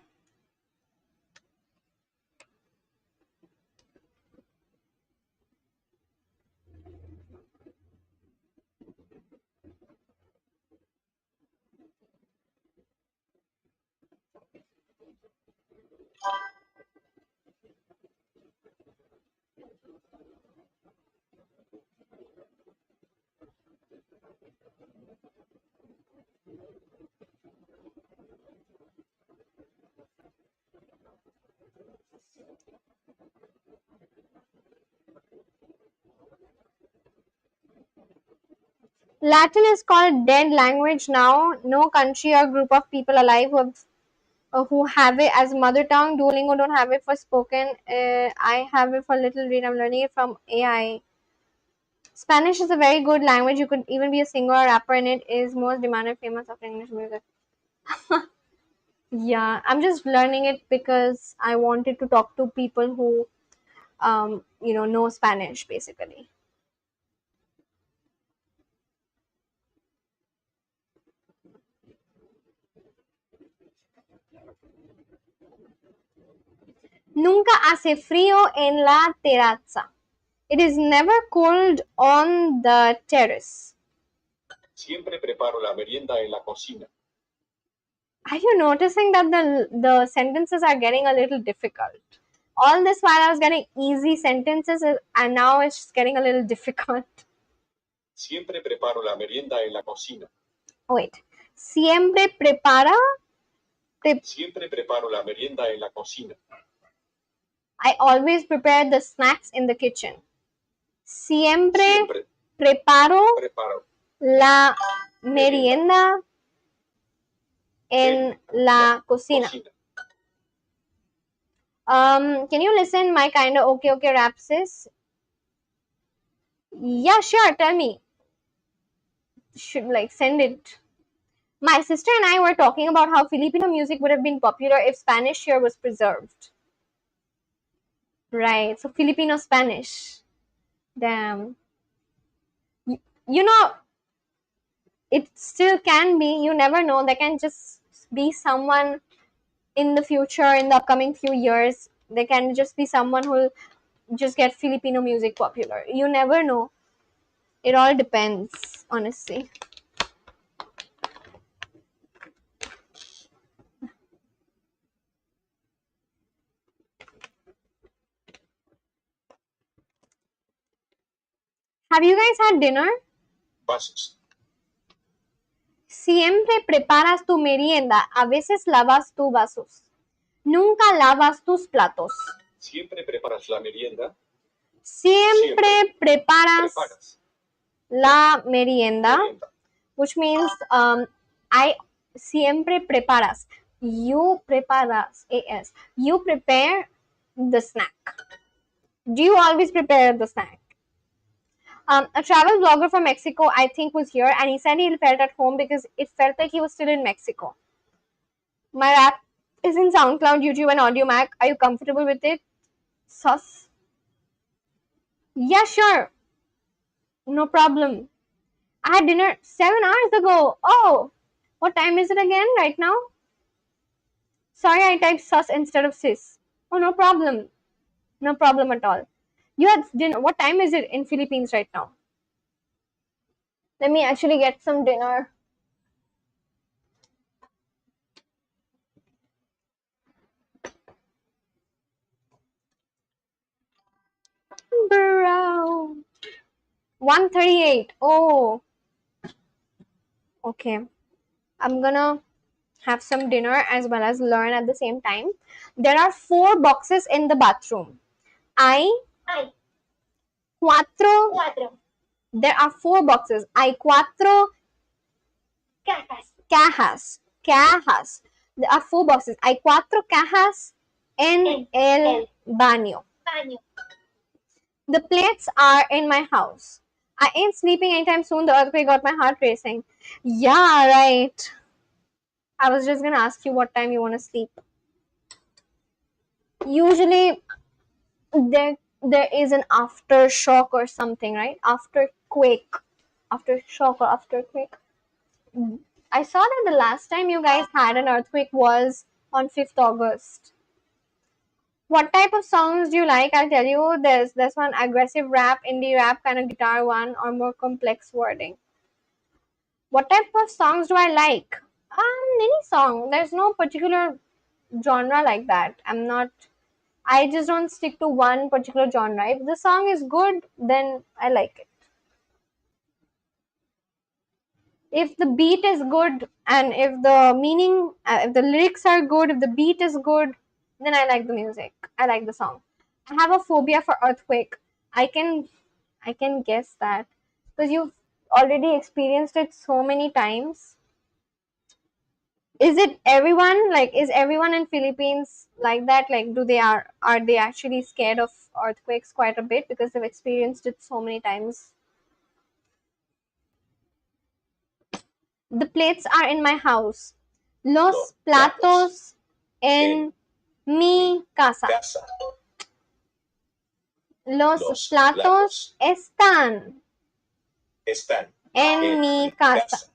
Latin is called dead language now. No country or group of people alive who have it as mother tongue. Duolingo don't have it for spoken. I have it for little read. I'm learning it from AI. Spanish is a very good language. You could even be a singer or rapper in it. Is most demanded famous after English music. Yeah, I'm just learning it because I wanted to talk to people who know Spanish basically. Nunca hace frío en la terraza. It is never cold on the terrace. Siempre preparo la merienda en la cocina. Are you noticing that the sentences are getting a little difficult? All this while I was getting easy sentences, and now it's just getting a little difficult. Siempre preparo la merienda en la cocina. Wait. Siempre prepara. Siempre preparo la merienda en la cocina. I always prepare the snacks in the kitchen. Siempre preparo la merienda en la cocina. Can you listen my kind of okay rap, sis? Yeah, sure, tell me. Should send it. My sister and I were talking about how Filipino music would have been popular if Spanish here was preserved. Right, so Filipino Spanish. Damn. You know, it still can be, you never know, there can just be someone in the future, in the upcoming few years, there can just be someone who will just get Filipino music popular. You never know. It all depends, honestly. Have you guys had dinner? Vasos. Siempre preparas tu merienda, a veces lavas tus vasos. Nunca lavas tus platos. Siempre preparas la merienda. Siempre preparas la merienda, which means I siempre preparas. You preparas, AS. You prepare the snack. Do you always prepare the snack? A travel blogger from Mexico, I think, was here, and he said he felt at home because it felt like he was still in Mexico. My rap is in SoundCloud, YouTube, and AudioMac. Are you comfortable with it? Sus? Yeah, sure. No problem. I had dinner 7 hours ago. Oh, what time is it again right now? Sorry, I typed sus instead of sis. Oh, no problem. No problem at all. You had dinner. What time is it in Philippines right now? Let me actually get some dinner. Bro. 1:38. Oh. Okay. I'm gonna have some dinner as well as learn at the same time. There are 4 boxes in the bathroom. Hay cuatro. There are 4 boxes. Hay cuatro cajas. There are 4 boxes. Hay 4 cajas en el baño. The plates are in my house. I ain't sleeping anytime soon. The earthquake got my heart racing. Yeah, right. I was just gonna ask you what time you want to sleep. Usually, there is an aftershock or something, right? Aftershock or afterquake. I saw that the last time you guys had an earthquake was on 5th August. What type of songs do you like? I'll tell you. There's one aggressive rap, indie rap, kind of guitar one, or more complex wording. What type of songs do I like? Any song. There's no particular genre like that. I just don't stick to one particular genre. If the song is good, then I like it. If the beat is good and if the meaning, if the lyrics are good, if the beat is good, then I like the music. I like the song. I have a phobia for earthquake. I can guess that because you've already experienced it so many times. Is it everyone? Is everyone in Philippines like that? Are they actually scared of earthquakes quite a bit because they've experienced it so many times? The plates are in my house. Los platos en mi casa. Los platos están en mi casa.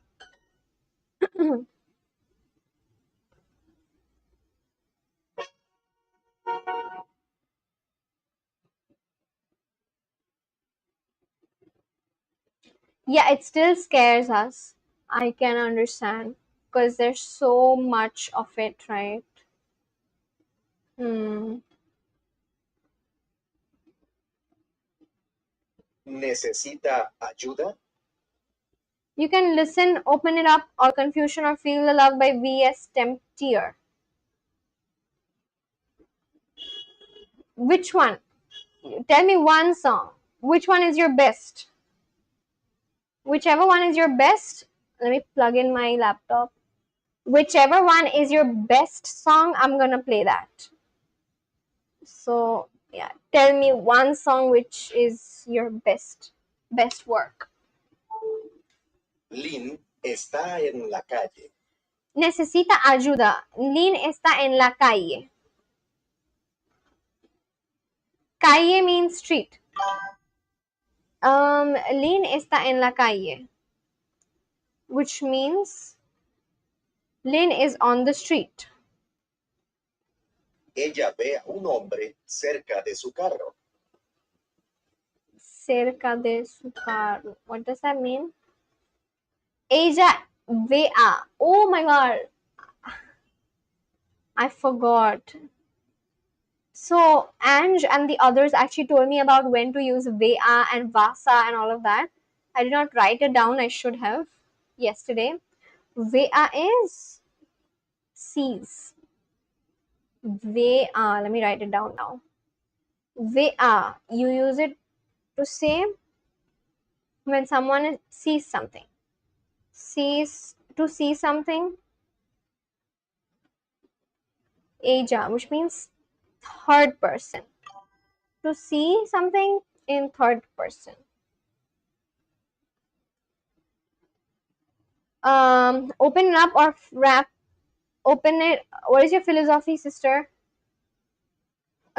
Yeah, it still scares us. I can understand because there's so much of it, right? ¿Necesita ayuda? You can listen, open it up, or confusion or feel the love by V.S. Temptier. Which one? Tell me one song. Which one is your best? Whichever one is your best, let me plug in my laptop. Whichever one is your best song, I'm gonna play that. So yeah, tell me one song which is your best work. Lynn está en la calle. Necesita ayuda. Lynn está en la calle. Calle means street. Lynn está en la calle, which means Lynn is on the street. Ella ve a un hombre cerca de su carro. Cerca de su carro. What does that mean? Ella ve a. Oh my god. I forgot. So Ange and the others actually told me about when to use vea and vasa and all of that. I did not write it down. I should have yesterday. Vea is sees. Vea. Let me write it down now. Vea. You use it to say when someone sees something. Sees to see something. Eja, which means third person. To see something in third person. Open it up or wrap. Open it. What is your philosophy, sister?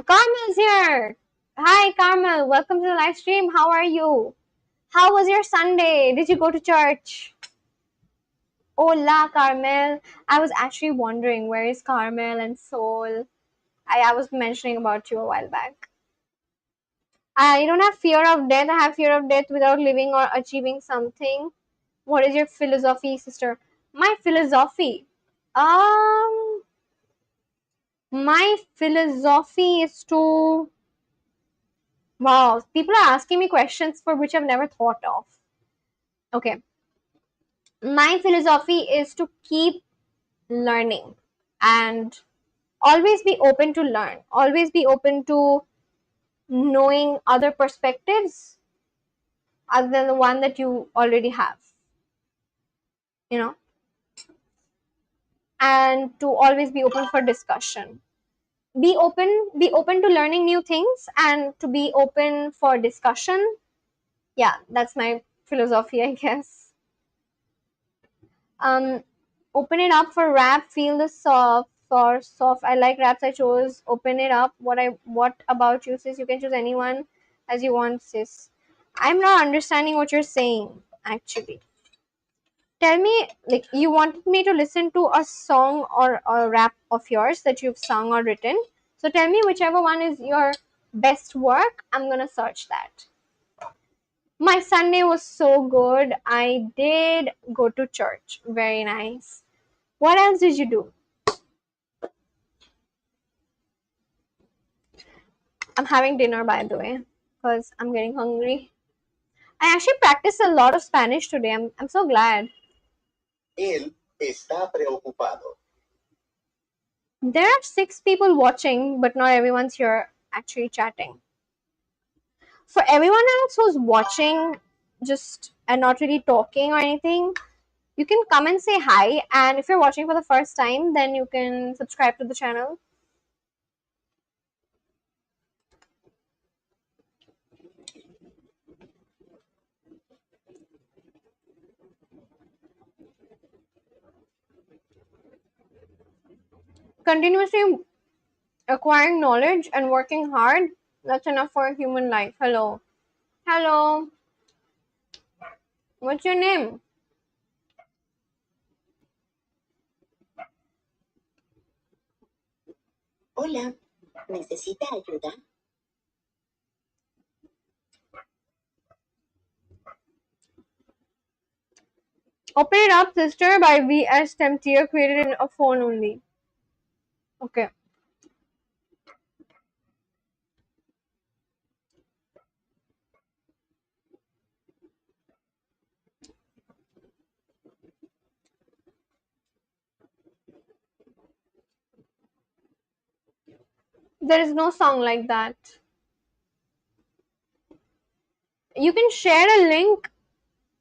Carmel's here. Hi, Carmel. Welcome to the live stream. How are you? How was your Sunday? Did you go to church? Hola, Carmel. I was actually wondering where is Carmel and Soul. I was mentioning about you a while back. I don't have fear of death. I have fear of death without living or achieving something. What is your philosophy, sister? My philosophy. My philosophy is to. Wow, people are asking me questions for which I've never thought of. Okay. My philosophy is to keep learning and always be open to learn, always be open to knowing other perspectives other than the one that you already have, you know, and to always be open for discussion. Be open to learning new things and to be open for discussion. Yeah, that's my philosophy, I guess. Open it up for rap, feel the soft for soft. I like raps. I chose open it up. What about you, sis? You can choose anyone as you want, sis. I'm not understanding what you're saying, actually. Tell me, like, you wanted me to listen to a song or a rap of yours that you've sung or written. So tell me whichever one is your best work. I'm gonna search that. My Sunday was so good. I did go to church. Very nice. What else did you do? I'm having dinner, by the way, because I'm getting hungry. I actually practiced a lot of Spanish today. I'm so glad. Él está preocupado. There are 6 people watching, but not everyone's here actually chatting. For everyone else who's watching just and not really talking or anything, you can come and say hi. And if you're watching for the first time, then you can subscribe to the channel. Continuously acquiring knowledge and working hard, that's enough for a human life. Hello. Hello. What's your name? Hola, ¿necesita ayuda? Open It Up Sister by V.S. Temptier, created in a phone only. Okay. There is no song like that. You can share a link.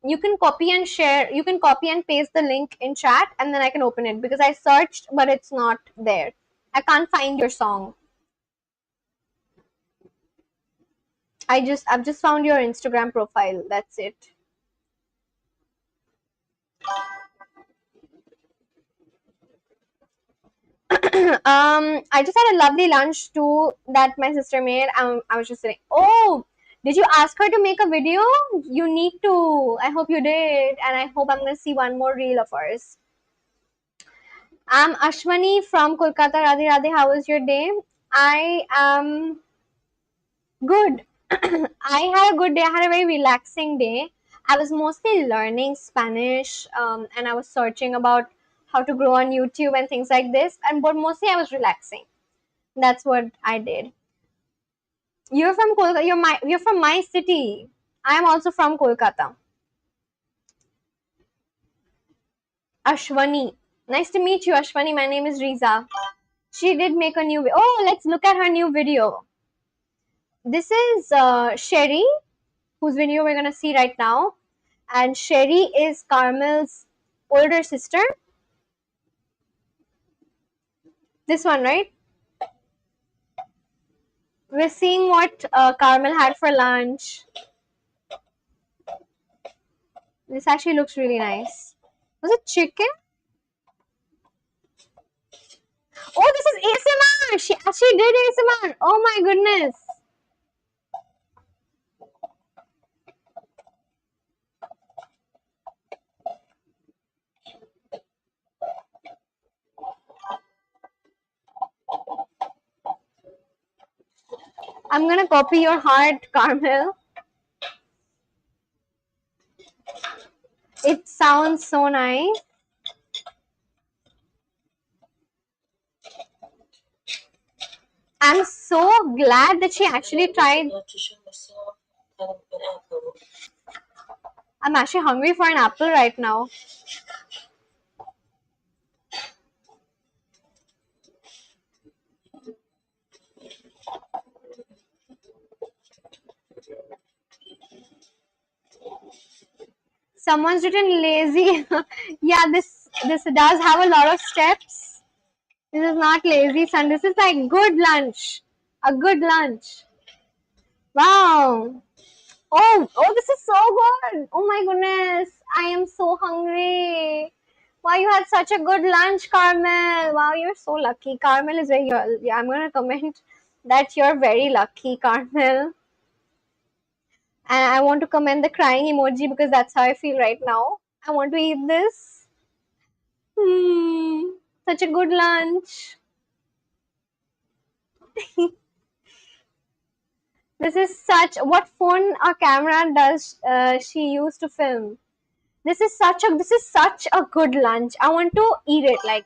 You can copy and share. You can copy and paste the link in chat, and then I can open it because I searched, but it's not there. I can't find your song. I've just found your Instagram profile. That's it. I just had a lovely lunch too that my sister made. I was just saying, oh, did you ask her to make a video? You need to. I hope you did, and I hope I'm gonna see one more reel of ours. I'm Ashwani from Kolkata. Radhe Radhe, how was your day? I am good. I had a good day. I had a very relaxing day. I was mostly learning Spanish, and I was searching about how to grow on YouTube and things like this. But mostly I was relaxing. That's what I did. You're from Kolkata. You're from my city. I am also from Kolkata. Ashwani. Nice to meet you, Ashwani. My name is Riza. She did make a new video. Oh, let's look at her new video. This is Sherry, whose video we're gonna see right now. And Sherry is Carmel's older sister. This one, right? We're seeing what Carmel had for lunch. This actually looks really nice. Was it chicken? Oh, this is ASMR! She actually did ASMR! Oh my goodness! I'm gonna copy your heart, Carmel. It sounds so nice. I'm so glad that she actually tried. I'm actually hungry for an apple right now. Someone's written lazy. Yeah, this does have a lot of steps. This is not lazy, son. This is like good lunch. A good lunch. Wow. Oh, this is so good. Oh my goodness. I am so hungry. Wow, you had such a good lunch, Carmel. Wow, you're so lucky. Carmel is very, yeah, I'm going to comment that you're very lucky, Carmel. And I want to comment the crying emoji because that's how I feel right now. I want to eat this. Such a good lunch. This is such, what phone or camera does she use to film? This is such a good lunch. I want to eat it. Like,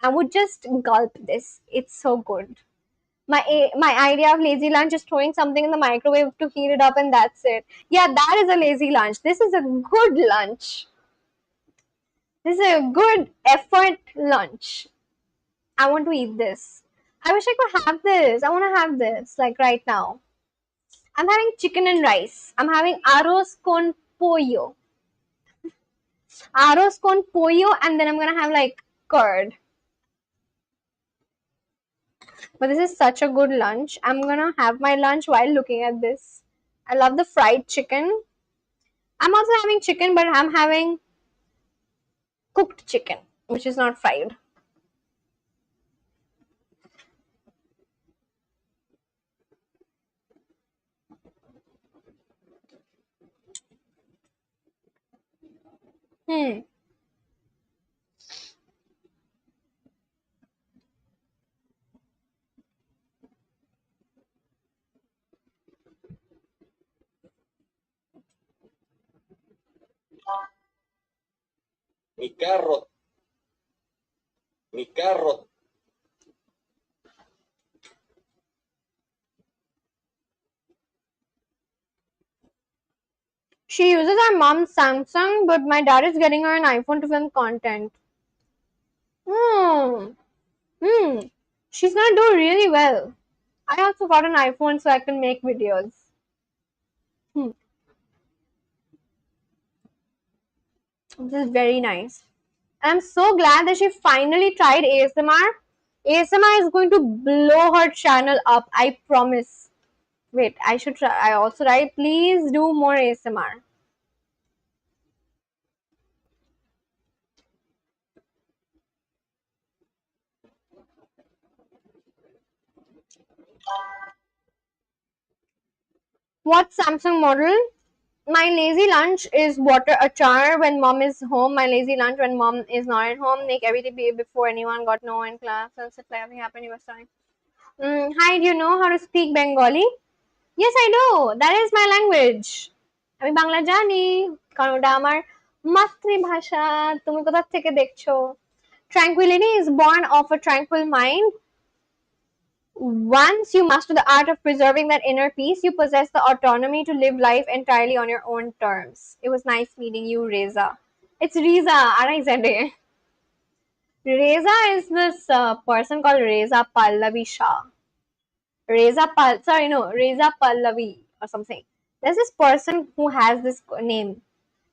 I would just gulp this. It's so good. My idea of lazy lunch is throwing something in the microwave to heat it up and that's it. Yeah, that is a lazy lunch. This is a good lunch. This is a good effort lunch. I want to eat this. I wish I could have this. I want to have this, like right now. I'm having chicken and rice. I'm having arroz con pollo. Arroz con pollo, and then I'm gonna have like curd. But this is such a good lunch. I'm gonna have my lunch while looking at this. I love the fried chicken. I'm also having chicken, but I'm having cooked chicken, which is not fried. Mi carro. Mi carro. She uses her mom's Samsung, but my dad is getting her an iPhone to film content. She's gonna do really well. I also got an iPhone so I can make videos. This is very nice. I'm so glad that she finally tried ASMR. ASMR is going to blow her channel up, I promise. Wait, I should try. I also write, please do more ASMR. What Samsung model? My lazy lunch is water achar when mom is home. My lazy lunch when mom is not at home. Make everything be before anyone got no in class. And stuff like nothing happened. He was time. Hi, do you know how to speak Bengali? Yes, I do. That is my language. আমি বাংলা জানি কারণ ওটা আমার মাতৃভাষা। তুমি কোথা থেকে দেখছো? Tranquility is born of a tranquil mind. Once you master the art of preserving that inner peace, you possess the autonomy to live life entirely on your own terms. It was nice meeting you, Reza. It's Riza, R-I-Z-A. Reza is this person called Reza Pallavi Shah. Reza Pallavi or something. There's this person who has this name,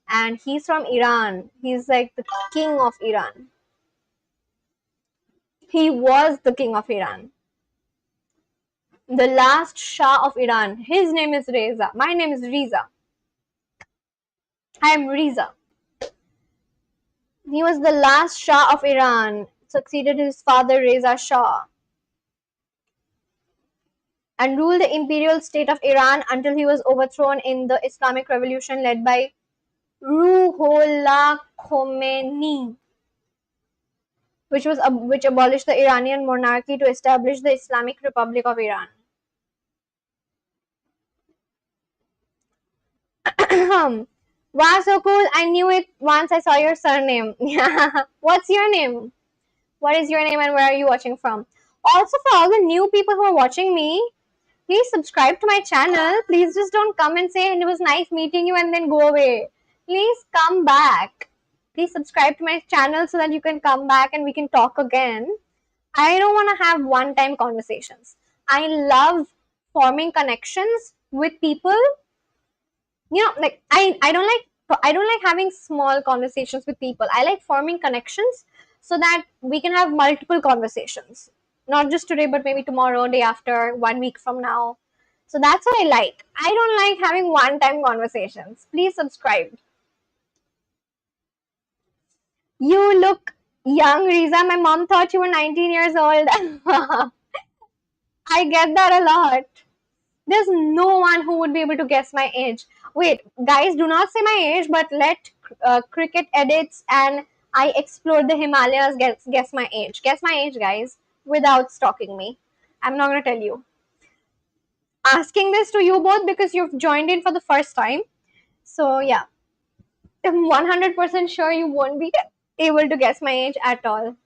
and he's from Iran. He's like the king of Iran. He was the king of Iran. The last Shah of Iran. His name is Reza. My name is Riza. I am Riza. He was the last Shah of Iran, succeeded his father Reza Shah, and ruled the imperial state of Iran until he was overthrown in the Islamic Revolution led by Ruhollah Khomeini, which abolished the Iranian monarchy to establish the Islamic Republic of Iran. Wow, so cool! I knew it once I saw your surname. What's your name? What is your name and where are you watching from? Also, for all the new people who are watching me, please subscribe to my channel. Please just don't come and say it was nice meeting you and then go away. Please come back. Please subscribe to my channel so that you can come back and we can talk again. I don't want to have one-time conversations. I love forming connections with people. Like I don't like having small conversations with people. I like forming connections so that we can have multiple conversations. Not just today, but maybe tomorrow, day after, 1 week from now. So that's what I like. I don't like having one-time conversations. Please subscribe. You look young, Riza. My mom thought you were 19 years old. I get that a lot. There's no one who would be able to guess my age. Wait, guys, do not say my age, but let Cricket Edits and I Explore the Himalayas guess my age. Guess my age, guys, without stalking me. I'm not going to tell you. Asking this to you both because you've joined in for the first time. So, yeah. I'm 100% sure you won't be able to guess my age at all.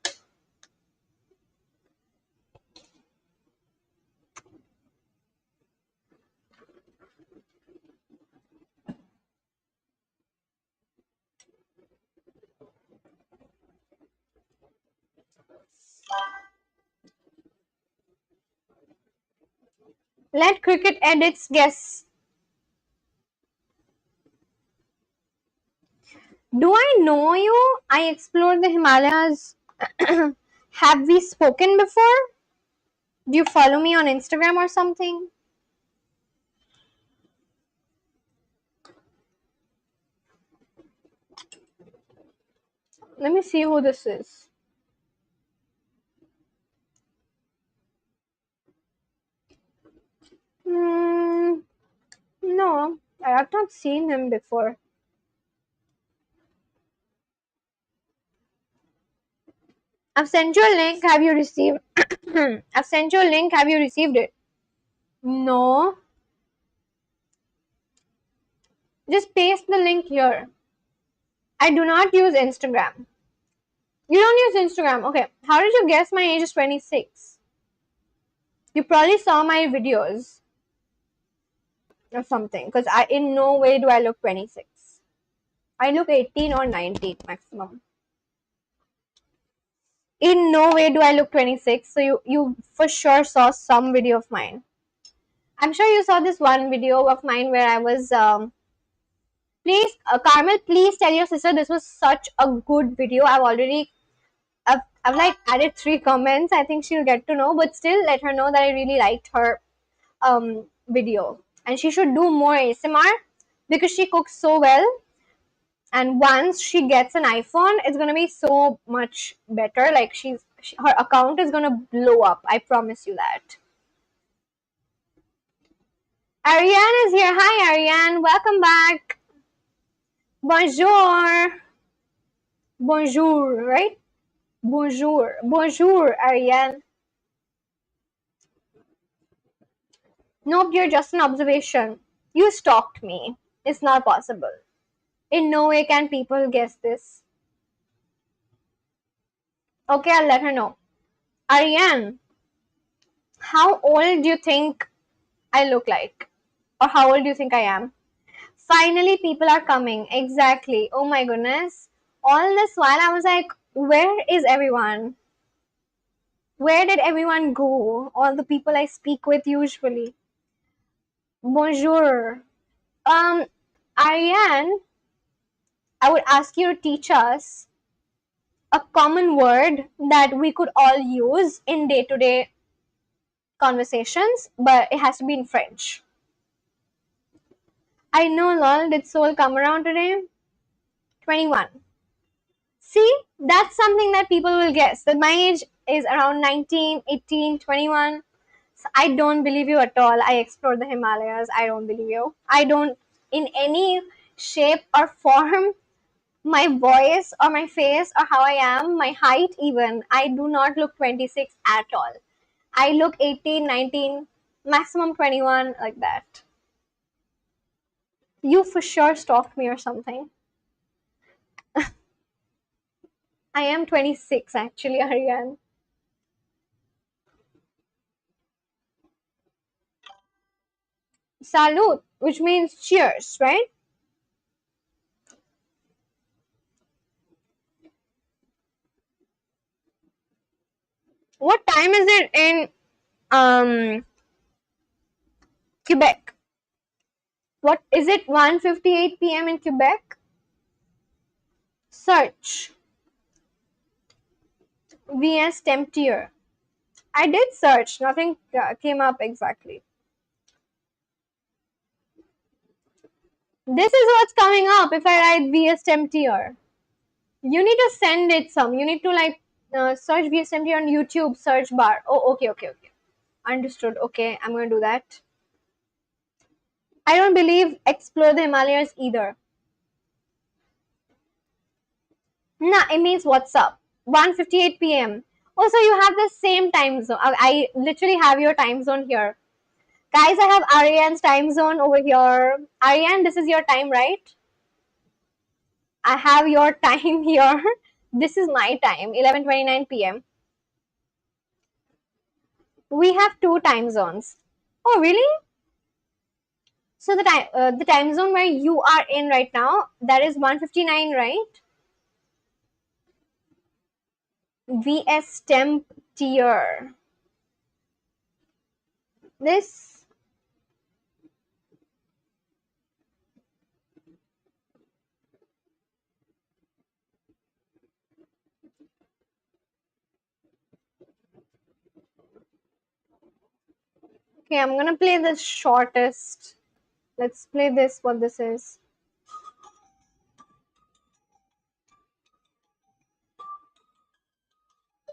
Let Cricket Edits guess. Do I know you? I explored the Himalayas. Have we spoken before? Do you follow me on Instagram or something? Let me see who this is. No, I have not seen him before. I've sent you a link. Have you received? I've sent you a link. Have you received it? No. Just paste the link here. I do not use Instagram. You don't use Instagram. Okay. How did you guess my age is 26? You probably saw my videos or something. Because in no way do I look 26. I look 18 or 19 maximum. In no way do I look 26. So you for sure saw some video of mine. I'm sure you saw this one video of mine where I was please Carmel, please tell your sister this was such a good video. I've like added 3 comments. I think she'll get to know, but still let her know that I really liked her video. And she should do more ASMR because she cooks so well. And once she gets an iPhone, it's gonna be so much better. Like her account is gonna blow up. I promise you that. Ariane is here. Hi Ariane, welcome back. Bonjour. Bonjour, right? Bonjour. Bonjour, Ariane. Nope, you're just an observation. You stalked me. It's not possible. In no way can people guess this. Okay, I'll let her know. Ariane, how old do you think I look like? Or how old do you think I am? Finally, people are coming. Exactly. Oh my goodness. All this while, I was like, where is everyone? Where did everyone go? All the people I speak with usually. Bonjour. Ariane, I would ask you to teach us a common word that we could all use in day-to-day conversations, but it has to be in French. I know, lol. Did Soul come around today? 21. See, that's something that people will guess. That my age is around 19, 18, 21. So I don't believe you at all. I explored the Himalayas. I don't believe you. I don't, in any shape or form, my voice or my face or how I am, my height even, I do not look 26 at all. I look 18, 19, maximum 21, like that. You for sure stalked me or something. I am 26 actually, Ariane. Salud, which means cheers, right? What time is it in Quebec? What is it? 1:58 p.m. in Quebec? Search VS Temptier. I did search. Nothing came up exactly. This is what's coming up if I write VS Temptier. You need to send it some. You need to like search VS Temptier on YouTube search bar. Oh, okay. Understood. Okay, I'm gonna do that. I don't believe explore the Himalayas either. Nah, it means what's up. 1:58 p.m. Also, you have the same time zone. I literally have your time zone here. Guys, I have Ariane's time zone over here. Ariane, this is your time, right? I have your time here. This is my time, 11:29 p.m. We have 2 time zones. Oh, really? So the time zone where you are in right now, that is 1:59, right? VS temp tier. This okay, I'm gonna play the shortest. Let's play this, what this is.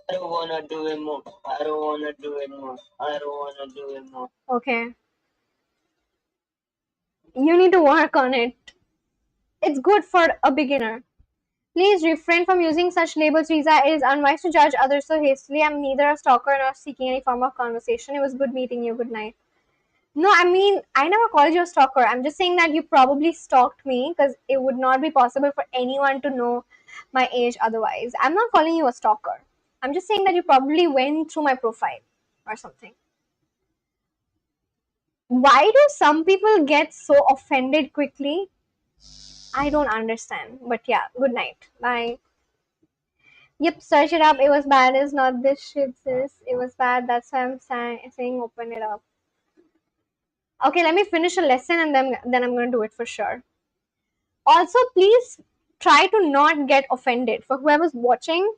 I don't wanna do it more. I don't wanna do it more. I don't wanna do it more. Okay. You need to work on it. It's good for a beginner. Please refrain from using such labels, Riza. It is unwise to judge others so hastily. I'm neither a stalker nor seeking any form of conversation. It was good meeting you. Good night. No, I mean, I never called you a stalker. I'm just saying that you probably stalked me because it would not be possible for anyone to know my age otherwise. I'm not calling you a stalker. I'm just saying that you probably went through my profile or something. Why do some people get so offended quickly? I don't understand. But yeah, good night. Bye. Yep, search it up. It was bad. It's not this shit, sis. It was bad. That's why I'm saying open it up. Okay, let me finish a lesson and then I'm gonna do it for sure. Also, please try to not get offended. For whoever's watching,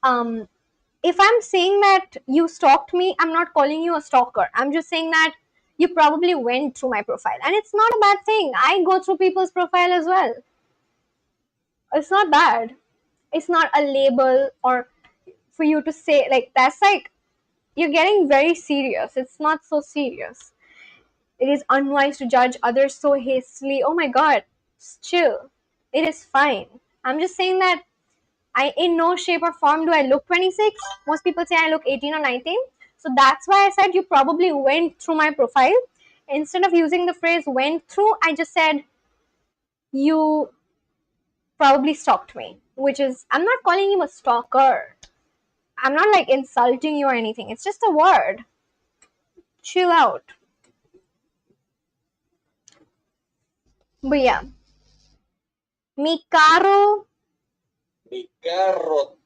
if I'm saying that you stalked me, I'm not calling you a stalker. I'm just saying that you probably went through my profile, and it's not a bad thing. I go through people's profile as well. It's not bad. It's not a label or for you to say like that's like you're getting very serious. It's not so serious. It is unwise to judge others so hastily. Oh my god, chill. It is fine. I'm just saying that I, in no shape or form, do I look 26. Most people say I look 18 or 19. So that's why I said you probably went through my profile. Instead of using the phrase went through, I just said you probably stalked me. Which is, I'm not calling you a stalker. I'm not like insulting you or anything. It's just a word. Chill out. But yeah. Mi carro. Mi carro.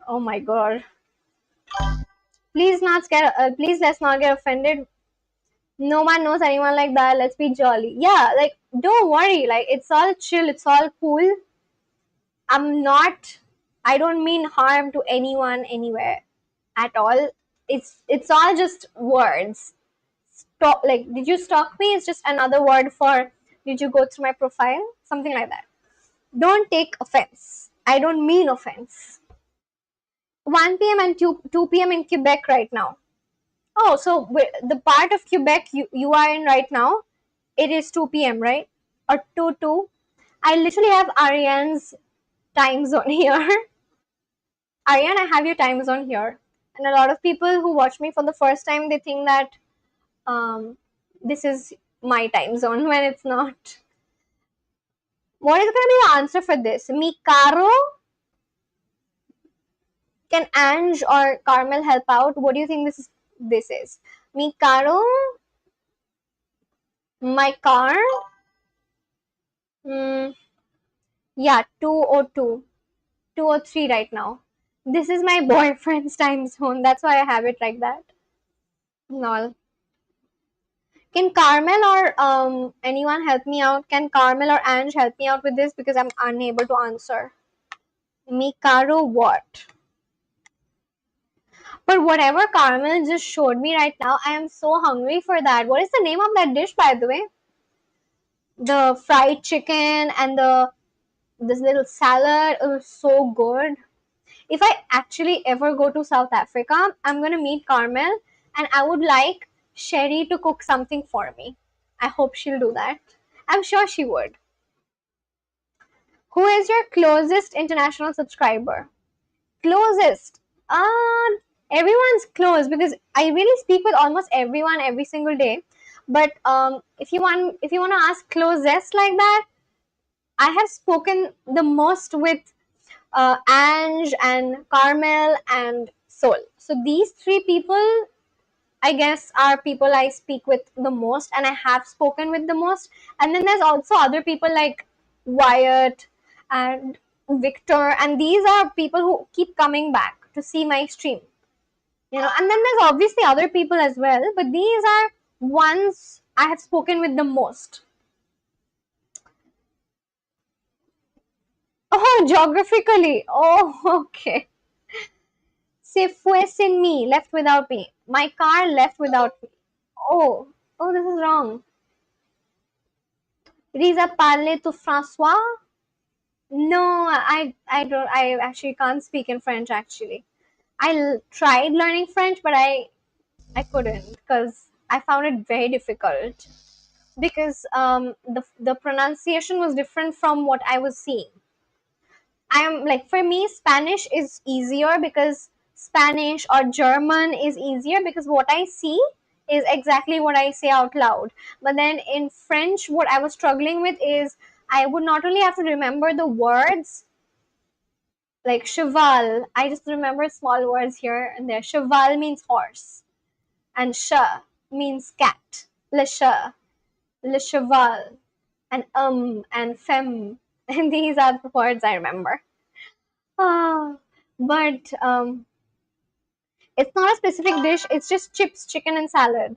Oh my god. Please please let's not get offended. No one knows anyone like that. Let's be jolly. Yeah, like don't worry. Like it's all chill. It's all cool. I don't mean harm to anyone anywhere at all. It's all just words. Stop. Like, did you stalk me? It's just another word for did you go through my profile? Something like that. Don't take offense. I don't mean offense. 1 p.m. and 2 p.m. in Quebec right now. Oh, so the part of Quebec you are in right now, it is 2 p.m., right? Or 2. I literally have Ariane's time zone here. Ariane, I have your time zone here. And a lot of people who watch me for the first time, they think that um, this is my time zone when it's not. What is going to be the answer for this? Mi caro? Can Ange or Carmel help out? What do you think this is? Mi caro? My car? Yeah, 2:02. 2:03 right now. This is my boyfriend's time zone. That's why I have it like that. Lol. Can Carmel or anyone help me out? Can Carmel or Ange help me out with this because I'm unable to answer? Mikaro what? But whatever Carmel just showed me right now, I am so hungry for that. What is the name of that dish, by the way? The fried chicken and this little salad. It was so good. If I actually ever go to South Africa, I'm gonna meet Carmel and I would like Sherry to cook something for me. I hope she'll do that. I'm sure she would. Who is your closest international subscriber? Closest? Everyone's close because I really speak with almost everyone every single day. But if you want to ask closest like that, I have spoken the most with Ange and Carmel and Sol. So these three people, I guess, are people I speak with the most and I have spoken with the most. And then there's also other people like Wyatt and Victor, and these are people who keep coming back to see my stream. And then there's obviously other people as well, but these are ones I have spoken with the most. Oh, geographically. Oh, okay. Se fue sin me, left without me. My car left without me. Oh, this is wrong. Riza parle tu François? No, I don't. I actually can't speak in French. Actually, I tried learning French, but I couldn't because I found it very difficult because the pronunciation was different from what I was seeing. I'm like, for me, Spanish is easier because Spanish or German is easier because what I see is exactly what I say out loud. But then in French, what I was struggling with is I would not only have to remember the words like cheval. I just remember small words here and there. Cheval means horse, and chat means cat. Le chat, le cheval, and femme. And these are the words I remember. Ah. But it's not a specific dish. It's just chips, chicken, and salad.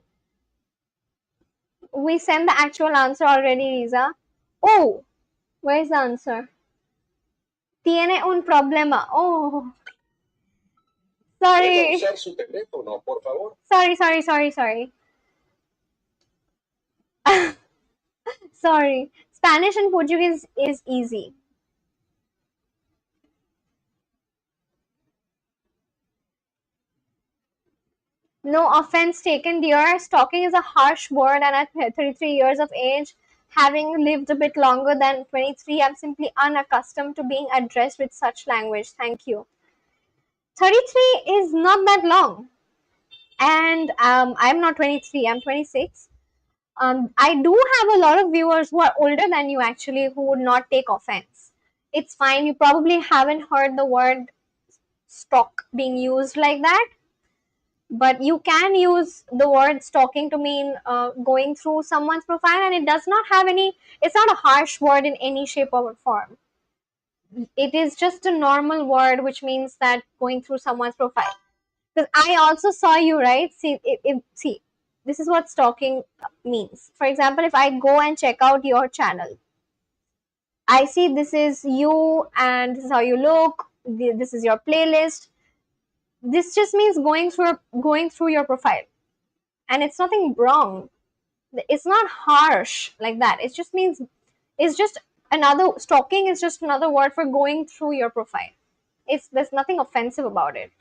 We sent the actual answer already, Riza. Oh, where's the answer? Tiene un problema. Oh, ¿Puede sorry. usar su teléfono, por favor? Sorry. Sorry. Spanish and Portuguese is easy. No offense taken, dear. Stalking is a harsh word, and at 33 years of age, having lived a bit longer than 23, I'm simply unaccustomed to being addressed with such language. Thank you. 33 is not that long. And I'm not 23, I'm 26. I do have a lot of viewers who are older than you actually who would not take offense. It's fine. You probably haven't heard the word stalk being used like that, but you can use the word stalking to mean going through someone's profile, and it does not have any, it's not a harsh word in any shape or form. It is just a normal word which means that going through someone's profile. Because I also saw you, right? See, this is what stalking means. For example, if I go and check out your channel, I see this is you and this is how you look. This is your playlist. This just means going through your profile, and it's nothing wrong. It's not harsh like that. It just means it's just another stalking is just another word for going through your profile. There's nothing offensive about it.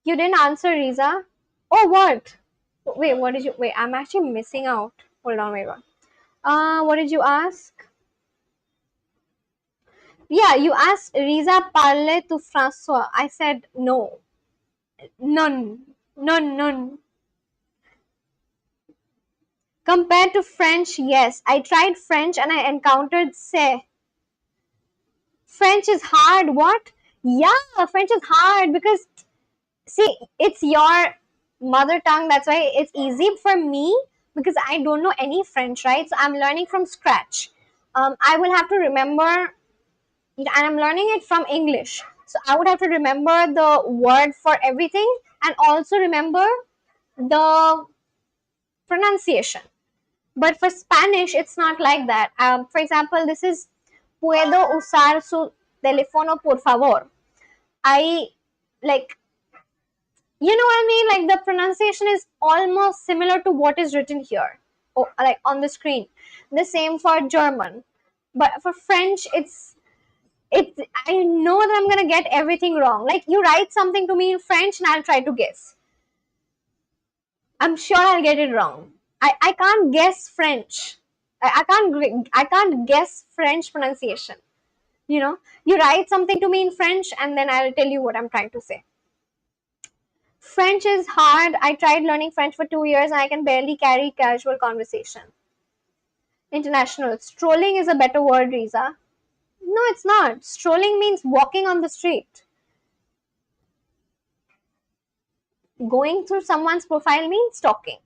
You didn't answer, Riza. Oh, what? Wait, what did you? Wait, I'm actually missing out. Hold on, wait. What did you ask? Yeah, you asked Riza parle to Francois. I said no. None. Compared to French, yes. I tried French and I encountered c'est. French is hard. What? Yeah, French is hard because see, it's your mother tongue. That's why it's easy for me because I don't know any French, right? So I'm learning from scratch. I will have to remember, and I'm learning it from English. So I would have to remember the word for everything and also remember the pronunciation. But for Spanish, it's not like that. For example, this is puedo usar su teléfono por favor. I like, you know what I mean? Like the pronunciation is almost similar to what is written here, or like on the screen. The same for German, but for French, it's. I know that I'm gonna get everything wrong. Like you write something to me in French, and I'll try to guess. I'm sure I'll get it wrong. I can't guess French. I can't guess French pronunciation. You know, you write something to me in French, and then I'll tell you what I'm trying to say. French is hard. I tried learning French for 2 years and I can barely carry casual conversation. International. Strolling is a better word, Riza. No, it's not. Strolling means walking on the street. Going through someone's profile means stalking.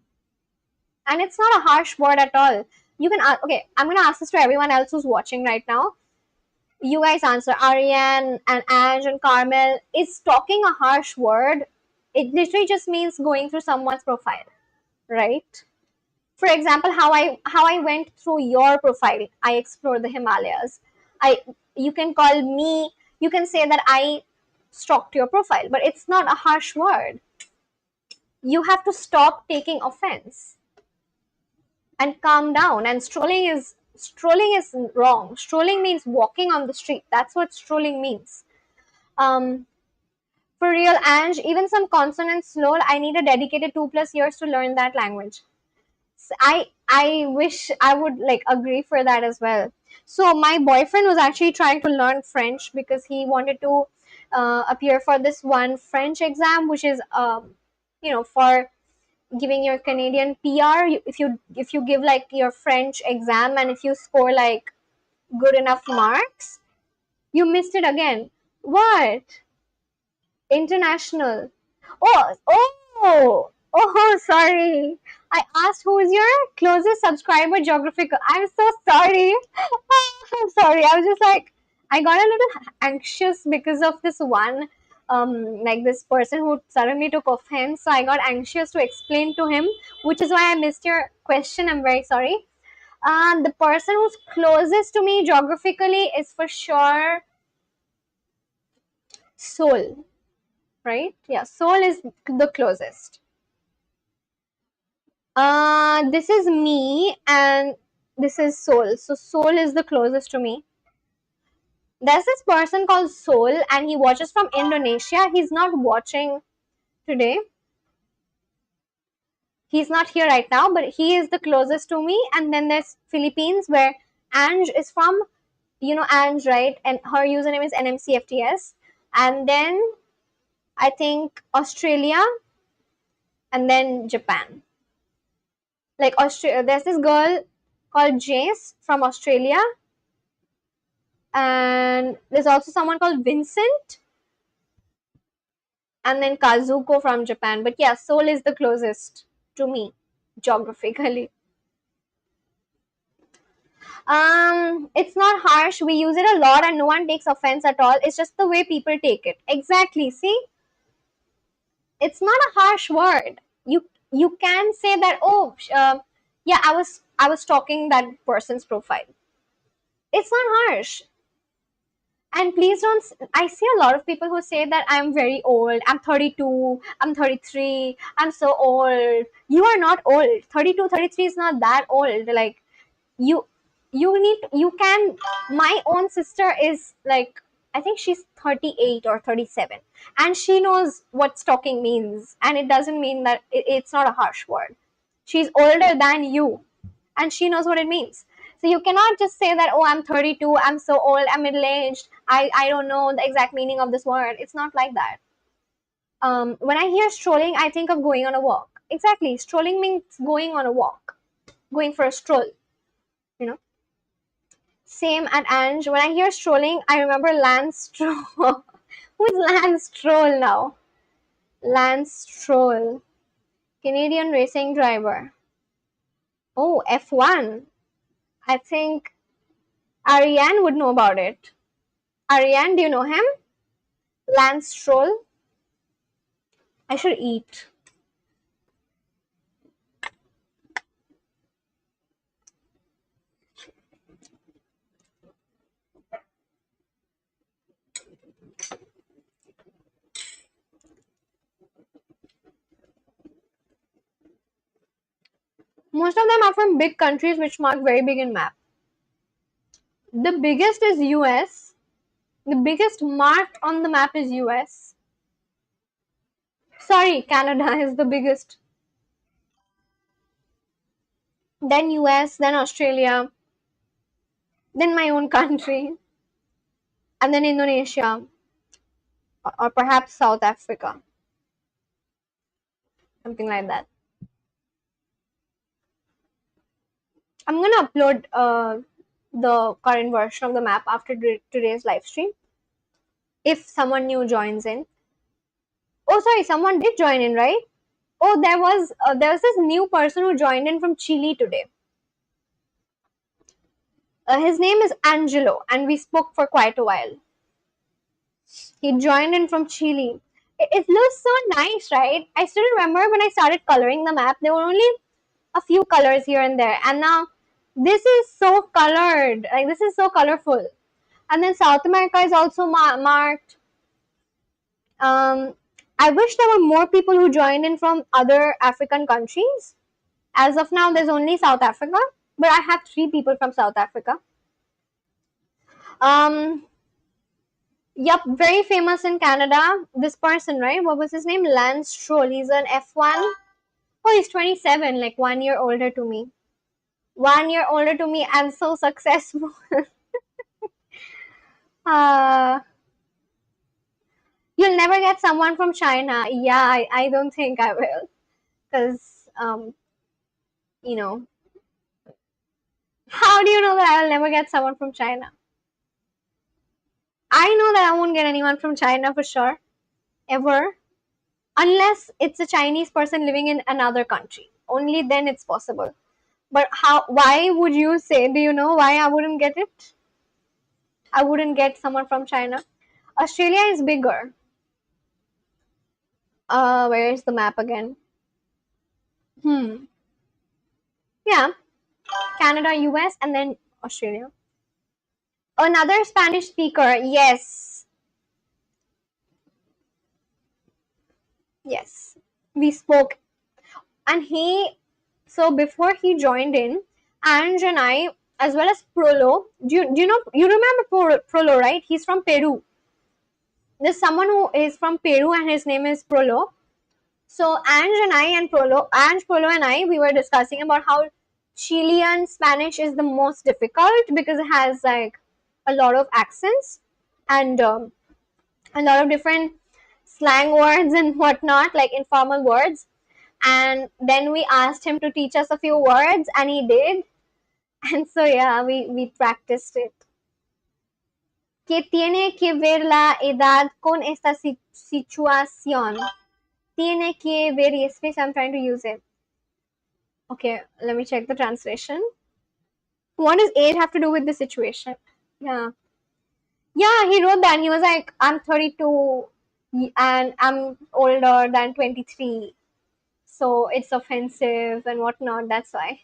And it's not a harsh word at all. You can okay, I'm gonna ask this to everyone else who's watching right now. You guys answer. Ariane and Ange and Carmel. Is stalking a harsh word? It literally just means going through someone's profile, right? For example, how I went through your profile. I explored the Himalayas. I You can call me, you can say that I stalked your profile, but it's not a harsh word. You have to stop taking offense and calm down. And strolling is wrong. Strolling means walking on the street. That's what strolling means. Um, for real, Ange, even some consonants slow. I need a dedicated 2+ years to learn that language. I wish I would like agree for that as well. So my boyfriend was actually trying to learn French because he wanted to appear for this one French exam, which is for giving your Canadian PR. If you give like your French exam and if you score like good enough marks, you missed it again. What? International. Oh, sorry. I asked who is your closest subscriber geographical. I'm so sorry. I'm sorry. I was just like, I got a little anxious because of this one, like this person who suddenly took offense. So I got anxious to explain to him, which is why I missed your question. I'm very sorry. The person who's closest to me geographically is for sure Seoul, right? Yeah, Seoul is the closest. This is me and this is Seoul. So Seoul is the closest to me. There's this person called Seoul and he watches from Indonesia. He's not watching today. He's not here right now, but he is the closest to me. And then there's Philippines where Ange is from. You know Ange, right? And her username is NMCFTS. And then I think Australia and then Japan. Like Australia, there's this girl called Jace from Australia. And there's also someone called Vincent. And then Kazuko from Japan. But yeah, Seoul is the closest to me geographically. It's not harsh. We use it a lot and no one takes offense at all. It's just the way people take it. Exactly. See? It's not a harsh word. You can say that, oh, yeah, I was stalking that person's profile. It's not harsh. And please don't. I see a lot of people who say that I'm very old. I'm 32. I'm 33. I'm so old. You are not old. 32, 33 is not that old. Like you you can. My own sister is like, I think she's 38 or 37 and she knows what stalking means, and it doesn't mean that it's not a harsh word. She's older than you and she knows what it means. So you cannot just say that, oh, I'm 32, I'm so old, I'm middle aged, I don't know the exact meaning of this word. It's not like that. When I hear strolling, I think of going on a walk. Exactly, strolling means going on a walk, going for a stroll, you know. Same at Ange. When I hear strolling, I remember Lance Stroll. Who is Lance Stroll now? Lance Stroll. Canadian racing driver. Oh, F1. I think Ariane would know about it. Ariane, do you know him? Lance Stroll. I should eat. Most of them are from big countries which mark very big in map. The biggest is US. The biggest marked on the map is US. Sorry, Canada is the biggest. Then US, then Australia, then my own country, and then Indonesia, or perhaps South Africa. Something like that. I'm gonna upload the current version of the map after today's live stream. If someone new joins in. Oh, sorry, someone did join in, right? Oh, there was this new person who joined in from Chile today. His name is Angelo, and we spoke for quite a while. He joined in from Chile. It looks so nice, right? I still remember when I started coloring the map, there were only a few colors here and there, and now this is so colored. Like this is so colorful. And then South America is also marked. I wish there were more people who joined in from other African countries. As of now, there's only South Africa, but I have 3 people from South Africa. Yep, very famous in Canada. This person, right? What was his name? Lance Stroll. He's an F1. Oh, he's 27, like 1 year older to me. 1 year older to me and so successful. uh, you'll never get someone from China. Yeah, I don't think I will. Because, you know, how do you know that I will never get someone from China? I know that I won't get anyone from China for sure. Ever. Unless it's a Chinese person living in another country. Only then it's possible. But why would you say, do you know why I wouldn't get it? I wouldn't get someone from China. Australia is bigger. Where is the map again? Yeah, Canada, US, and then Australia. Another Spanish speaker. Yes. Yes. We spoke. And so before he joined in, Ange and I, as well as Prolo, do you know, you remember Prolo, right? He's from Peru. There's someone who is from Peru and his name is Prolo. So Ange, Prolo and I, we were discussing about how Chilean Spanish is the most difficult because it has like a lot of accents and a lot of different slang words and whatnot, like informal words. And then we asked him to teach us a few words, and he did. And so yeah, we practiced it. ¿Qué tiene que ver la edad con esta situación? Tiene que ver, yes, I'm trying to use it. Okay, let me check the translation. What does age have to do with the situation? Yeah. Yeah, he wrote that. He was like, I'm 32 and I'm older than 23. So it's offensive and whatnot. That's why.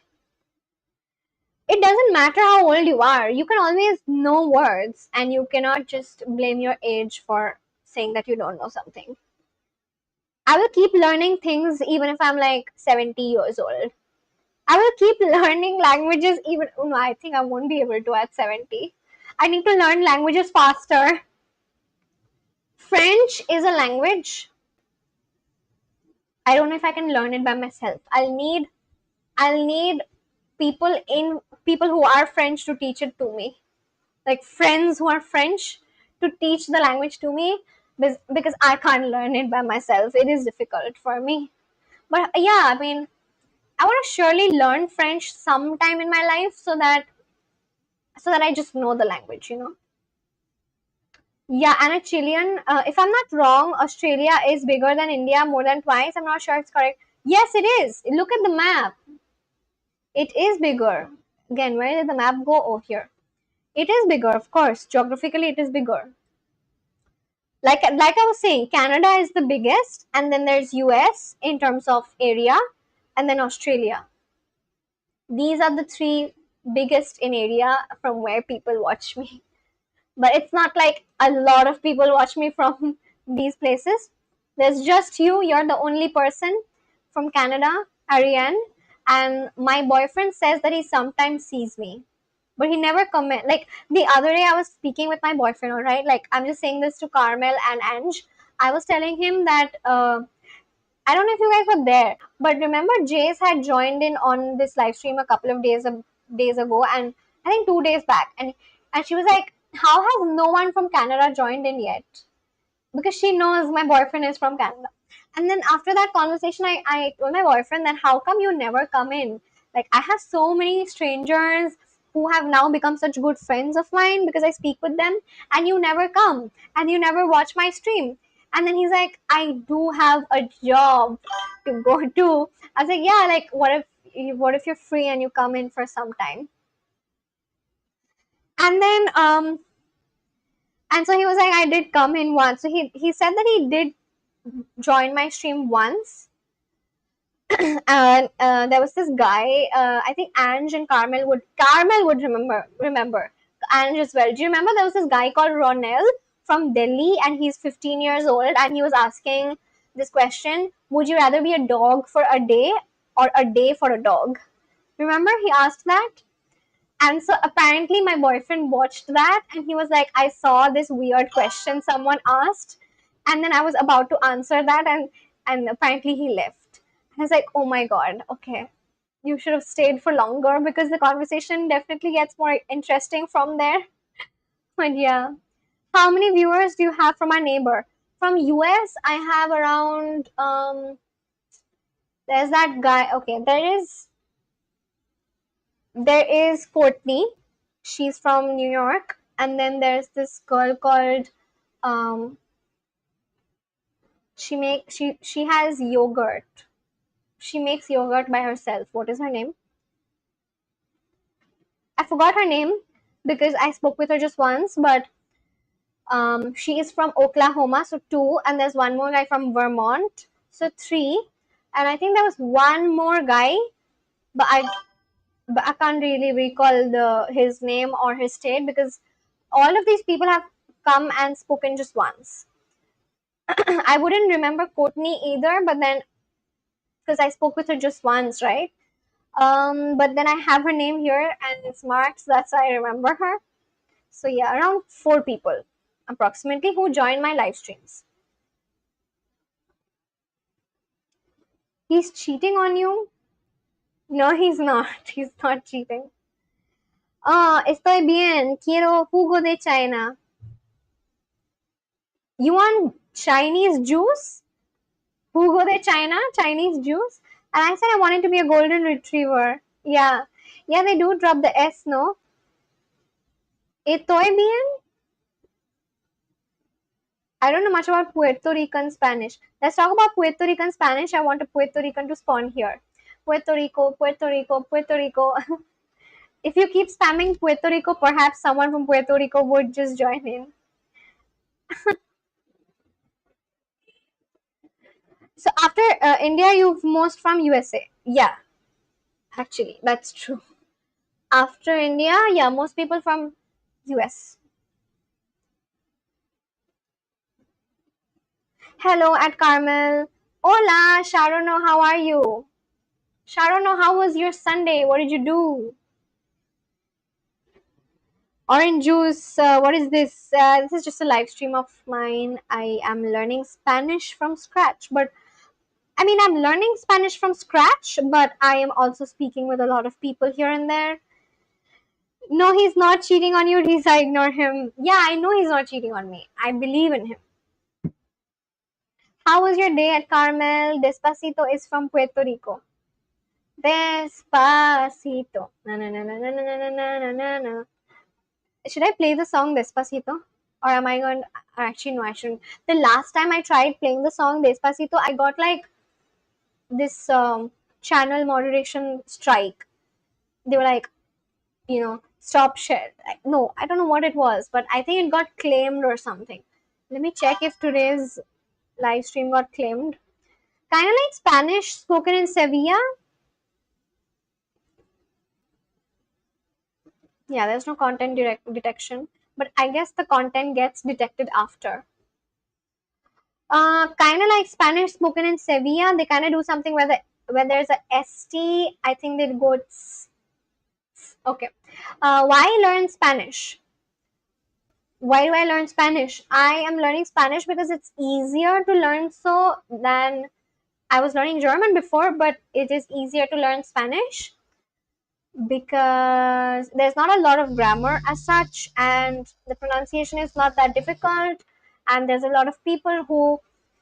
It doesn't matter how old you are. You can always know words and you cannot just blame your age for saying that you don't know something. I will keep learning things even if I'm like 70 years old. I will keep learning languages even. Oh no, I think I won't be able to at 70. I need to learn languages faster. French is a language. I don't know if I can learn it by myself. I'll need people who are French to teach it to me. Like friends who are French to teach the language to me because I can't learn it by myself. It is difficult for me. But yeah, I mean, I want to surely learn French sometime in my life so that I just know the language, you know. Yeah, and a Chilean, if I'm not wrong, Australia is bigger than India more than twice. I'm not sure it's correct. Yes, it is. Look at the map. It is bigger. Again, where did the map go? Oh, here. It is bigger, of course. Geographically, it is bigger. Like I was saying, Canada is the biggest, and then there's US in terms of area, and then Australia. These are the three biggest in area from where people watch me. But it's not like a lot of people watch me from these places. There's just you. You're the only person from Canada, Ariane, and my boyfriend says that he sometimes sees me, but he never comment. Like the other day, I was speaking with my boyfriend. All right, like I'm just saying this to Carmel and Ange. I was telling him that I don't know if you guys were there, but remember Jace had joined in on this live stream a couple of days ago, and I think 2 days back, and she was like, "How has no one from Canada joined in yet?" Because she knows my boyfriend is from Canada. And then after that conversation, I told my boyfriend that how come you never come in? Like I have so many strangers who have now become such good friends of mine because I speak with them, and you never come and you never watch my stream. And then he's like, I do have a job to go to. I was like, yeah, like what if you're free and you come in for some time? And then and so he was like, I did come in once. So he said that he did join my stream once. And there was this guy. I think Ange and Carmel would remember Ange as well. Do you remember there was this guy called Ronel from Delhi, and he's 15 years old, and he was asking this question: would you rather be a dog for a day or a day for a dog? Remember he asked that? And so apparently my boyfriend watched that and he was like, I saw this weird question someone asked, and then I was about to answer that, and apparently he left. I was like, oh my god, okay. You should have stayed for longer because the conversation definitely gets more interesting from there. But yeah. How many viewers do you have from our neighbor? From US, I have around there's that guy. Okay, there is Courtney. She's from New York. And then there's this girl called um she has yogurt. She makes yogurt by herself. What is her name? I forgot her name, because I spoke with her just once, but she is from Oklahoma, so 2, and there's one more guy from Vermont, so 3, and I think there was one more guy, but I can't really recall his name or his state because all of these people have come and spoken just once. I wouldn't remember Courtney either, but then because I spoke with her just once, right? But then I have her name here and it's marked, so that's why I remember her. So yeah, around 4 people approximately who joined my live streams. He's cheating on you? No, he's not. He's not cheating. Estoy bien. Quiero jugo de China. You want Chinese juice? Jugo de China? Chinese juice? And I said I wanted to be a golden retriever. Yeah. Yeah, they do drop the S, no? Estoy bien? I don't know much about Puerto Rican Spanish. Let's talk about Puerto Rican Spanish. I want a Puerto Rican to spawn here. Puerto Rico, Puerto Rico, Puerto Rico. If you keep spamming Puerto Rico, perhaps someone from Puerto Rico would just join in. So after India, you've most from USA. Yeah, actually, that's true. After India, yeah, most people from US. Hello at Carmel. Hola, Sharono, how are you? Sharono, how was your Sunday? What did you do? Orange juice, what is this? This is just a live stream of mine. I am learning Spanish from scratch, but I mean, I'm learning Spanish from scratch, but I am also speaking with a lot of people here and there. No, he's not cheating on you, Riza. Ignore him. Yeah, I know he's not cheating on me. I believe in him. How was your day at Carmel? Despacito is from Puerto Rico. Despacito. Na na na na na na na na na na na. Should I play the song Despacito? Or am I going to... Actually, no, I shouldn't. The last time I tried playing the song Despacito, I got like this channel moderation strike. They were like, stop share. No, I don't know what it was, but I think it got claimed or something. Let me check if today's live stream got claimed. Kind of like Spanish spoken in Sevilla. Yeah, there's no content detection, but I guess the content gets detected after. Kind of like Spanish spoken in Sevilla. They kind of do something where there's a st. I think they go. Okay. Why learn Spanish? Why do I learn Spanish? I am learning Spanish because it's easier to learn so than I was learning German before, but it is easier to learn Spanish because there's not a lot of grammar as such, and the pronunciation is not that difficult, and there's a lot of people who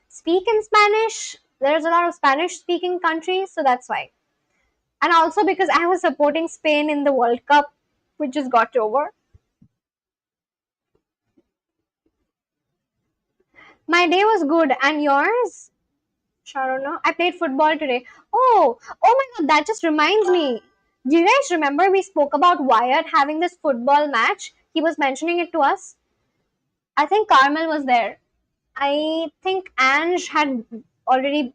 speak in Spanish. There's a lot of Spanish speaking countries, so that's why. And also because I was supporting Spain in the World Cup, which just got over. My day was good, and yours? Sharon, I played football today. Oh my god, that just reminds me. Do you guys remember we spoke about Wyatt having this football match? He was mentioning it to us. I think Carmel was there. I think Ange had already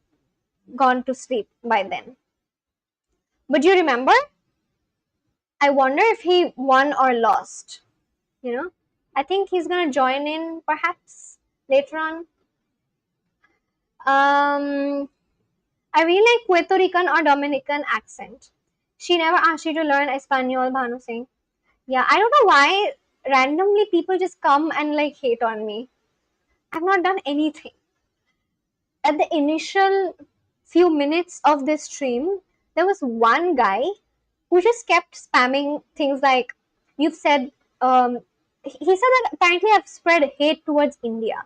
gone to sleep by then. But do you remember? I wonder if he won or lost. I think he's gonna join in perhaps later on. I really like Puerto Rican or Dominican accent. She never asked you to learn Espanol, Bhanu Singh. Yeah, I don't know why randomly people just come and like hate on me. I've not done anything. At the initial few minutes of this stream, there was one guy who just kept spamming things like, you've said, he said that apparently I've spread hate towards India.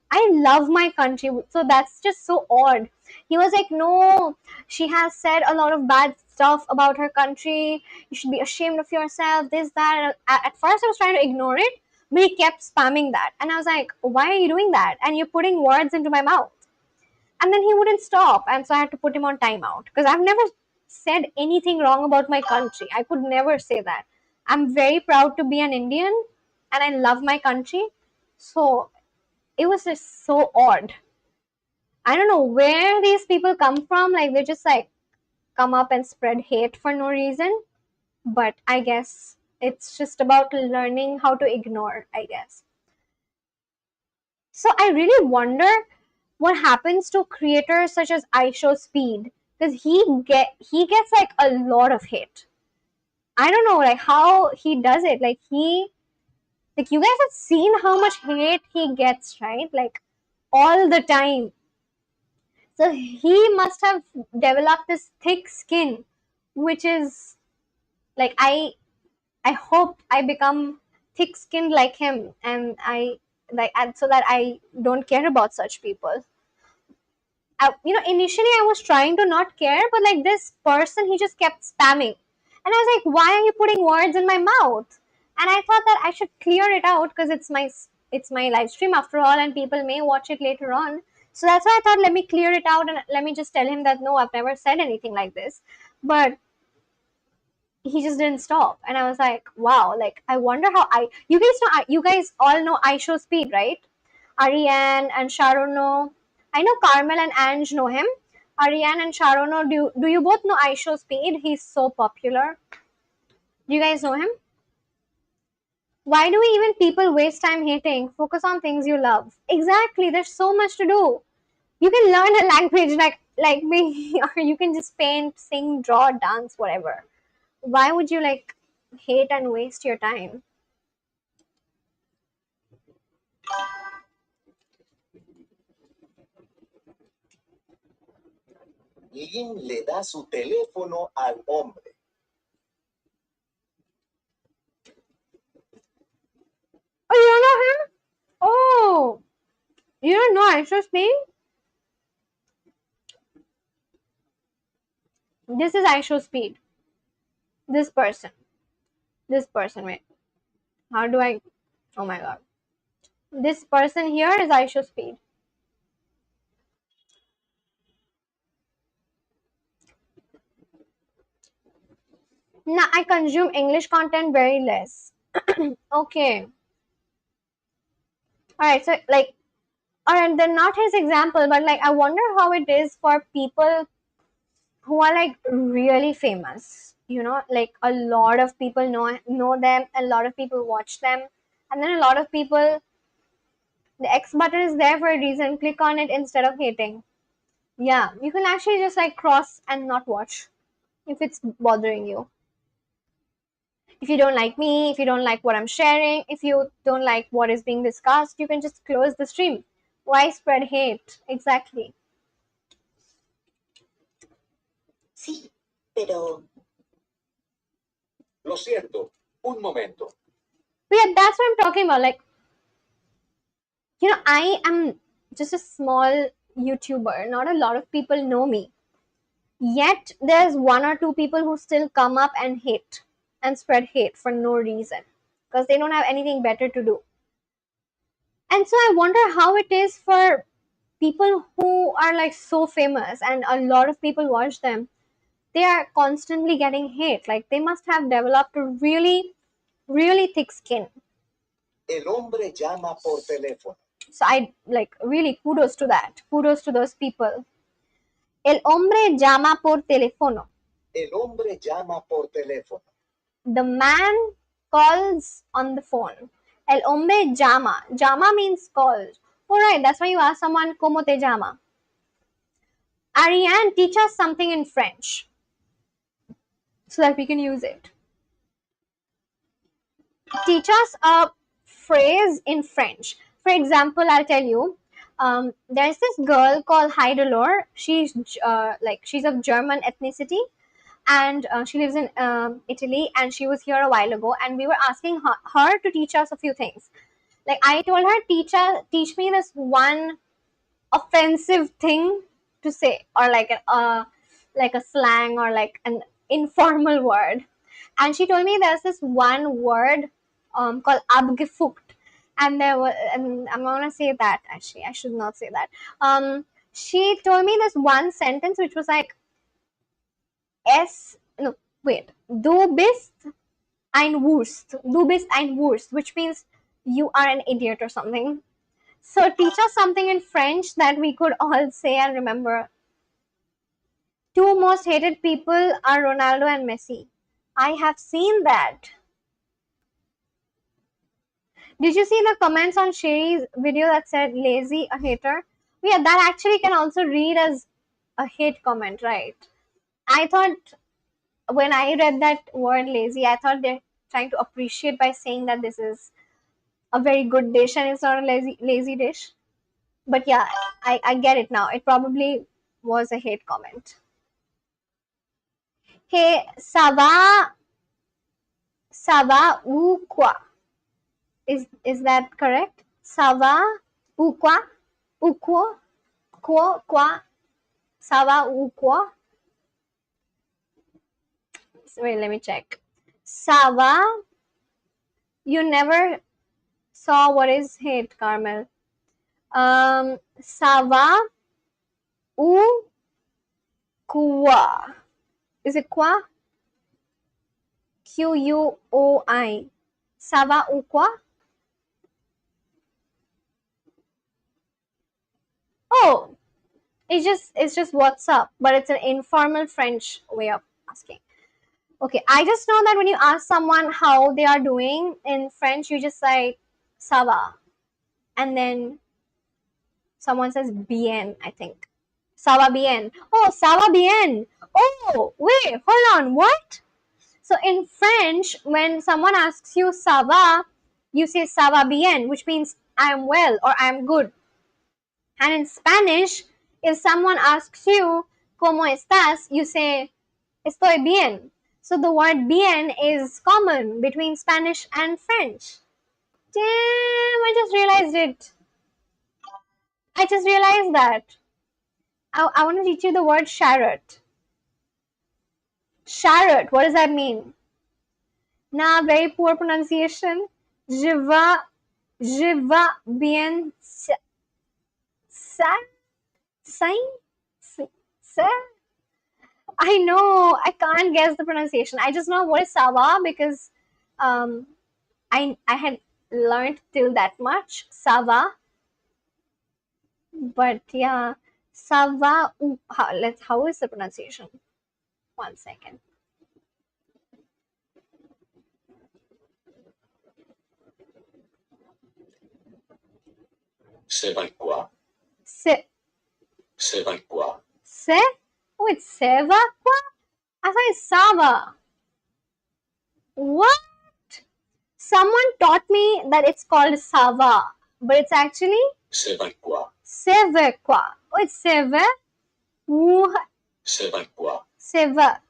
I love my country, so that's just so odd. He was like, no, she has said a lot of bad stuff about her country. You should be ashamed of yourself, this, that. At first, I was trying to ignore it, but he kept spamming that. And I was like, why are you doing that? And you're putting words into my mouth. And then he wouldn't stop. And so I had to put him on timeout because I've never said anything wrong about my country. I could never say that. I'm very proud to be an Indian and I love my country. So it was just so odd. I don't know where these people come from. Like, they just like come up and spread hate for no reason. But I guess it's just about learning how to ignore, I guess. So I really wonder what happens to creators such as Speed, because he gets like a lot of hate. I don't know like how he does it. Like you guys have seen how much hate he gets, right? Like all the time. So he must have developed this thick skin, which is like I hope I become thick skinned like him, and so that I don't care about such people. Initially I was trying to not care, but like this person, he just kept spamming, and I was like, why are you putting words in my mouth? And I thought that I should clear it out because it's my live stream after all, and people may watch it later on. So that's why I thought, let me clear it out and let me just tell him that no, I've never said anything like this. But he just didn't stop, and I was like, wow, like I wonder how you guys all know Speed, right? Ariane and Sharon know. I know Carmel and Ange know him. Ariane and Sharon know. Do you both know Speed? He's so popular. Do you guys know him? Why do we even people waste time hating? Focus on things you love. Exactly. There's so much to do. You can learn a language like me, or you can just paint, sing, draw, dance, whatever. Why would you like hate and waste your time? Lynn le da su teléfono al hombre. Oh, you don't know him? Oh, you don't know Aisha Speed? This is Aisha Speed. This person. Wait. How do I? Oh my god. This person here is Aisha Speed. Now I consume English content very less. Okay. Alright, so like, alright, they're not his example, but like, I wonder how it is for people who are like really famous. Like a lot of people know them, a lot of people watch them, and then a lot of people, the X button is there for a reason. Click on it instead of hating. Yeah, you can actually just like cross and not watch if it's bothering you. If you don't like me, if you don't like what I'm sharing, if you don't like what is being discussed, you can just close the stream. Why spread hate? Exactly. Sí, pero Lo cierto, un momento. But yeah, that's what I'm talking about. Like, I am just a small YouTuber. Not a lot of people know me. Yet there's one or two people who still come up and hate and spread hate for no reason because they don't have anything better to do. And so I wonder how it is for people who are like so famous and a lot of people watch them. They are constantly getting hate. Like they must have developed a really, really thick skin. El hombre llama por teléfono. So I like really kudos to that. Kudos to those people. El hombre llama por teléfono. El hombre llama por teléfono. The man calls on the phone. El hombre llama. Llama means calls. Alright, that's why you ask someone, ¿Cómo te llama? Ariane, teach us something in French so that we can use it. Teach us a phrase in French. For example, I'll tell you. There's this girl called Heidelor. She's of German ethnicity, and she lives in Italy. And she was here a while ago, and we were asking her to teach us a few things. Like I told her, teach me this one offensive thing to say, or like a slang or like an informal word. And she told me there's this one word called abgefuckt, and I'm gonna say that. Actually, I should not say that. She told me this one sentence which was like, S no wait, du bist ein Wurst. Du bist ein Wurst, which means you are an idiot or something. So teach us something in French that we could all say and remember. Two most hated people are Ronaldo and Messi. I have seen that. Did you see the comments on Sherry's video that said lazy, a hater? Yeah, that actually can also read as a hate comment, right? I thought when I read that word lazy, I thought they're trying to appreciate by saying that this is a very good dish and it's not a lazy dish. But yeah, I get it now. It probably was a hate comment. Hey, ça va ou quoi? Is that correct? Ça va ou quoi? Ou quoi? Quoi? Ça va ou quoi? Wait, let me check. Ça va? You never saw what is hate, Carmel. Ça va ou quoi? Is it quoi? Q-U-O-I. Ça va ou quoi? Oh, it's just what's up, but it's an informal French way of asking. Okay, I just know that when you ask someone how they are doing in French, you just say ça va, and then someone says bien, I think. Ça va bien. Oh, ça va bien. Oh, wait, hold on, what? So in French, when someone asks you ça va, you say ça va bien, which means I'm well or I'm good. And in Spanish, if someone asks you ¿cómo estás?, you say estoy bien. So the word bien is common between Spanish and French. Damn, I just realized it. I just realized that. I want to teach you the word charrot. Charrot, what does that mean? Nah, very poor pronunciation. Je vais bien ça. I know, I can't guess the pronunciation. I just know what is Sava because um, I had learned till that much Sava, but yeah, Sava. How is the pronunciation? 1 second. C'est va quoi? C'est quoi? oh, it's Seva quoi? I thought it's Sava. What? Someone taught me that it's called Sava, but it's actually C'est quoi? Seve quoi? Oh, it's Seve. C'est quoi? Seva.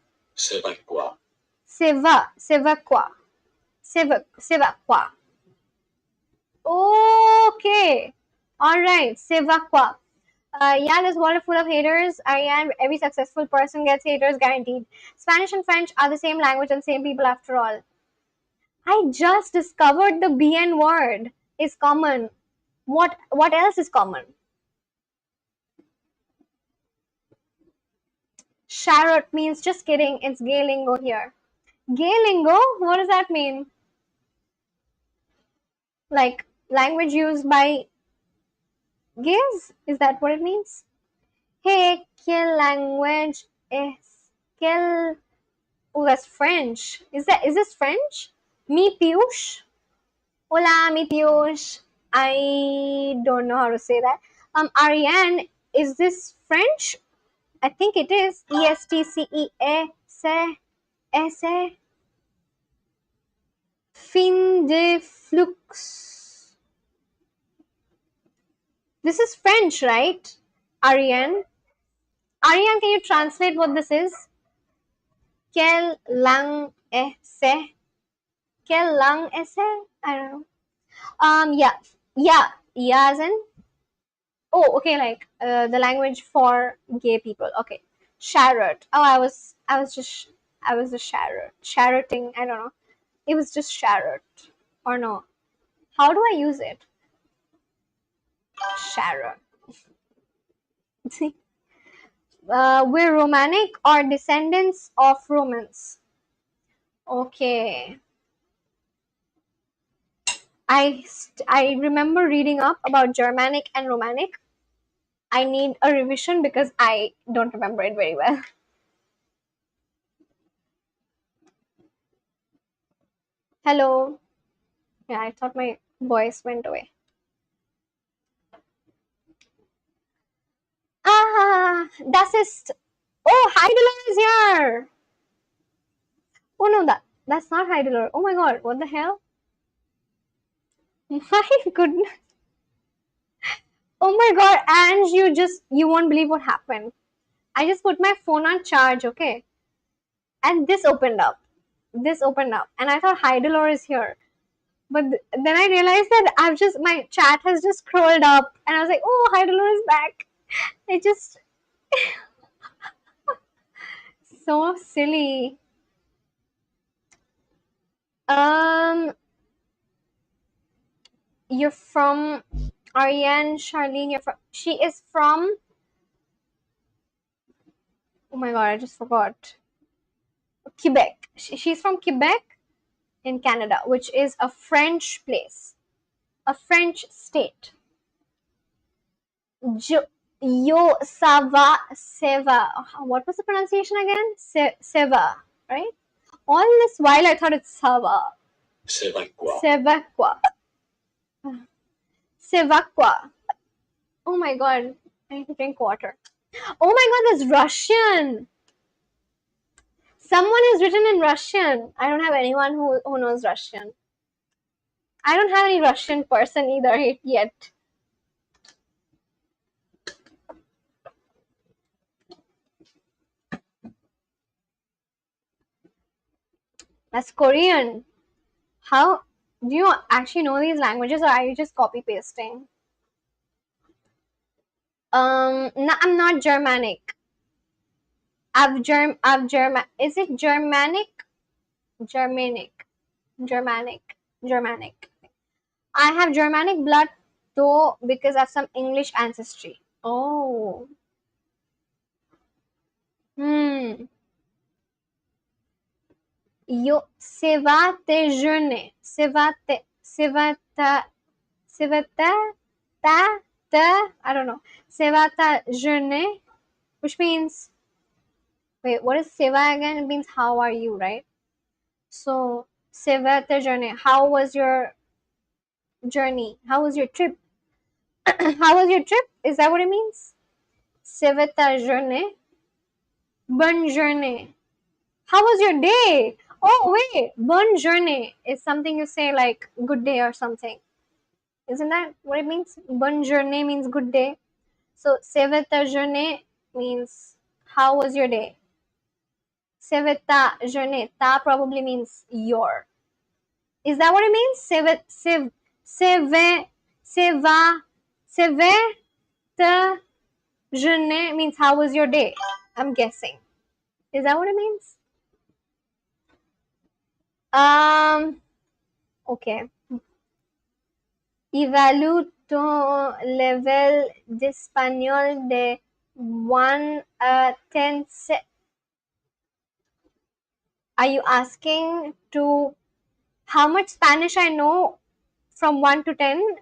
quoi? Seva quoi? Seva quoi? Okay. All right. Seva quoi? Yeah, this world is full of haters. Ariane, every successful person gets haters guaranteed. Spanish and French are the same language and same people after all. I just discovered the BN word is common. What else is common? Charrot means just kidding. It's gay lingo here. Gay lingo? What does that mean? Like language used by gays? Is that what it means? Hey, quel language es? Quel? Oh, that's French. Is this French? Mi Piyush? Hola, mi Piyush. I don't know how to say that. Ariane, is this French? I think it is. ESTCEA. Fin de flux. This is French, right? Ariane? Ariane, can you translate what this is? Quelle langue est-ce? Quelle langue est-ce? I don't know. Yeah, as in. Oh, okay, like the language for gay people. Okay, charrot. Oh, I was just charrot. Charroting. I don't know. It was just charrot, or no? How do I use it? Charrot. See, we're Romanic or descendants of Romans. Okay. I remember reading up about Germanic and Romanic. I need a revision because I don't remember it very well. Hello. Yeah, I thought my voice went away. Ah, das ist. Oh, Heidelberg is here. Oh no, that's not Heidelberg. Oh my god, what the hell? My goodness. Oh my god, and you won't believe what happened. I just put my phone on charge, okay? And this opened up. And I thought Heidelberg is here. But then I realized that my chat has just scrolled up and I was like, oh, Heidelberg is back. It just so silly. You're from Ariane, Charlene, she is from, oh my god, I just forgot. Quebec. She's from Quebec in Canada, which is a French place, a French state. Seva. What was the pronunciation again? Seva, right? All this while I thought it's Sava. Sevaqua. Sevaqua. Oh my god, I need to drink water. Oh my god, that's Russian. Someone is written in Russian. I don't have anyone who knows Russian. I don't have any Russian person either yet. That's Korean. How do you actually know these languages, or are you just copy pasting? No, I'm not Germanic. Is it Germanic? Germanic. I have Germanic blood though because I have some English ancestry. Oh. Yo, seva te jeune. Seva ta, I don't know. Seva ta jeune, which means, wait, what is seva again? It means how are you, right? So, seva ta jeune, how was your journey? How was your trip? How was your trip? Is that what it means? Seva ta jeune, bonne journée. How was your day? Oh, wait, bonne journée is something you say like good day or something. Isn't that what it means? Bonne journée means good day. So, seva ta journée means how was your day? Seva ta journée. Ta probably means your. Is that what it means? Seva ta journée means how was your day? I'm guessing. Is that what it means? Okay. Evalue ton level d'espagnol de 1 à 10. Are you asking to how much Spanish I know from 1 to 10?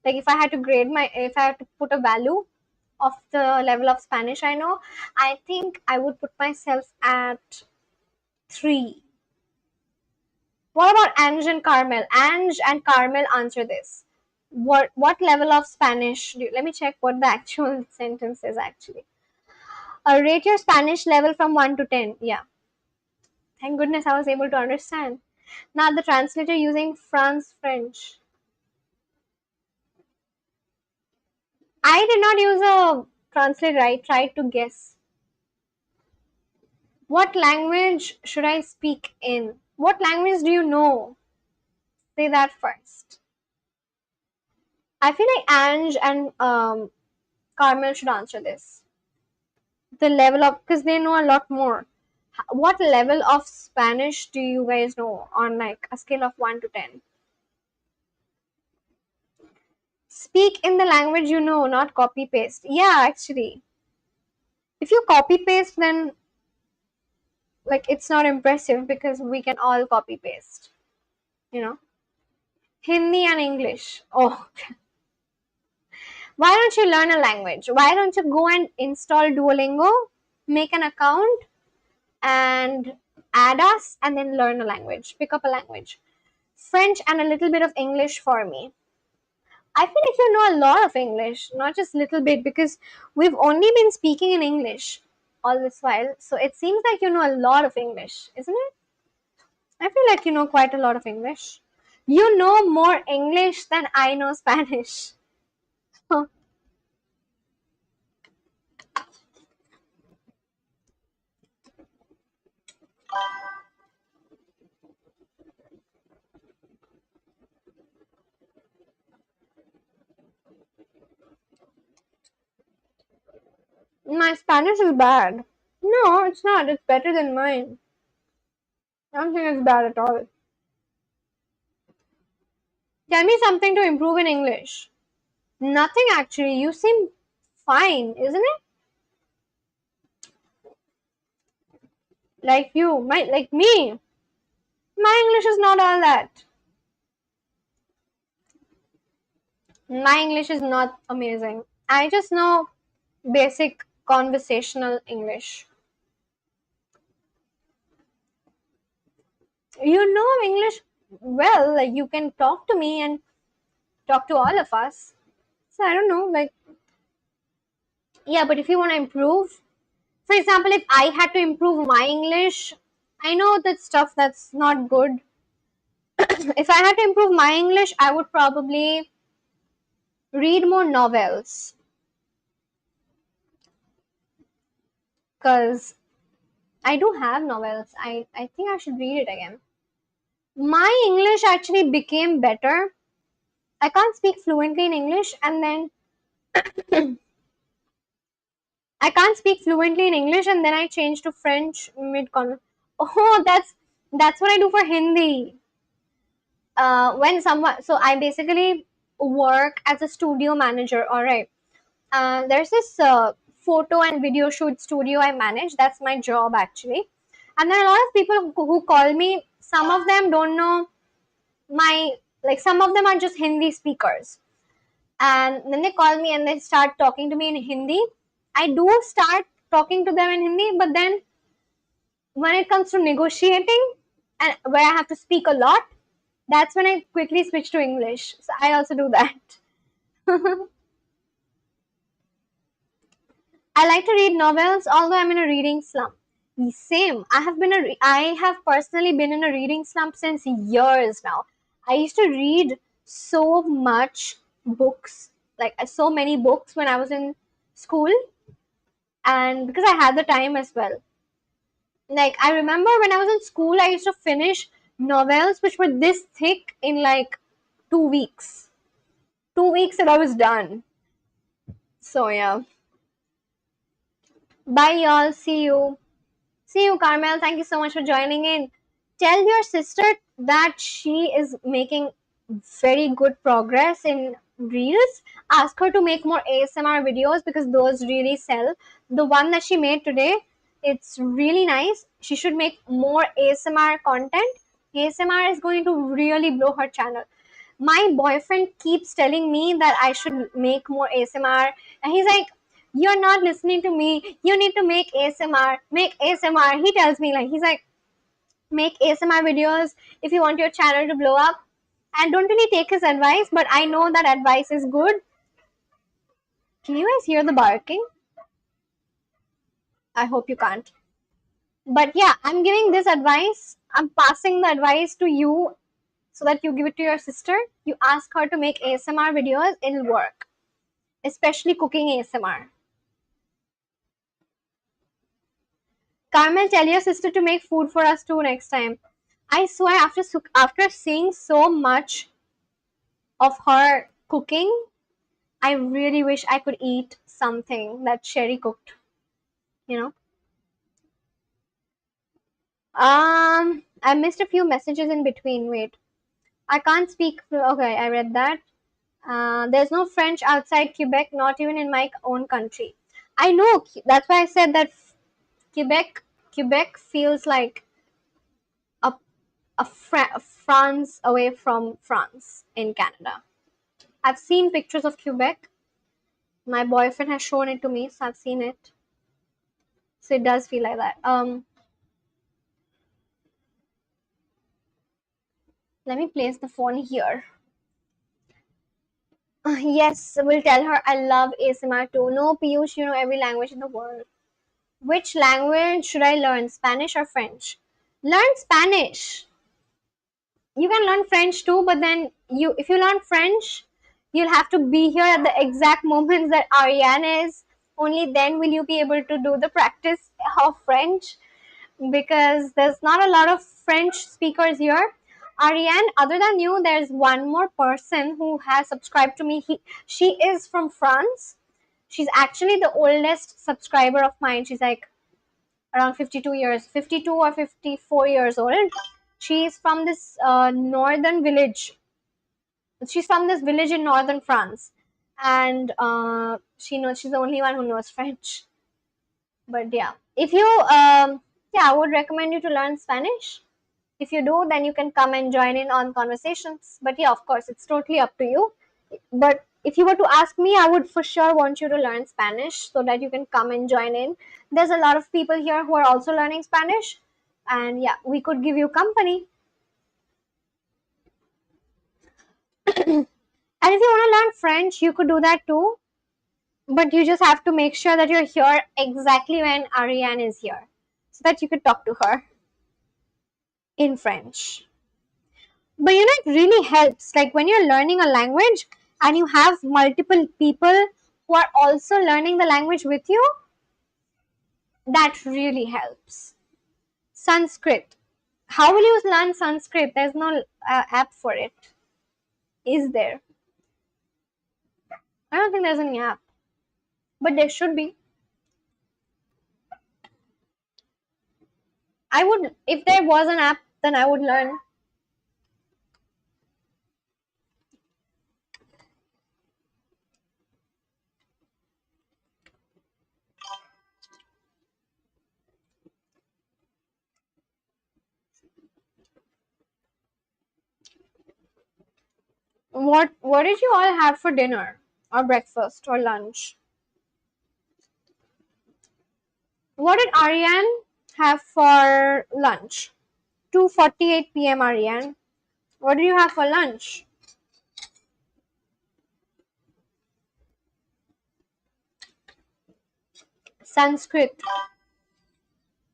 Like if I had to put a value of the level of Spanish I know, I think I would put myself at 3. What about Ange and Carmel? Ange and Carmel, answer this. What level of Spanish do you, let me check what the actual sentence is actually. Rate your Spanish level from 1 to 10. Yeah. Thank goodness I was able to understand. Now the translator using French. I did not use a translator. I tried to guess. What language should I speak in? What language do you know? Say that first. I feel like Ange and Carmel should answer this. The level of, because they know a lot more. What level of Spanish do you guys know on like a scale of 1 to 10? Speak in the language you know, not copy paste. Yeah, actually. If you copy paste, then like it's not impressive because we can all copy paste. You know? Hindi and English. Oh, why don't you learn a language? Why don't you go and install Duolingo, make an account, and add us, and then learn a language? Pick up a language. French and a little bit of English for me. I feel like you know a lot of English, not just little bit, because we've only been speaking in English all this while. So it seems like you know a lot of English, isn't it? I feel like you know quite a lot of English. You know more English than I know Spanish. My Spanish is bad. No, it's not. It's better than mine. I don't think it's bad at all. Tell me something to improve in English. Nothing actually. You seem fine, isn't it? Like me. My English is not all that. My English is not amazing. I just know basic conversational English. You know English well, like you can talk to me and talk to all of us. So I don't know, like, yeah, but if you want to improve, for example, if I had to improve my English, I know that stuff that's not good. If I had to improve my English, I would probably read more novels because I do have novels. I think I should read it again. My English actually became better. I can't speak fluently in English, and then I can't speak fluently in English, and then I changed to French mid con. Oh, that's what I do for Hindi. When someone, so I basically work as a studio manager. All right, there's this photo and video shoot studio I manage. That's my job actually, and there are a lot of people who call me. Some of them don't know my, like, some of them are just Hindi speakers, and then they call me and they start talking to me in Hindi. I do start talking to them in Hindi, but then when it comes to negotiating and where I have to speak a lot, that's when I quickly switch to English. So I also do that. I like to read novels, although I'm in a reading slump. Same. I have personally been in a reading slump since years now. I used to read so much books, like so many books when I was in school, and because I had the time as well. Like I remember when I was in school, I used to finish novels which were this thick in like 2 weeks. 2 weeks and I was done. So yeah. Bye y'all. See you. See you, Carmel. Thank you so much for joining in. Tell your sister that she is making very good progress in Reels. Ask her to make more ASMR videos because those really sell. The one that she made today, it's really nice. She should make more ASMR content. ASMR is going to really blow her channel. My boyfriend keeps telling me that I should make more ASMR, and he's like, "You're not listening to me. You need to make ASMR. Make ASMR." He tells me, like, he's like, "Make ASMR videos if you want your channel to blow up." I don't really take his advice, but I know that advice is good. Can you guys hear the barking? I hope you can't. But yeah, I'm giving this advice. I'm passing the advice to you so that you give it to your sister. You ask her to make ASMR videos, it'll work. Especially cooking ASMR. Carmel, tell your sister to make food for us too next time. I swear, after seeing so much of her cooking, I really wish I could eat something that Sherry cooked. You know. I missed a few messages in between. Wait, I can't speak. Okay, I read that. There's no French outside Quebec, not even in my own country. I know. That's why I said that Quebec feels like a France away from France in Canada. I've seen pictures of Quebec. My boyfriend has shown it to me, so I've seen it. So it does feel like that. Let me place the phone here. Yes, we'll tell her I love ASMR too. No, Piyush, you know every language in the world. Which language should I learn, Spanish or French? Learn Spanish. You can learn French too, but then if you learn French, you'll have to be here at the exact moments that Ariane is. Only then will you be able to do the practice of French, because there's not a lot of French speakers here. Ariane, other than you, there's one more person who has subscribed to me. She is from France. She's actually the oldest subscriber of mine. She's like around 52 or 54 years old. She's from this northern village. She's from this village in northern France, and she's the only one who knows French. But yeah, if you yeah, I would recommend you to learn Spanish. If you do, then you can come and join in on conversations. But yeah, of course, it's totally up to you. But if you were to ask me, I would for sure want you to learn Spanish so that you can come and join in. There's a lot of people here who are also learning Spanish, and yeah, we could give you company. And if you want to learn French, you could do that too. But you just have to make sure that you're here exactly when Ariane is here, so that you could talk to her in French. But you know, it really helps. Like when you're learning a language and you have multiple people who are also learning the language with you, that really helps. Sanskrit. How will you learn Sanskrit? There's no app for it. Is there? I don't think there's any app. But there should be. I would, if there was an app, then I would learn. What did you all have for dinner or breakfast or lunch? What did Ariane have for lunch? 2:48 p.m. Ariane. What did you have for lunch? Sanskrit.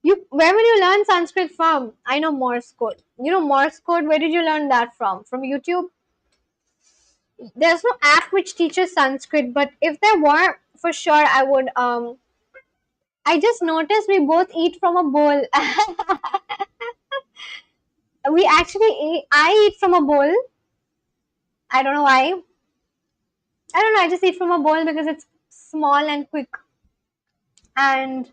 Where will you learn Sanskrit from? I know Morse code. You know Morse code. Where did you learn that from? From YouTube? There's no app which teaches Sanskrit, but if there were, for sure I would. I just noticed we both eat from a bowl. We actually eat. I eat from a bowl. I don't know why. I don't know. I just eat from a bowl because it's small and quick. And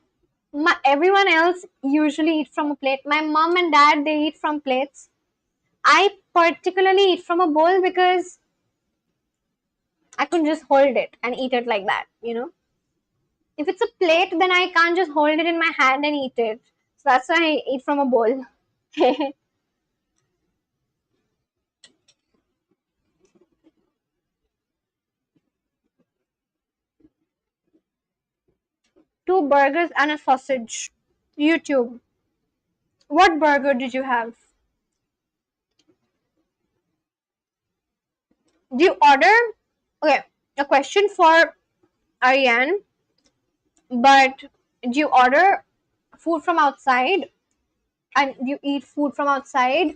everyone else usually eat from a plate. My mom and dad, they eat from plates. I particularly eat from a bowl because I can just hold it and eat it like that, you know. If it's a plate, then I can't just hold it in my hand and eat it. So that's why I eat from a bowl. Two burgers and a sausage. YouTube. What burger did you have? Do you order? Okay, a question for Ariane. But do you order food from outside and you eat food from outside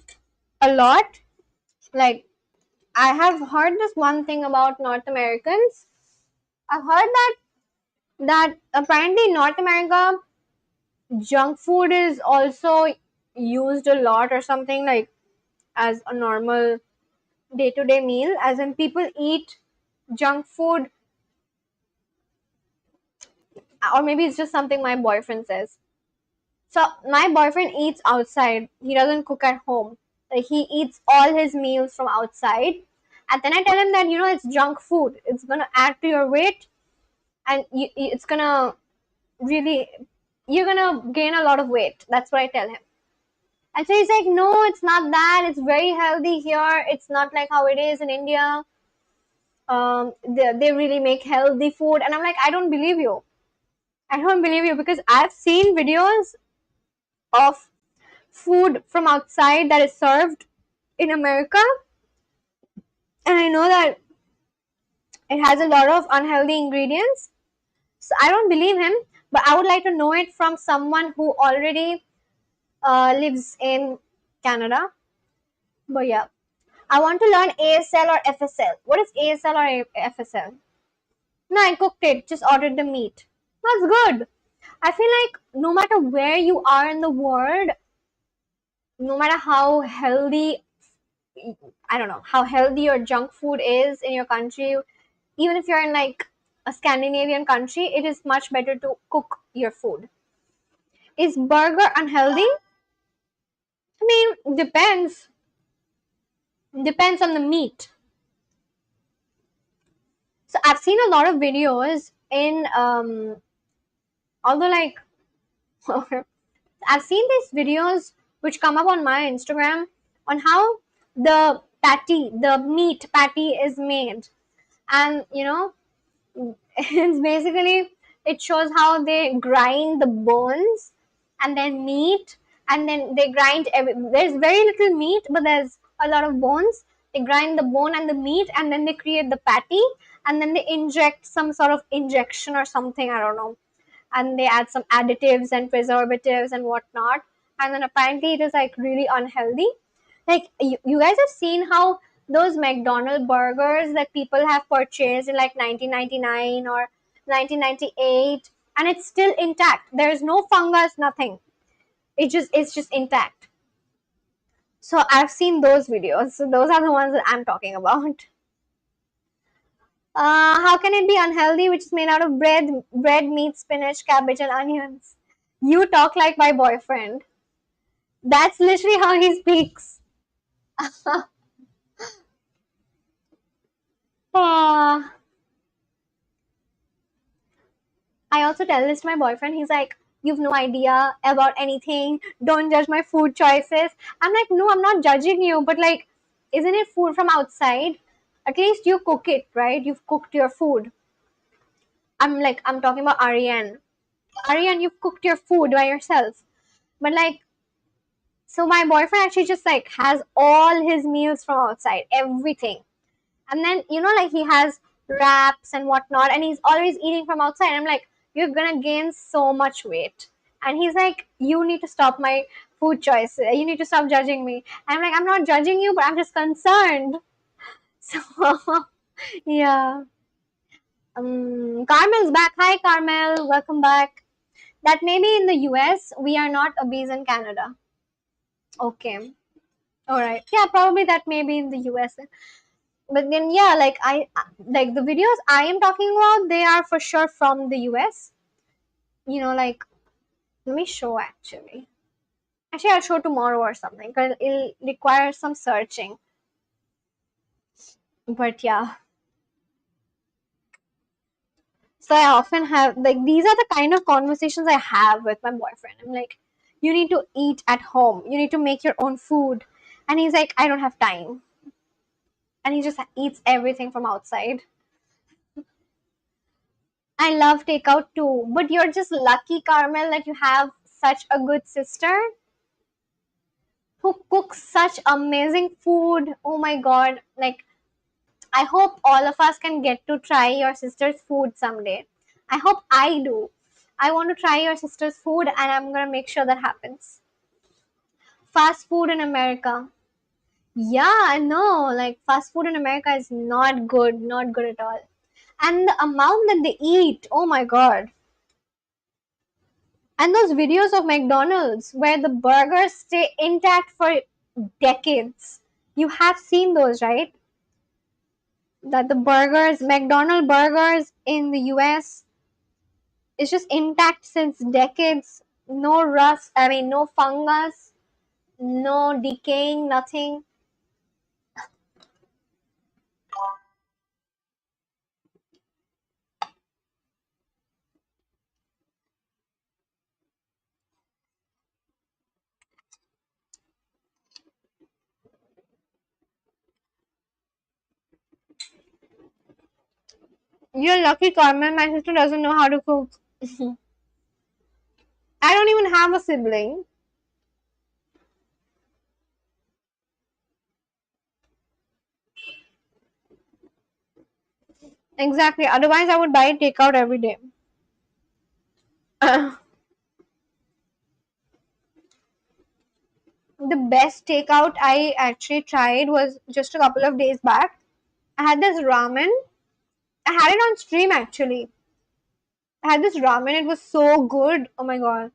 a lot? Like, I have heard this one thing about North Americans. I've heard that apparently in North America, junk food is also used a lot or something, like as a normal day-to-day meal, as in people eat junk food, or maybe it's just something my boyfriend says. So my boyfriend eats outside. He doesn't cook at home. Like he eats all his meals from outside. And then I tell him that, you know, it's junk food. It's gonna add to your weight, and it's gonna really, you're gonna gain a lot of weight. That's what I tell him. And so he's like, no, it's not that. It's very healthy here. It's not like how it is in India. They really make healthy food. And I'm like, I don't believe you. I don't believe you, because I've seen videos of food from outside that is served in America. And I know that it has a lot of unhealthy ingredients. So I don't believe him, but I would like to know it from someone who already lives in Canada. But yeah, I want to learn ASL or FSL. What is ASL or FSL? No, I cooked it, just ordered the meat. That's good. I feel like no matter where you are in the world, no matter how healthy, I don't know, how healthy your junk food is in your country, even if you're in like a Scandinavian country, it is much better to cook your food. Is burger unhealthy? I mean, depends. Depends on the meat. So I've seen a lot of videos in although like I've seen these videos which come up on my Instagram on how the meat patty is made. And it's basically, it shows how they grind the bones and then meat, and then they grind there's very little meat but there's a lot of bones. They grind the bone and the meat, and then they create the patty, and then they inject some sort of injection or something, I don't know, and they add some additives and preservatives and whatnot, and then apparently it is like really unhealthy. Like you guys have seen how those McDonald burgers that people have purchased in like 1999 or 1998, and it's still intact. There's no fungus, nothing. It's just intact. So I've seen those videos. So those are the ones that I'm talking about. How can it be unhealthy, which is made out of bread, meat, spinach, cabbage, and onions? You talk like my boyfriend. That's literally how he speaks. uh, I also tell this to my boyfriend. He's like, you've no idea about anything. Don't judge my food choices. I'm like, no, I'm not judging you. But like, isn't it food from outside? At least you cook it, right? You've cooked your food. I'm talking about Ariane. Ariane, you've cooked your food by yourself. But like, so my boyfriend actually just like has all his meals from outside, everything. And then, like he has wraps and whatnot, and he's always eating from outside. I'm like, you're gonna gain so much weight. And he's like, you need to stop my food choice. You need to stop judging me. And I'm like, I'm not judging you, but I'm just concerned. So, yeah. Carmel's back. Hi, Carmel. Welcome back. That maybe in the US, we are not obese in Canada. Okay. All right. Yeah, probably that may be in the US. But then yeah, like like the videos I am talking about, they are for sure from the US. Like, let me show actually I'll show tomorrow or something, because it'll require some searching. But yeah, so I often have, like, these are the kind of conversations I have with my boyfriend. I'm like, you need to eat at home, you need to make your own food. And he's like, I don't have time. And he just eats everything from outside. I love takeout too, but you're just lucky, Carmel, that you have such a good sister who cooks such amazing food. Oh my god. Like, I hope all of us can get to try your sister's food someday. I hope I do. I want to try your sister's food, and I'm gonna make sure that happens. Fast food in America. Yeah, I know. Like, fast food in America is not good, not good at all. And the amount that they eat, oh my god. And those videos of McDonald's where the burgers stay intact for decades. You have seen those, right? That the burgers, McDonald burgers in the US, is just intact since decades. No rust, I mean, no fungus, no decaying, nothing. You're lucky, Carmen. My sister doesn't know how to cook. I don't even have a sibling. Exactly. Otherwise, I would buy takeout every day. The best takeout I actually tried was just a couple of days back. I had this ramen. I had it on stream actually. I had this ramen. It was so good. Oh my god. It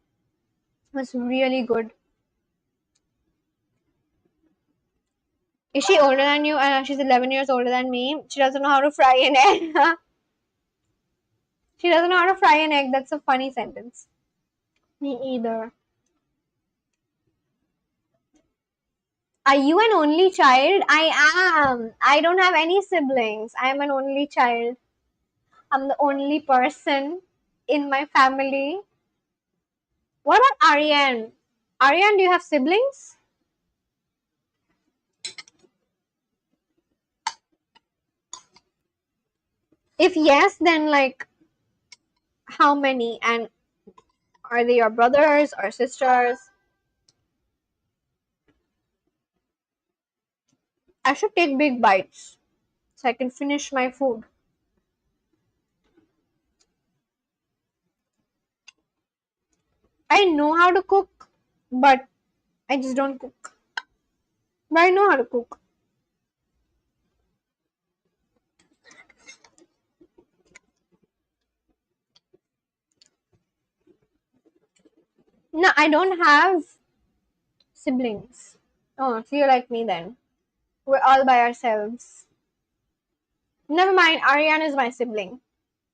was really good. Is she older than you? She's 11 years older than me. She doesn't know how to fry an egg. She doesn't know how to fry an egg. That's a funny sentence. Me either. Are you an only child? I am. I don't have any siblings. I am an only child. I'm the only person in my family. What about Aryan? Aryan, do you have siblings? If yes, then like how many? And are they your brothers or sisters? I should take big bites so I can finish my food. I know how to cook, but I just don't cook. But I know how to cook. No, I don't have siblings. Oh, so you're like me then. We're all by ourselves. Never mind, Aryan is my sibling.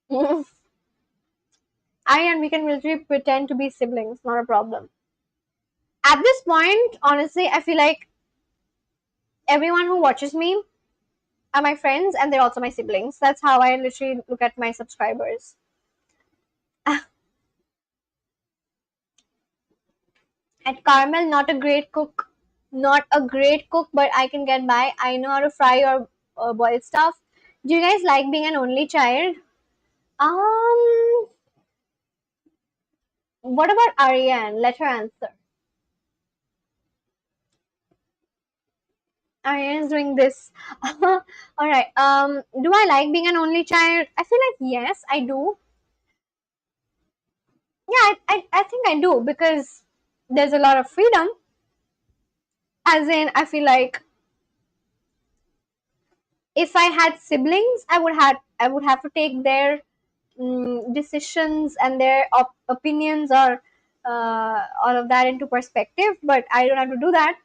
Aryan, we can literally pretend to be siblings, not a problem. At this point, honestly, I feel like everyone who watches me are my friends and they're also my siblings. That's how I literally look at my subscribers. At Carmel, not a great cook. Not a great cook, but I can get by. I know how to fry or boil stuff. Do you guys like being an only child? Um, what about Ariane? Let her answer. Ariane is doing this. All right. Do I like being an only child? I feel like yes, I do. Yeah, I think I do because there's a lot of freedom. As in, I feel like if I had siblings, I would have to take their decisions and their opinions or all of that into perspective. But I don't have to do that.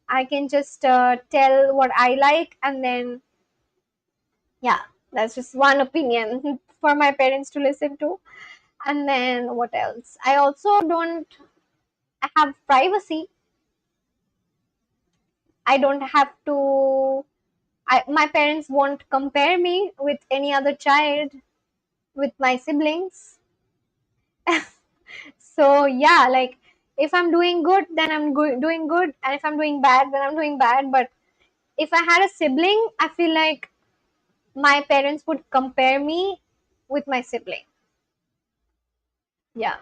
I can just tell what I like, and then yeah, that's just one opinion for my parents to listen to. And then what else? I also don't have privacy. I don't have to. My parents won't compare me with any other child with my siblings. So yeah, like if I'm doing good, then I'm doing good, and if I'm doing bad, then I'm doing bad. But if I had a sibling, I feel like my parents would compare me with my sibling. Yeah,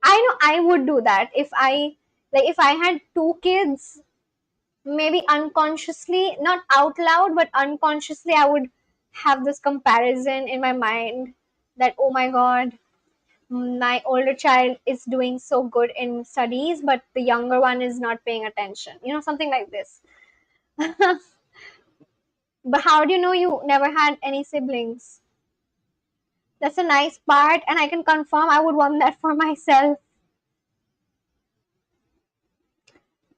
I know I would do that if I had two kids. Maybe unconsciously, not out loud, but unconsciously, I would have this comparison in my mind that oh my god, my older child is doing so good in studies, but the younger one is not paying attention. Something like this. But how do you know you never had any siblings? That's a nice part, and I can confirm I would want that for myself.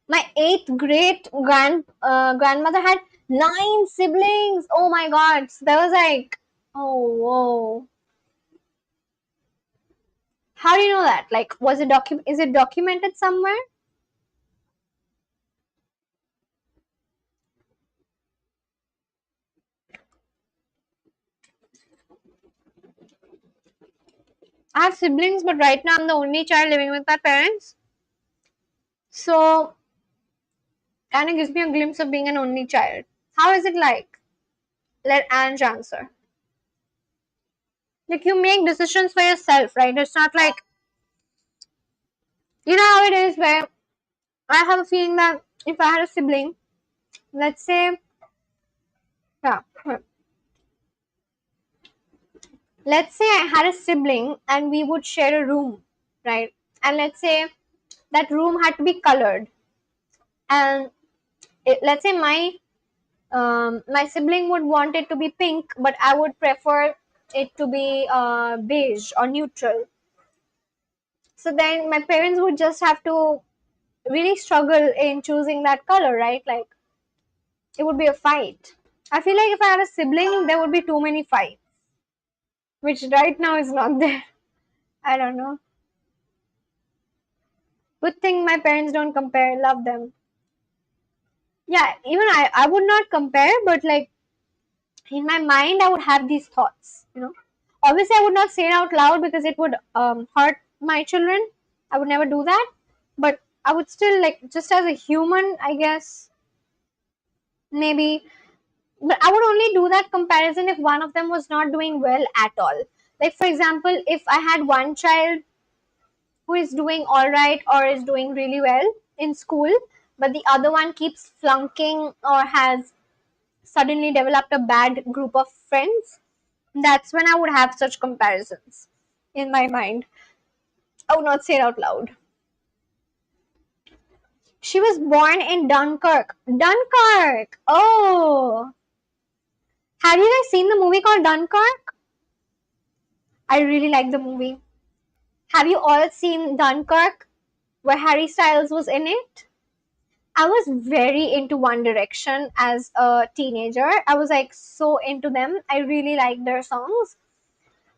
My eighth great grandmother had 9 siblings. Oh my god! So that was like, oh whoa. How do you know that? Like, is it documented somewhere? I have siblings, but right now I'm the only child living with my parents. So, kind of gives me a glimpse of being an only child. How is it like? Let Ange answer. Like, you make decisions for yourself, right? It's not like, you know how it is where I have a feeling that if I had a sibling, let's say, yeah, let's say I had a sibling and we would share a room, right? And let's say that room had to be colored, and let's say my sibling would want it to be pink, but I would prefer it to be beige or neutral. So then my parents would just have to really struggle in choosing that color, right? Like, it would be a fight. I feel like if I had a sibling, there would be too many fights, which right now is not there. I don't know. Good thing my parents don't compare. Love them. Yeah, even I would not compare, but like in my mind, I would have these thoughts. Obviously, I would not say it out loud because it would hurt my children. I would never do that. But I would still, like, just as a human, I guess, maybe. But I would only do that comparison if one of them was not doing well at all. Like, for example, if I had one child who is doing all right or is doing really well in school, but the other one keeps flunking or has suddenly developed a bad group of friends, that's when I would have such comparisons in my mind. I would not say it out loud. She was born in Dunkirk. Dunkirk! Oh! Have you guys seen the movie called Dunkirk? I really like the movie. Have you all seen Dunkirk, where Harry Styles was in it? I was very into One Direction as a teenager. I was like so into them. I really liked their songs.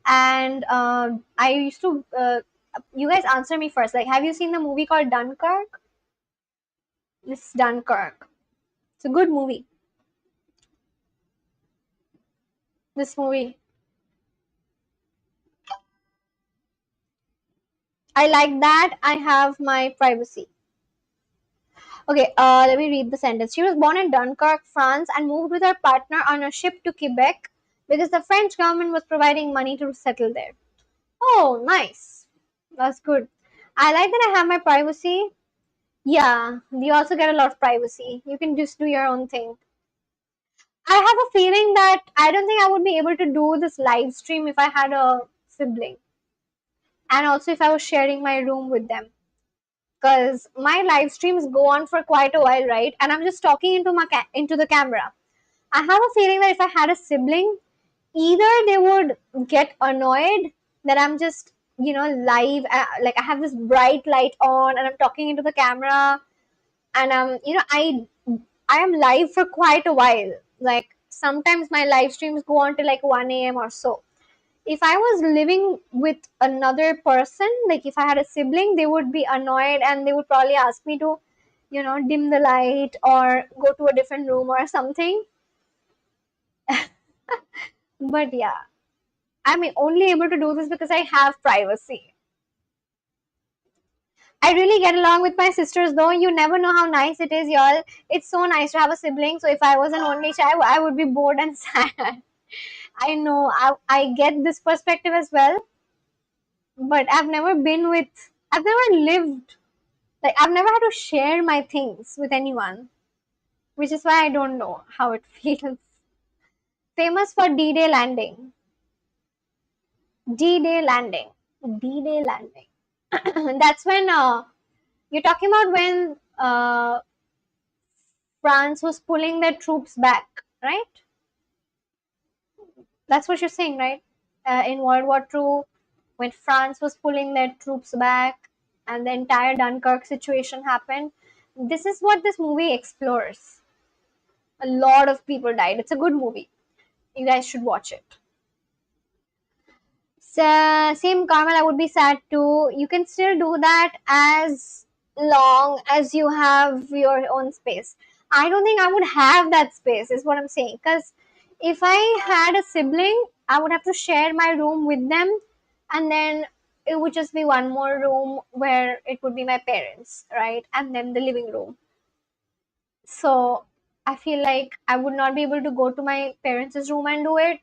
And I used to. You guys answer me first. Like, have you seen the movie called Dunkirk? This is Dunkirk. It's a good movie. This movie. I like that. I have my privacy. Okay, let me read the sentence. She was born in Dunkirk, France, and moved with her partner on a ship to Quebec because the French government was providing money to settle there. Oh, nice. That's good. I like that I have my privacy. Yeah, you also get a lot of privacy. You can just do your own thing. I have a feeling that I don't think I would be able to do this live stream if I had a sibling. And also if I was sharing my room with them. Because my live streams go on for quite a while, right? And I'm just talking into the camera. I have a feeling that if I had a sibling, either they would get annoyed that I'm just live, like I have this bright light on and I'm talking into the camera, and I am live for quite a while. Like, sometimes my live streams go on till like 1 a.m. or so. If I was living with another person, like if I had a sibling, they would be annoyed and they would probably ask me to, dim the light or go to a different room or something. But yeah, I'm only able to do this because I have privacy. I really get along with my sisters, though. You never know how nice it is, y'all. It's so nice to have a sibling. So if I was an only child, I would be bored and sad. I know. I get this perspective as well. But I've never lived, like, I've never had to share my things with anyone, which is why I don't know how it feels. Famous for D-Day landing. D-Day landing. D-Day landing. That's when you're talking about when France was pulling their troops back, right? That's what you're saying, right? In World War II, when France was pulling their troops back and the entire Dunkirk situation happened. This is what this movie explores. A lot of people died. It's a good movie. You guys should watch it. So, same, Carmel, I would be sad too. You can still do that as long as you have your own space. I don't think I would have that space, is what I'm saying. Because if I had a sibling, I would have to share my room with them, and then it would just be one more room where it would be my parents, right? And then the living room. So I feel like I would not be able to go to my parents' room and do it.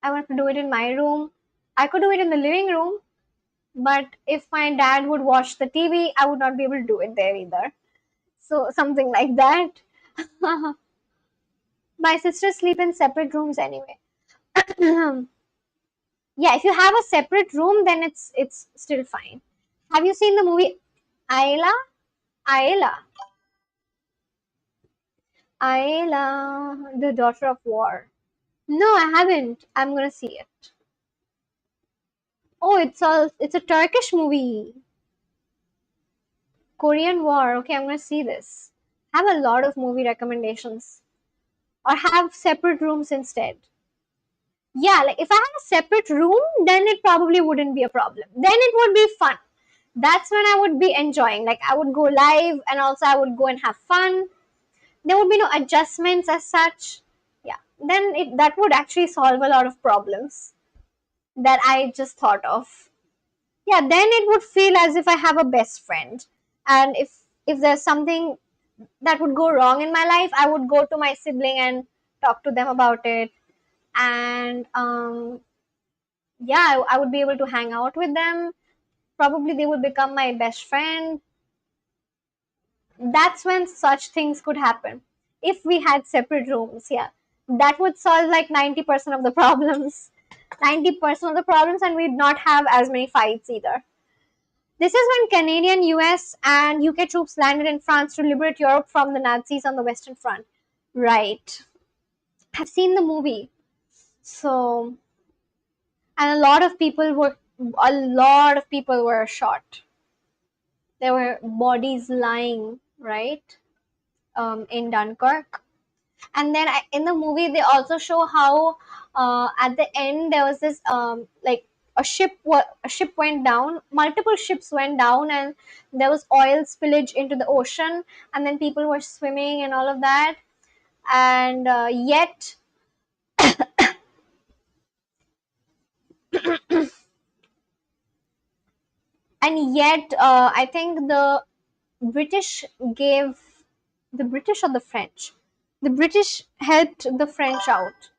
I want to do it in my room. I could do it in the living room, but if my dad would watch the TV, I would not be able to do it there either. So something like that. My sisters sleep in separate rooms anyway. Yeah, if you have a separate room, then it's still fine. Have you seen the movie Ayla? Ayla. Ayla, the daughter of war. No, I haven't. I'm gonna see it. Oh, it's a Turkish movie. Korean War. Okay, I'm gonna see this. I have a lot of movie recommendations. Or have separate rooms instead. Yeah, like if I had a separate room, then it probably wouldn't be a problem. Then it would be fun. That's when I would be enjoying. Like I would go live and also I would go and have fun. There would be no adjustments as such. Yeah, then that would actually solve a lot of problems that I just thought of. Yeah, then it would feel as if I have a best friend. And if there's something that would go wrong in my life, I would go to my sibling and talk to them about it. And yeah, I would be able to hang out with them. Probably they would become my best friend. That's when such things could happen. If we had separate rooms, yeah, that would solve like 90% of the problems. 90% of the problems, and we'd not have as many fights either. This is when Canadian, US, and UK troops landed in France to liberate Europe from the Nazis on the Western Front. Right. I've seen the movie. So, and a lot of people were shot. There were bodies lying, right, in Dunkirk. And then in the movie, they also show how at the end there was this like a ship went down, multiple ships went down, and there was oil spillage into the ocean, and then people were swimming and all of that, and yet I think British gave the British or the French, the British helped the French out.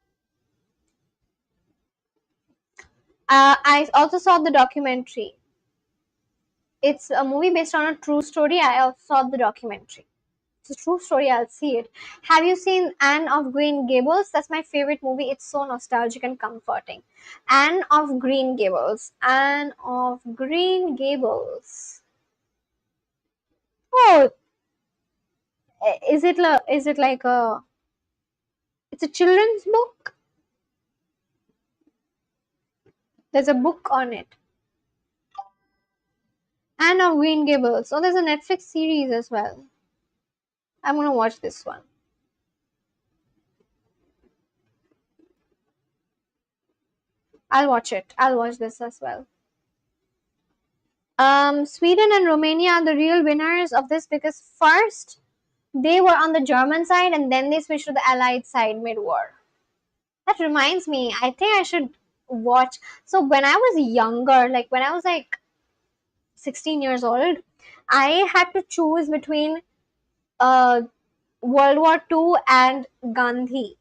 I also saw the documentary. It's a movie based on a true story. I also saw the documentary. It's a true story. I'll see it. Have you seen Anne of Green Gables? That's my favorite movie. It's so nostalgic and comforting. Anne of Green Gables. Anne of Green Gables. Oh, is it like a? It's a children's book. There's a book on it. Anne of Green Gables. Oh, there's a Netflix series as well. I'm gonna watch this one. I'll watch it. I'll watch this as well. Sweden and Romania are the real winners of this because first they were on the German side and then they switched to the Allied side mid-war. That reminds me, I think I should watch. So when I was younger, like when I was like 16 years old, I had to choose between uh, World War II and Gandhi.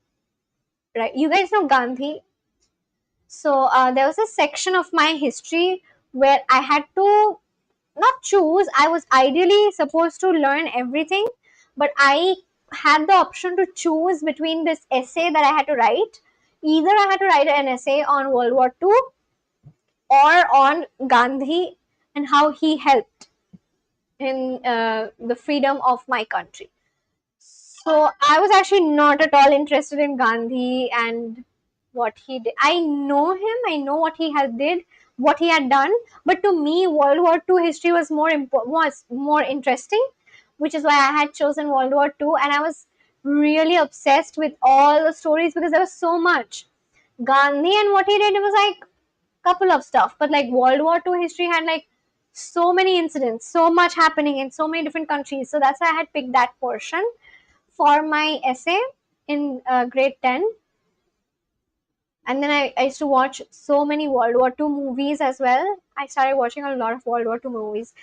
Right? You guys know Gandhi. So there was a section of my history where I had to not choose. I was ideally supposed to learn everything, but I had the option to choose between this essay that I had to write. Either I had to write an essay on World War II or on Gandhi and how he helped in the freedom of my country. So I was actually not at all interested in Gandhi and what he did. I know him. I know what he has did, what he had done. But to me, World War II history was was more interesting, which is why I had chosen World War II. And I was really obsessed with all the stories because there was so much. Gandhi and what he did, it was like couple of stuff, but like World War II history had like so many incidents, so much happening in so many different countries. So that's why I had picked that portion for my essay in grade 10. And then I used to watch so many World War II movies as well. I started watching a lot of World War II movies.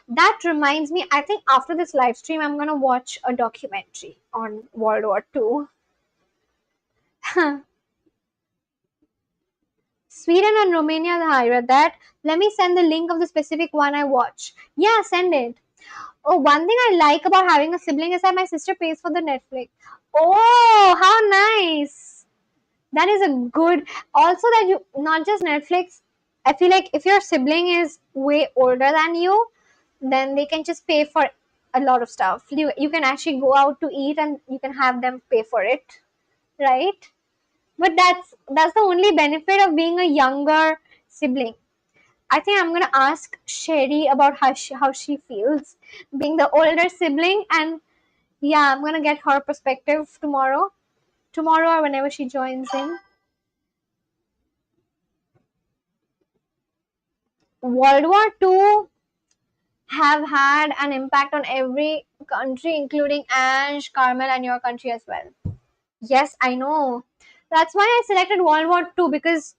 That reminds me, I think after this live stream, I'm going to watch a documentary on World War II. Sweden and Romania, I read that. Let me send the link of the specific one I watch. Yeah, send it. Oh, one thing I like about having a sibling is that my sister pays for the Netflix. Oh, how nice. That is a good. Also, that you not just Netflix. I feel like if your sibling is way older than you, then they can just pay for a lot of stuff. You can actually go out to eat and you can have them pay for it, right? But that's the only benefit of being a younger sibling. I think I'm gonna ask Sherry about how she feels being the older sibling, and yeah, I'm gonna get her perspective tomorrow or whenever she joins in. World War II have had an impact on every country, including Ange, Carmel, and your country as well. Yes, I know. That's why I selected World War II, because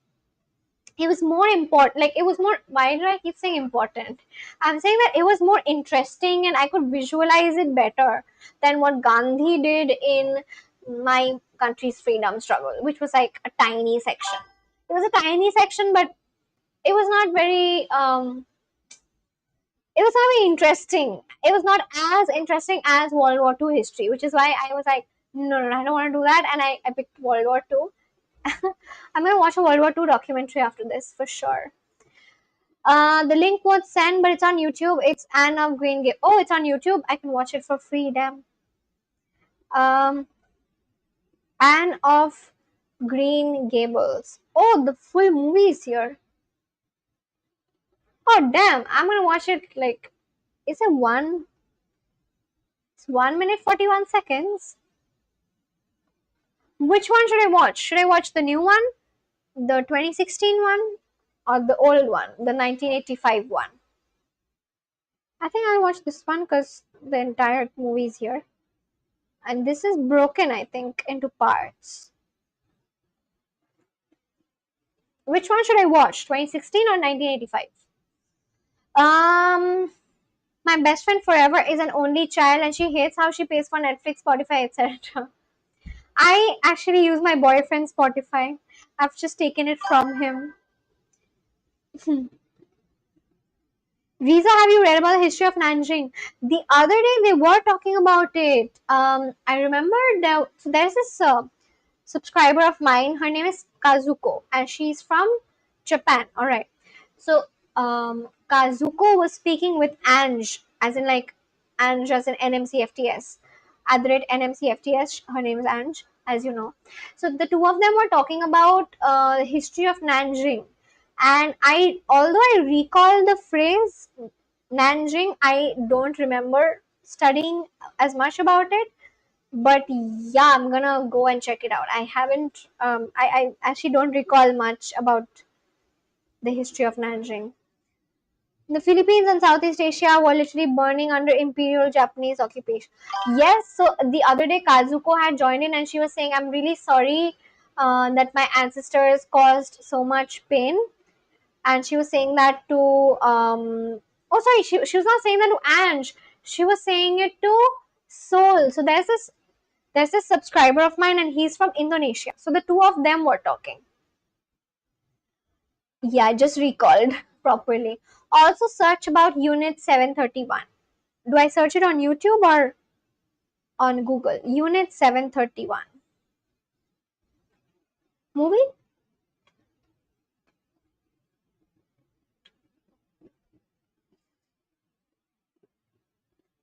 it was more important. Like, it was more. Why do I keep saying important? I'm saying that it was more interesting and I could visualize it better than what Gandhi did in my country's freedom struggle, which was like a tiny section. It was a tiny section, but it was not very. It was not very interesting. It was not as interesting as World War II history, which is why I was like, no, I don't want to do that, and I picked World War II. I'm gonna watch a World War II documentary after this for sure. The link was sent, but it's on YouTube. It's Anne of Green Gables. Oh, it's on YouTube. I can watch it for free. Damn. Um, Anne of Green Gables. Oh, the full movie is here. Oh, damn. I'm gonna watch it. Like, is it one? It's 1 minute 41 seconds. Which one should I watch? Should I watch the new one, the 2016 one, or the old one, the 1985 one? I think I'll watch this one because the entire movie is here. And this is broken, I think, into parts. Which one should I watch? 2016 or 1985? My best friend forever is an only child and she hates how she pays for Netflix, Spotify, etc. I actually use my boyfriend's Spotify. I've just taken it from him. Riza, have you read about the history of Nanjing? The other day they were talking about it. I remember there's this subscriber of mine. Her name is Kazuko, and she's from Japan. All right. So Kazuko was speaking with Ange, as in like Ange as in NMCFTS. At the rate NMCFTS, her name is Ange, as you know. So the two of them were talking about the history of Nanjing, and although I recall the phrase Nanjing, I don't remember studying as much about it. But yeah, I'm gonna go and check it out. I haven't. I actually don't recall much about the history of Nanjing. The Philippines and Southeast Asia were literally burning under imperial Japanese occupation. Yes, so the other day Kazuko had joined in and she was saying, I'm really sorry that my ancestors caused so much pain. And she was saying that to, oh, sorry, she was not saying that to Ange. She was saying it to Seoul. So there's this subscriber of mine and he's from Indonesia. So the two of them were talking. Yeah, I just recalled properly. Also search about Unit 731. Do I search it on YouTube or on Google? Unit 731. Movie?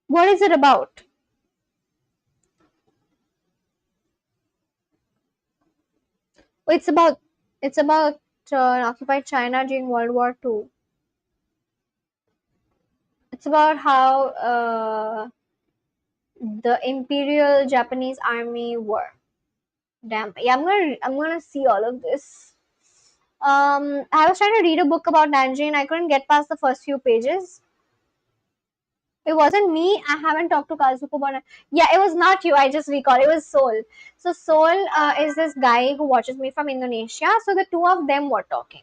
What is it about? It's about occupied China during World War II. It's about how the Imperial Japanese Army were. Damn. Yeah, I'm gonna see all of this. I was trying to read a book about Nanjing. I couldn't get past the first few pages. It wasn't me. I haven't talked to Kazuko about it. Yeah, it was not you. I just recall. It was Seoul. So Seoul is this guy who watches me from Indonesia. So the two of them were talking.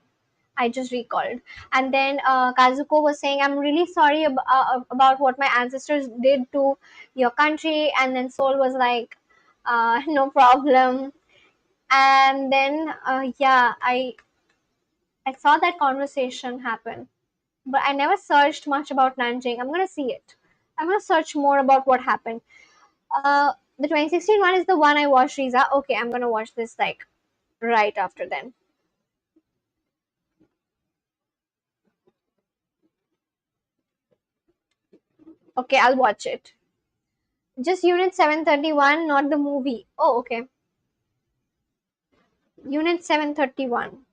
I just recalled. And then Kazuko was saying, I'm really sorry about what my ancestors did to your country. And then Seoul was like, no problem. And then, yeah, I saw that conversation happen, but I never searched much about Nanjing. I'm gonna see it. I'm gonna search more about what happened. The 2016 one is the one I watched, Riza. Okay, I'm gonna watch this like right after then. Okay, I'll watch it. Just Unit 731, not the movie. Oh, okay. Unit 731.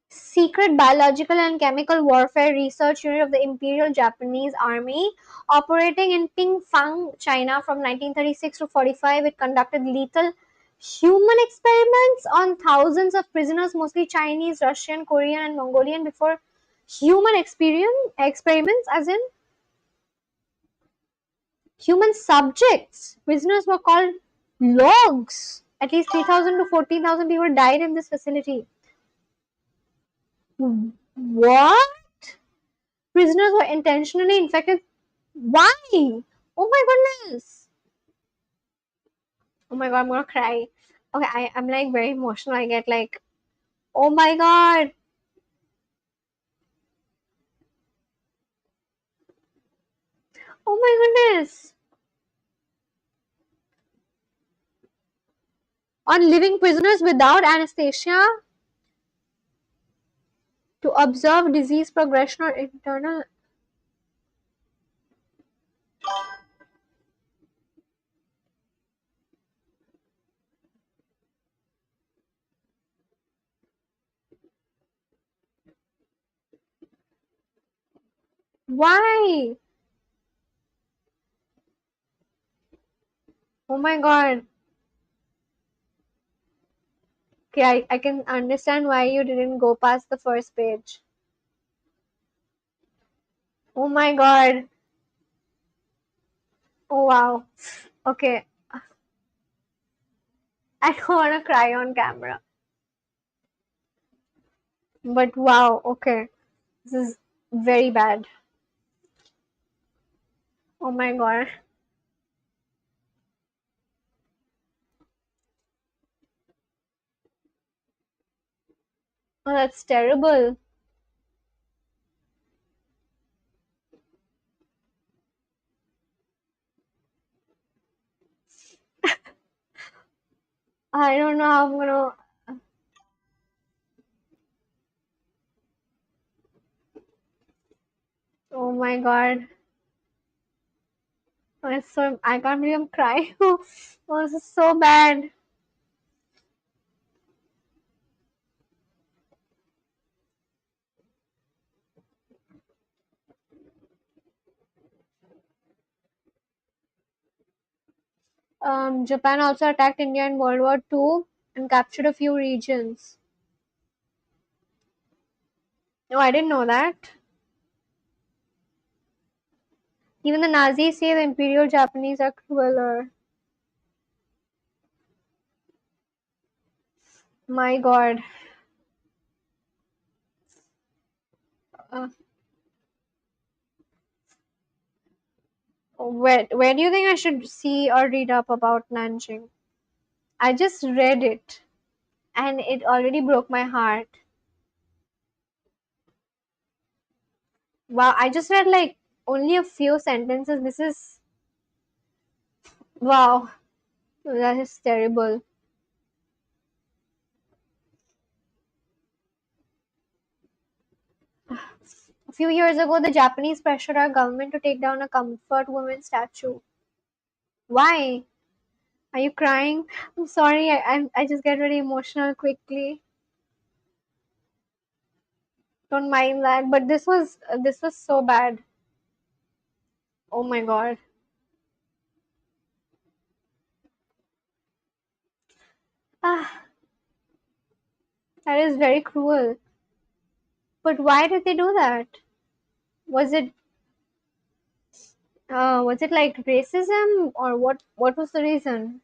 Secret Biological and Chemical Warfare Research Unit of the Imperial Japanese Army, operating in Pingfang, China from 1936 to 45. It conducted lethal human experiments on thousands of prisoners, mostly Chinese, Russian, Korean, and Mongolian, before human experiments, as in human subjects. Prisoners were called logs. At least 3,000 to 14,000 people died in this facility. What? Prisoners were intentionally infected. Why? Oh my goodness. Oh my god, I'm gonna cry. Okay, I'm like very emotional. I get like, oh my god. Oh my goodness. On living prisoners without anesthesia to observe disease progression or internal. Why? Oh my god. Okay, I can understand why you didn't go past the first page. Oh my god. Oh wow. Okay. I don't want to cry on camera. But wow, okay. This is very bad. Oh my god. Oh, that's terrible. I don't know how I'm gonna. Oh my god. Oh, it's so. I can't believe I'm crying. Oh, this is so bad. Japan also attacked India in World War II and captured a few regions. No, I didn't know that. Even the Nazis say the Imperial Japanese are crueler. My god. Uh, where do you think I should see or read up about Nanjing? I just read it and it already broke my heart. Wow, I just read like only a few sentences. This is wow, that is terrible. A few years ago, the Japanese pressured our government to take down a comfort woman statue. Why? Are you crying? I'm sorry. I just get very emotional quickly. Don't mind that. But this was so bad. Oh my god. Ah, that is very cruel. But why did they do that? Was it like racism or what? What was the reason?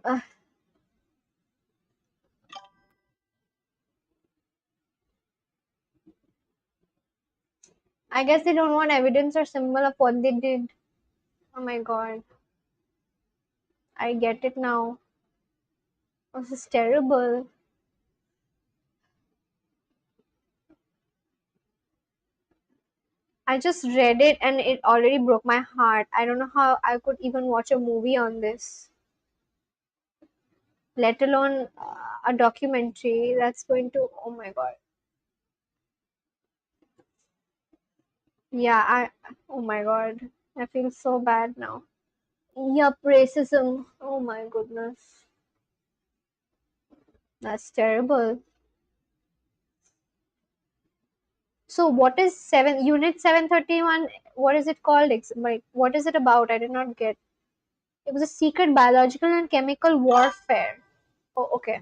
Ugh. I guess they don't want evidence or symbol of what they did. Oh my god. I get it now. This is terrible. I just read it and it already broke my heart. I don't know how I could even watch a movie on this, let alone a documentary that's going to. Oh my god. Yeah, I. Oh my god. I feel so bad now. Yup, racism. Oh my goodness. That's terrible. So, what is Unit 731? What is it called? Like, what is it about? I did not get. It was a secret biological and chemical warfare. Oh, okay.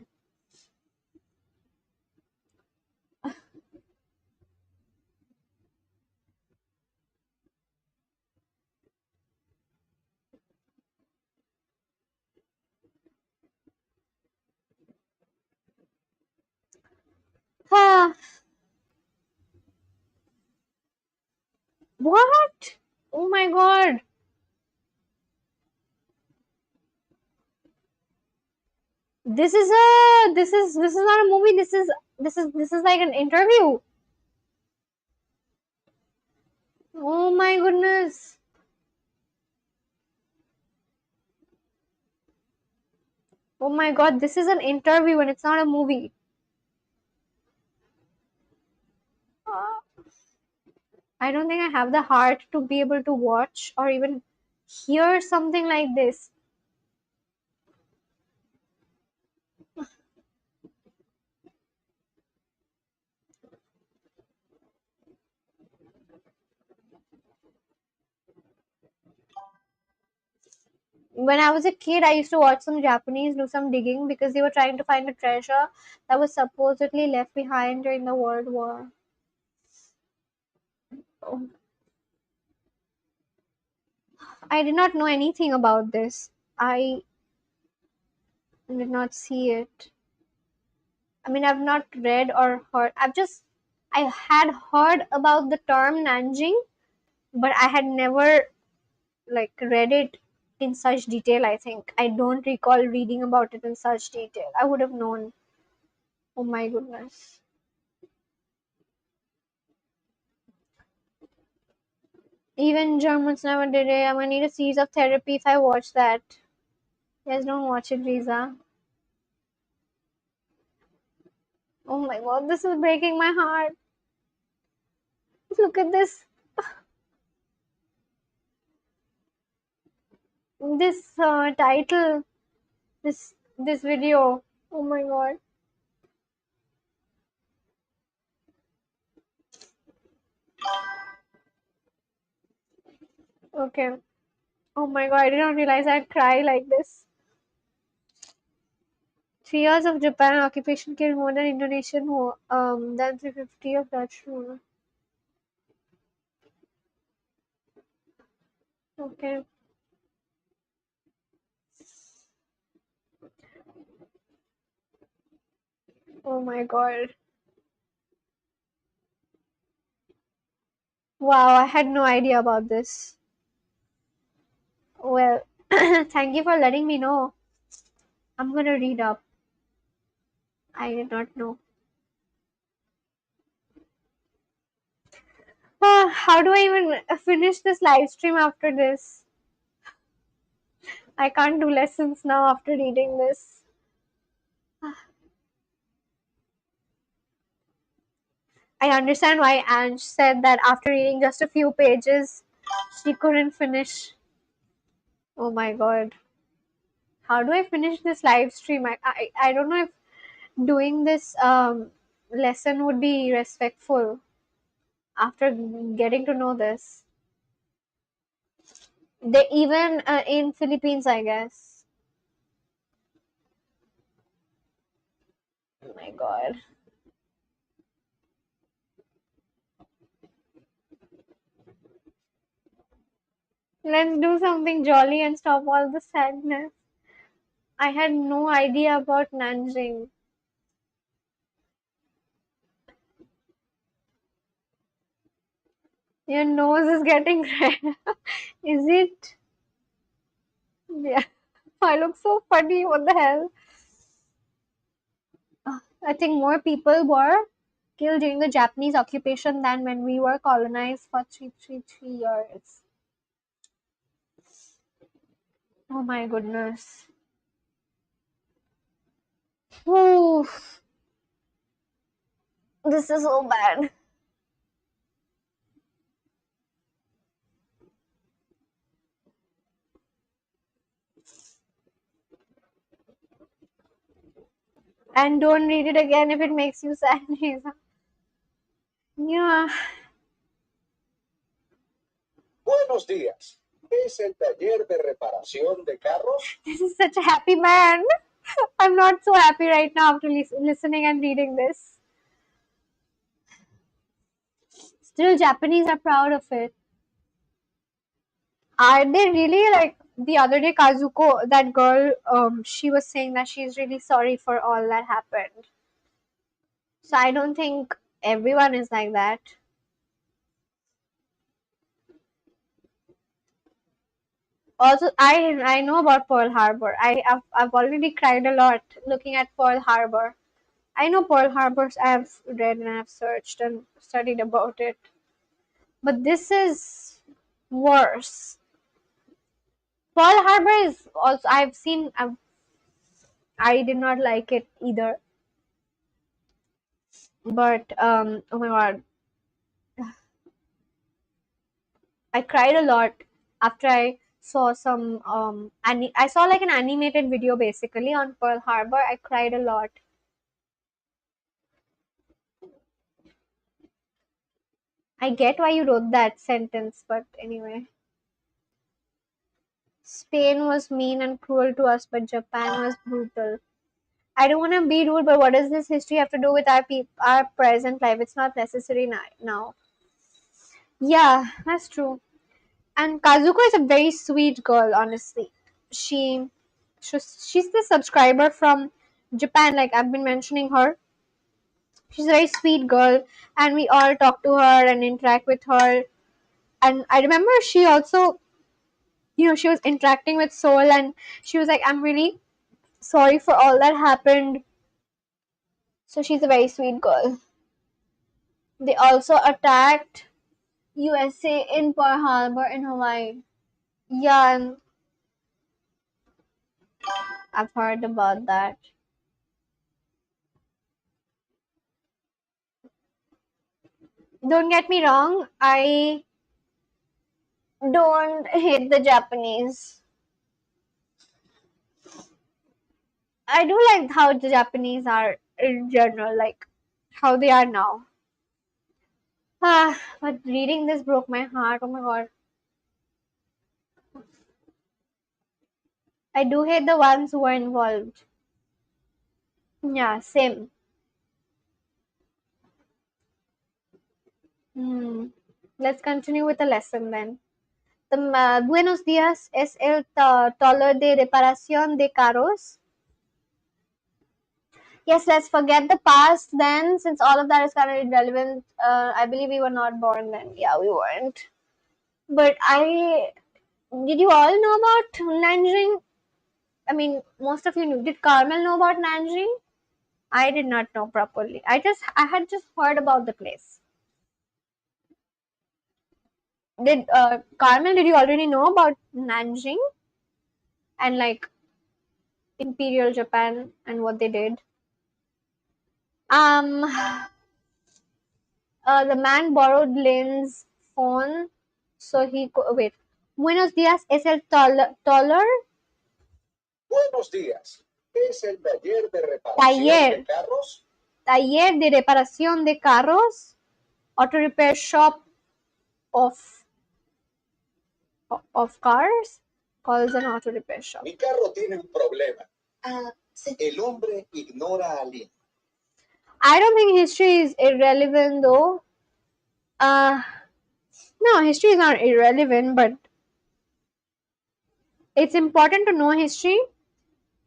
Ah, what? Oh my god. This is not a movie. This is like an interview. Oh my goodness. Oh my god, this is an interview and it's not a movie. Ah, I don't think I have the heart to be able to watch or even hear something like this. When I was a kid, I used to watch some Japanese do some digging because they were trying to find a treasure that was supposedly left behind during the World War. Oh, I did not know anything about this. I did not see it. I mean, I've not read or heard. I had heard about the term Nanjing, but I had never like read it in such detail. I think I don't recall reading about it in such detail. I would have known. Oh my goodness. Even Germans never did it. I'm gonna need a series of therapy if I watch that. Yes, don't watch it, Riza. Oh my god, this is breaking my heart. Look at this. This title. This video. Oh my god. Okay. Oh my god, I did not realize I'd cry like this. 3 years of Japan occupation killed more than Indonesian than 350 of Dutch rule. Okay. Oh my god. Wow, I had no idea about this. Well, thank you for letting me know. I'm gonna read up. I did not know. How do I even finish this live stream after this? I can't do lessons now after reading this. I understand why Ange said that after reading just a few pages, she couldn't finish. Oh my god. How do I finish this live stream? I don't know if doing this lesson would be respectful after getting to know this. They even in Philippines, I guess. Oh my god. Let's do something jolly and stop all the sadness. I had no idea about Nanjing. Your nose is getting red. Is it? Yeah. I look so funny. What the hell? I think more people were killed during the Japanese occupation than when we were colonized for 333 years. Oh my goodness. Oof. This is so bad. And don't read it again if it makes you sad, Riza. Yeah. Buenos días. ¿Es el taller de reparación de carros? This is such a happy man. I'm not so happy right now after listening and reading this. Still, Japanese are proud of it. Are they really? Like the other day, Kazuko, that girl, she was saying that she's really sorry for all that happened. So I don't think everyone is like that. Also, I know about Pearl Harbor. I've already cried a lot looking at Pearl Harbor. I know Pearl Harbors. I've read and I've searched and studied about it. But this is worse. Pearl Harbor is also I've seen. I did not like it either. But oh my god, I cried a lot after I saw some I saw like an animated video basically on Pearl Harbor. I cried a lot. I get why you wrote that sentence, but anyway. Spain was mean and cruel to us, but Japan was brutal. I don't want to be rude, but what does this history have to do with our present life? It's not necessary now. Yeah, that's true. And Kazuko is a very sweet girl, honestly. She, she's the subscriber from Japan. Like I've been mentioning her. She's a very sweet girl, and we all talk to her and interact with her. And I remember she also, she was interacting with Seoul, and she was like, "I'm really sorry for all that happened." So she's a very sweet girl. They also attacked USA in Pearl Harbor in Hawaii. Yeah, and I've heard about that. Don't get me wrong, I don't hate the Japanese. I do like how the Japanese are in general, like how they are now. But reading this broke my heart. Oh my god. I do hate the ones who are involved. Yeah, same. Let's continue with the lesson then. Buenos días es el taller de reparación de carros. Yes, let's forget the past then, since all of that is kind of irrelevant. I believe we were not born then. Yeah, we weren't. But did you all know about Nanjing? I mean, most of you knew. Did Carmel know about Nanjing? I did not know properly. I had just heard about the place. Did Carmel? Did you already know about Nanjing and like Imperial Japan and what they did? The man borrowed Lynn's phone, so wait. Buenos días, ¿es el taller? Buenos días. ¿Es el taller de reparación de carros? Taller de reparación de carros? Auto repair shop of cars? Calls an auto repair shop. Mi carro tiene un problema. El hombre ignora a Lynn. I don't think history is irrelevant though. No, history is not irrelevant, but it's important to know history.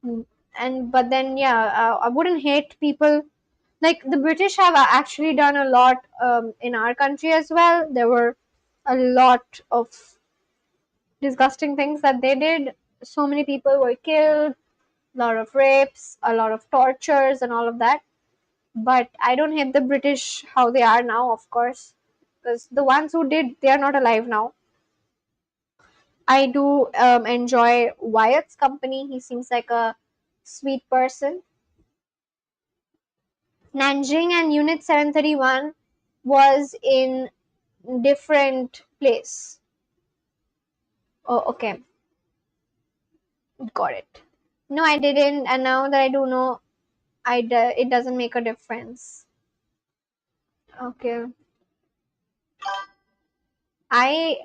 But then I wouldn't hate people. Like the British have actually done a lot in our country as well. There were a lot of disgusting things that they did. So many people were killed, a lot of rapes, a lot of tortures, and all of that. But I don't hate the British how they are now, of course, because the ones who did, they are not alive now. I do enjoy Wyatt's company. He seems like a sweet person. Nanjing and Unit 731 was in different place. Oh, okay. Got it. No, I didn't. And now that I do know, it doesn't make a difference. Okay. I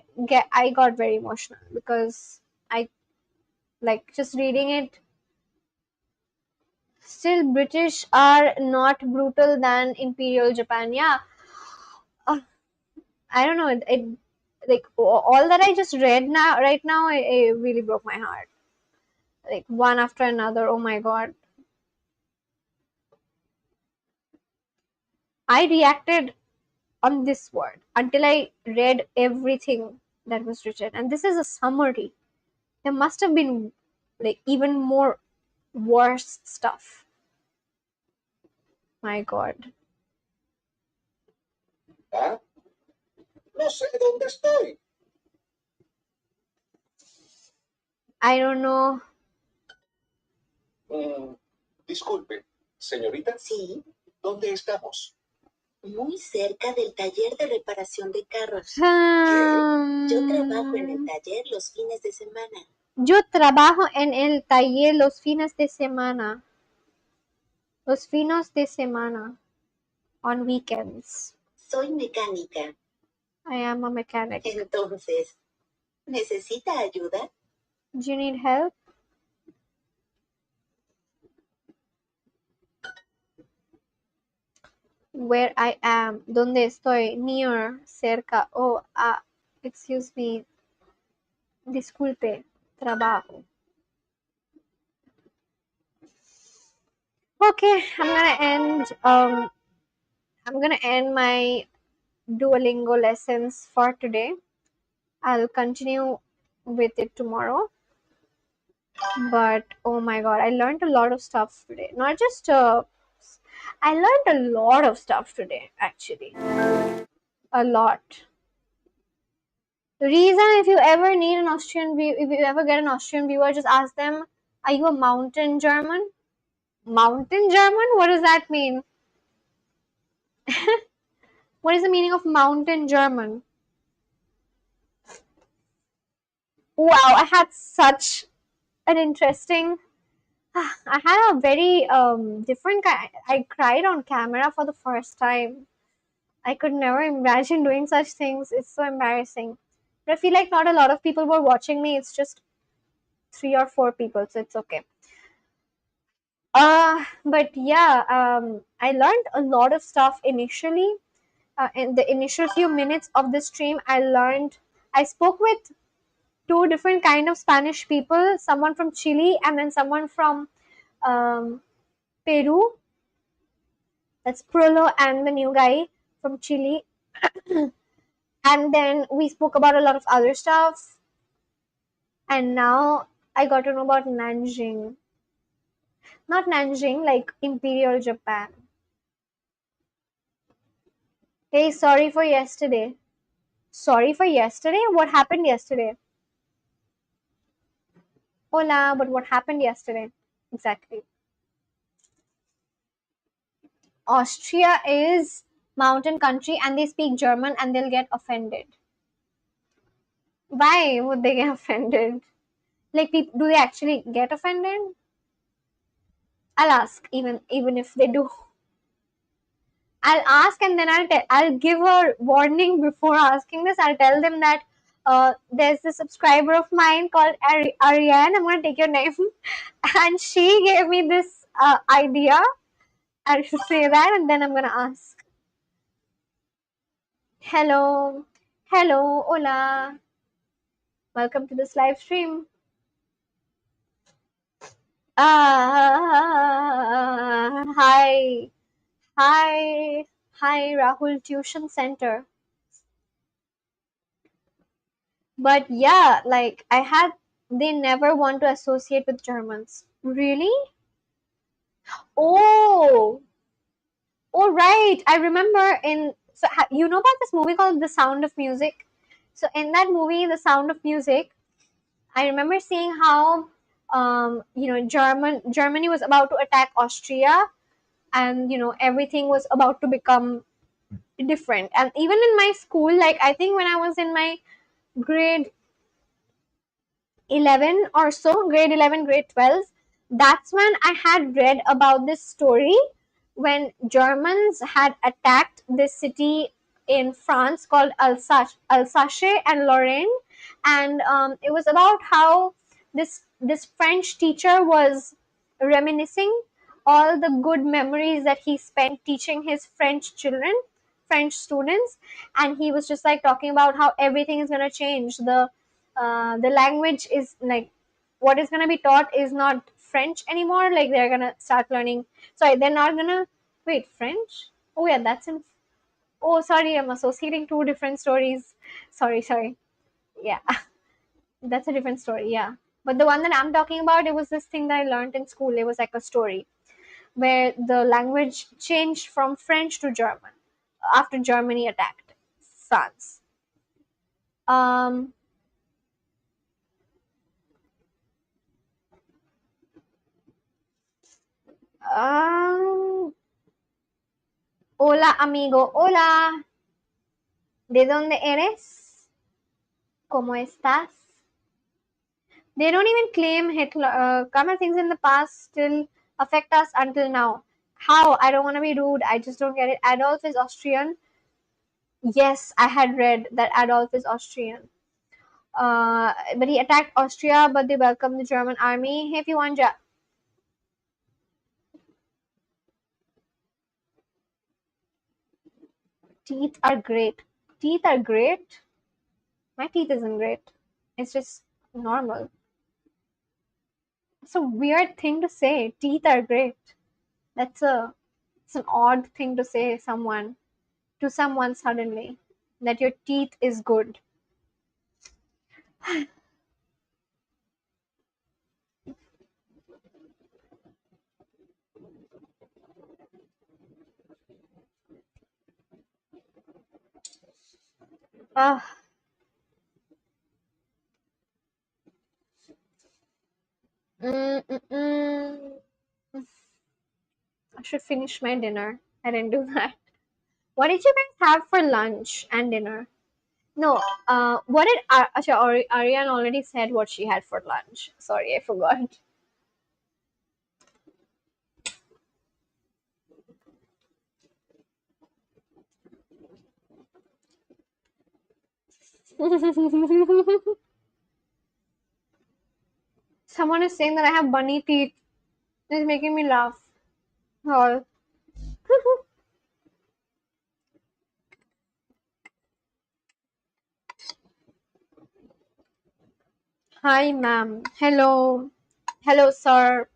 got very emotional because I like just reading it. Still, British are not brutal than Imperial Japan. Yeah, I don't know. It like all that I just read now, right now, it really broke my heart. Like one after another. Oh my god. I reacted on this word until I read everything that was written. And this is a summary. There must have been like even more worse stuff. My god. ¿Ah? No sé dónde estoy. I don't know. Disculpe, señorita. Sí, ¿Dónde estamos? muy cerca del taller de reparación de carros. Yo trabajo en el taller los fines de semana. Yo trabajo en el taller los fines de semana. Los fines de semana. On weekends. Soy mecánica. I am a mechanic. Entonces, ¿necesita ayuda? Do you need help? Where I am. ¿Dónde estoy? Near. Cerca. Oh, excuse me. Disculpe. Trabajo. Okay, I'm gonna end my Duolingo lessons for today. I'll continue with it tomorrow. But oh my god, I learned a lot of stuff today. Not just I learned a lot of stuff today, actually. A lot. The reason, if you ever need an Austrian view, if you ever get an Austrian viewer, just ask them, are you a mountain German? Mountain German? What does that mean? What is the meaning of mountain German? Wow, I had such an interesting. I had a very different kind. I cried on camera for the first time. I could never imagine doing such things. It's so embarrassing. But I feel like not a lot of people were watching me. It's just 3 or 4 people, so it's okay. But yeah, I learned a lot of stuff initially. In the initial few minutes of the stream, I spoke with 2 different kind of Spanish people. Someone from Chile and then someone from Peru. That's Prolo and the new guy from Chile. And then we spoke about a lot of other stuff. And now I got to know about Nanjing. Not Nanjing, like Imperial Japan. Hey, sorry for yesterday. Sorry for yesterday? What happened yesterday? Hola, but what happened yesterday? Exactly. Austria is mountain country and they speak German and they'll get offended. Why would they get offended? Like, do they actually get offended? I'll ask, even if they do. I'll ask and then I'll give a warning before asking this. I'll tell them that there's a subscriber of mine called Ariane. I'm gonna take your name, and she gave me this idea. I should say that, and then I'm gonna ask. Hello, hello, hola. Welcome to this live stream. Hi, hi, hi, Rahul Tuition Center. But yeah, like they never want to associate with Germans. Really? Oh, oh, right. I remember you know about this movie called The Sound of Music? So in that movie, The Sound of Music, I remember seeing how Germany was about to attack Austria, and everything was about to become different. And even in my school, like I think when I was in my grade 11 or so, grade 11, grade 12, that's when I had read about this story when Germans had attacked this city in France called Alsace and Lorraine. And it was about how this French teacher was reminiscing all the good memories that he spent teaching his French students, and he was just like talking about how everything is going to change. The language is like what is going to be taught is not French anymore. Like they're going to start learning. Sorry, they're not going to wait French. Oh yeah, that's in. Oh, sorry, I'm associating two different stories. Sorry. Yeah, that's a different story. Yeah, but the one that I'm talking about, it was this thing that I learned in school. It was like a story where the language changed from French to German after Germany attacked France. Um, um, Hola, amigo. Hola. ¿De dónde eres? ¿Cómo estás? They don't even claim Hitler. Karma things in the past still affect us until now. How? I don't want to be rude. I just don't get it. Adolf is Austrian. Yes, I had read that Adolf is Austrian. But he attacked Austria, but they welcomed the German army. Hey, if you want, teeth are great. Teeth are great. My teeth isn't great. It's just normal. It's a weird thing to say. Teeth are great. It's an odd thing to say to someone suddenly that your teeth is good. Ah, mm, mm, mm. I should finish my dinner. I didn't do that. What did you guys have for lunch and dinner? No, what did Ariane already said what she had for lunch. Sorry, I forgot. Someone is saying that I have bunny teeth. It's making me laugh. Lol. Hi, ma'am. Hello. Hello, sir.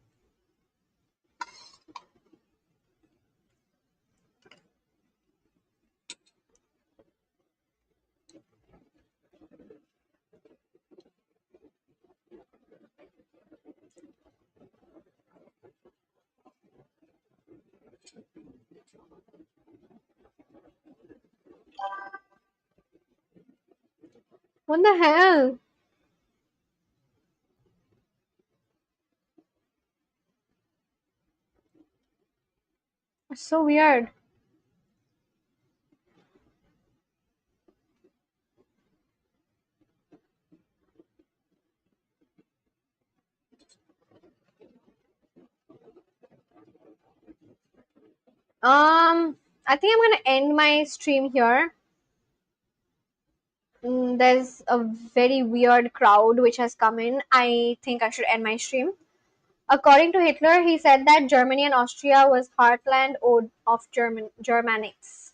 What the hell? It's so weird. I think I'm gonna end my stream here. There's a very weird crowd which has come in. I think I should end my stream. According to Hitler, he said that Germany and Austria was heartland of Germanics.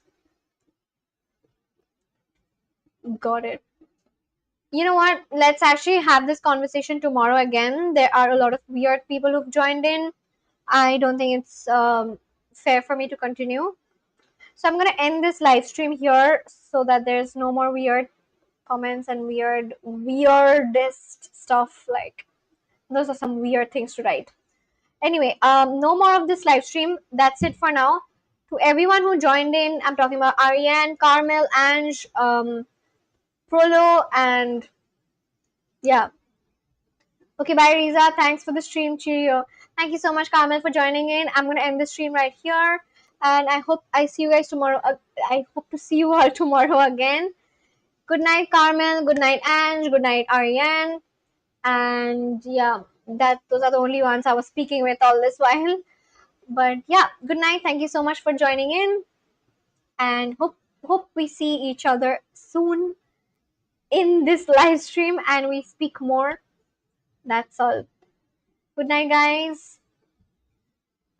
Got it. You know what? Let's actually have this conversation tomorrow again. There are a lot of weird people who've joined in. I don't think it's fair for me to continue. So I'm gonna end this live stream here so that there's no more weird comments and weirdest stuff. Like those are some weird things to write. Anyway, no more of this live stream. That's it for now. To everyone who joined in, I'm talking about Ariane, Carmel, Ange, Prolo, and yeah. Okay, bye Riza. Thanks for the stream. Cheerio. Thank you so much, Carmel, for joining in. I'm gonna end the stream right here, and I hope I see you guys tomorrow. I hope to see you all tomorrow again. Good night, Carmel. Good night, Ange. Good night, Ariane. And yeah, those are the only ones I was speaking with all this while. But yeah, good night. Thank you so much for joining in, and hope we see each other soon in this live stream and we speak more. That's all. Good night, guys.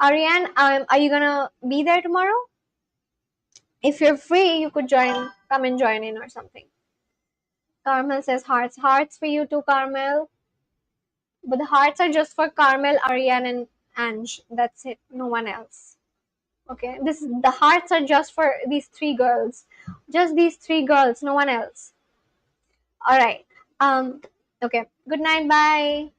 Ariane, are you gonna be there tomorrow? If you're free, you could come and join in or something. Carmel says hearts. Hearts for you too, Carmel. But the hearts are just for Carmel, Ariane, and Ange. That's it. No one else. Okay. The hearts are just for these three girls. Just these three girls, no one else. Alright. Okay. Good night, bye.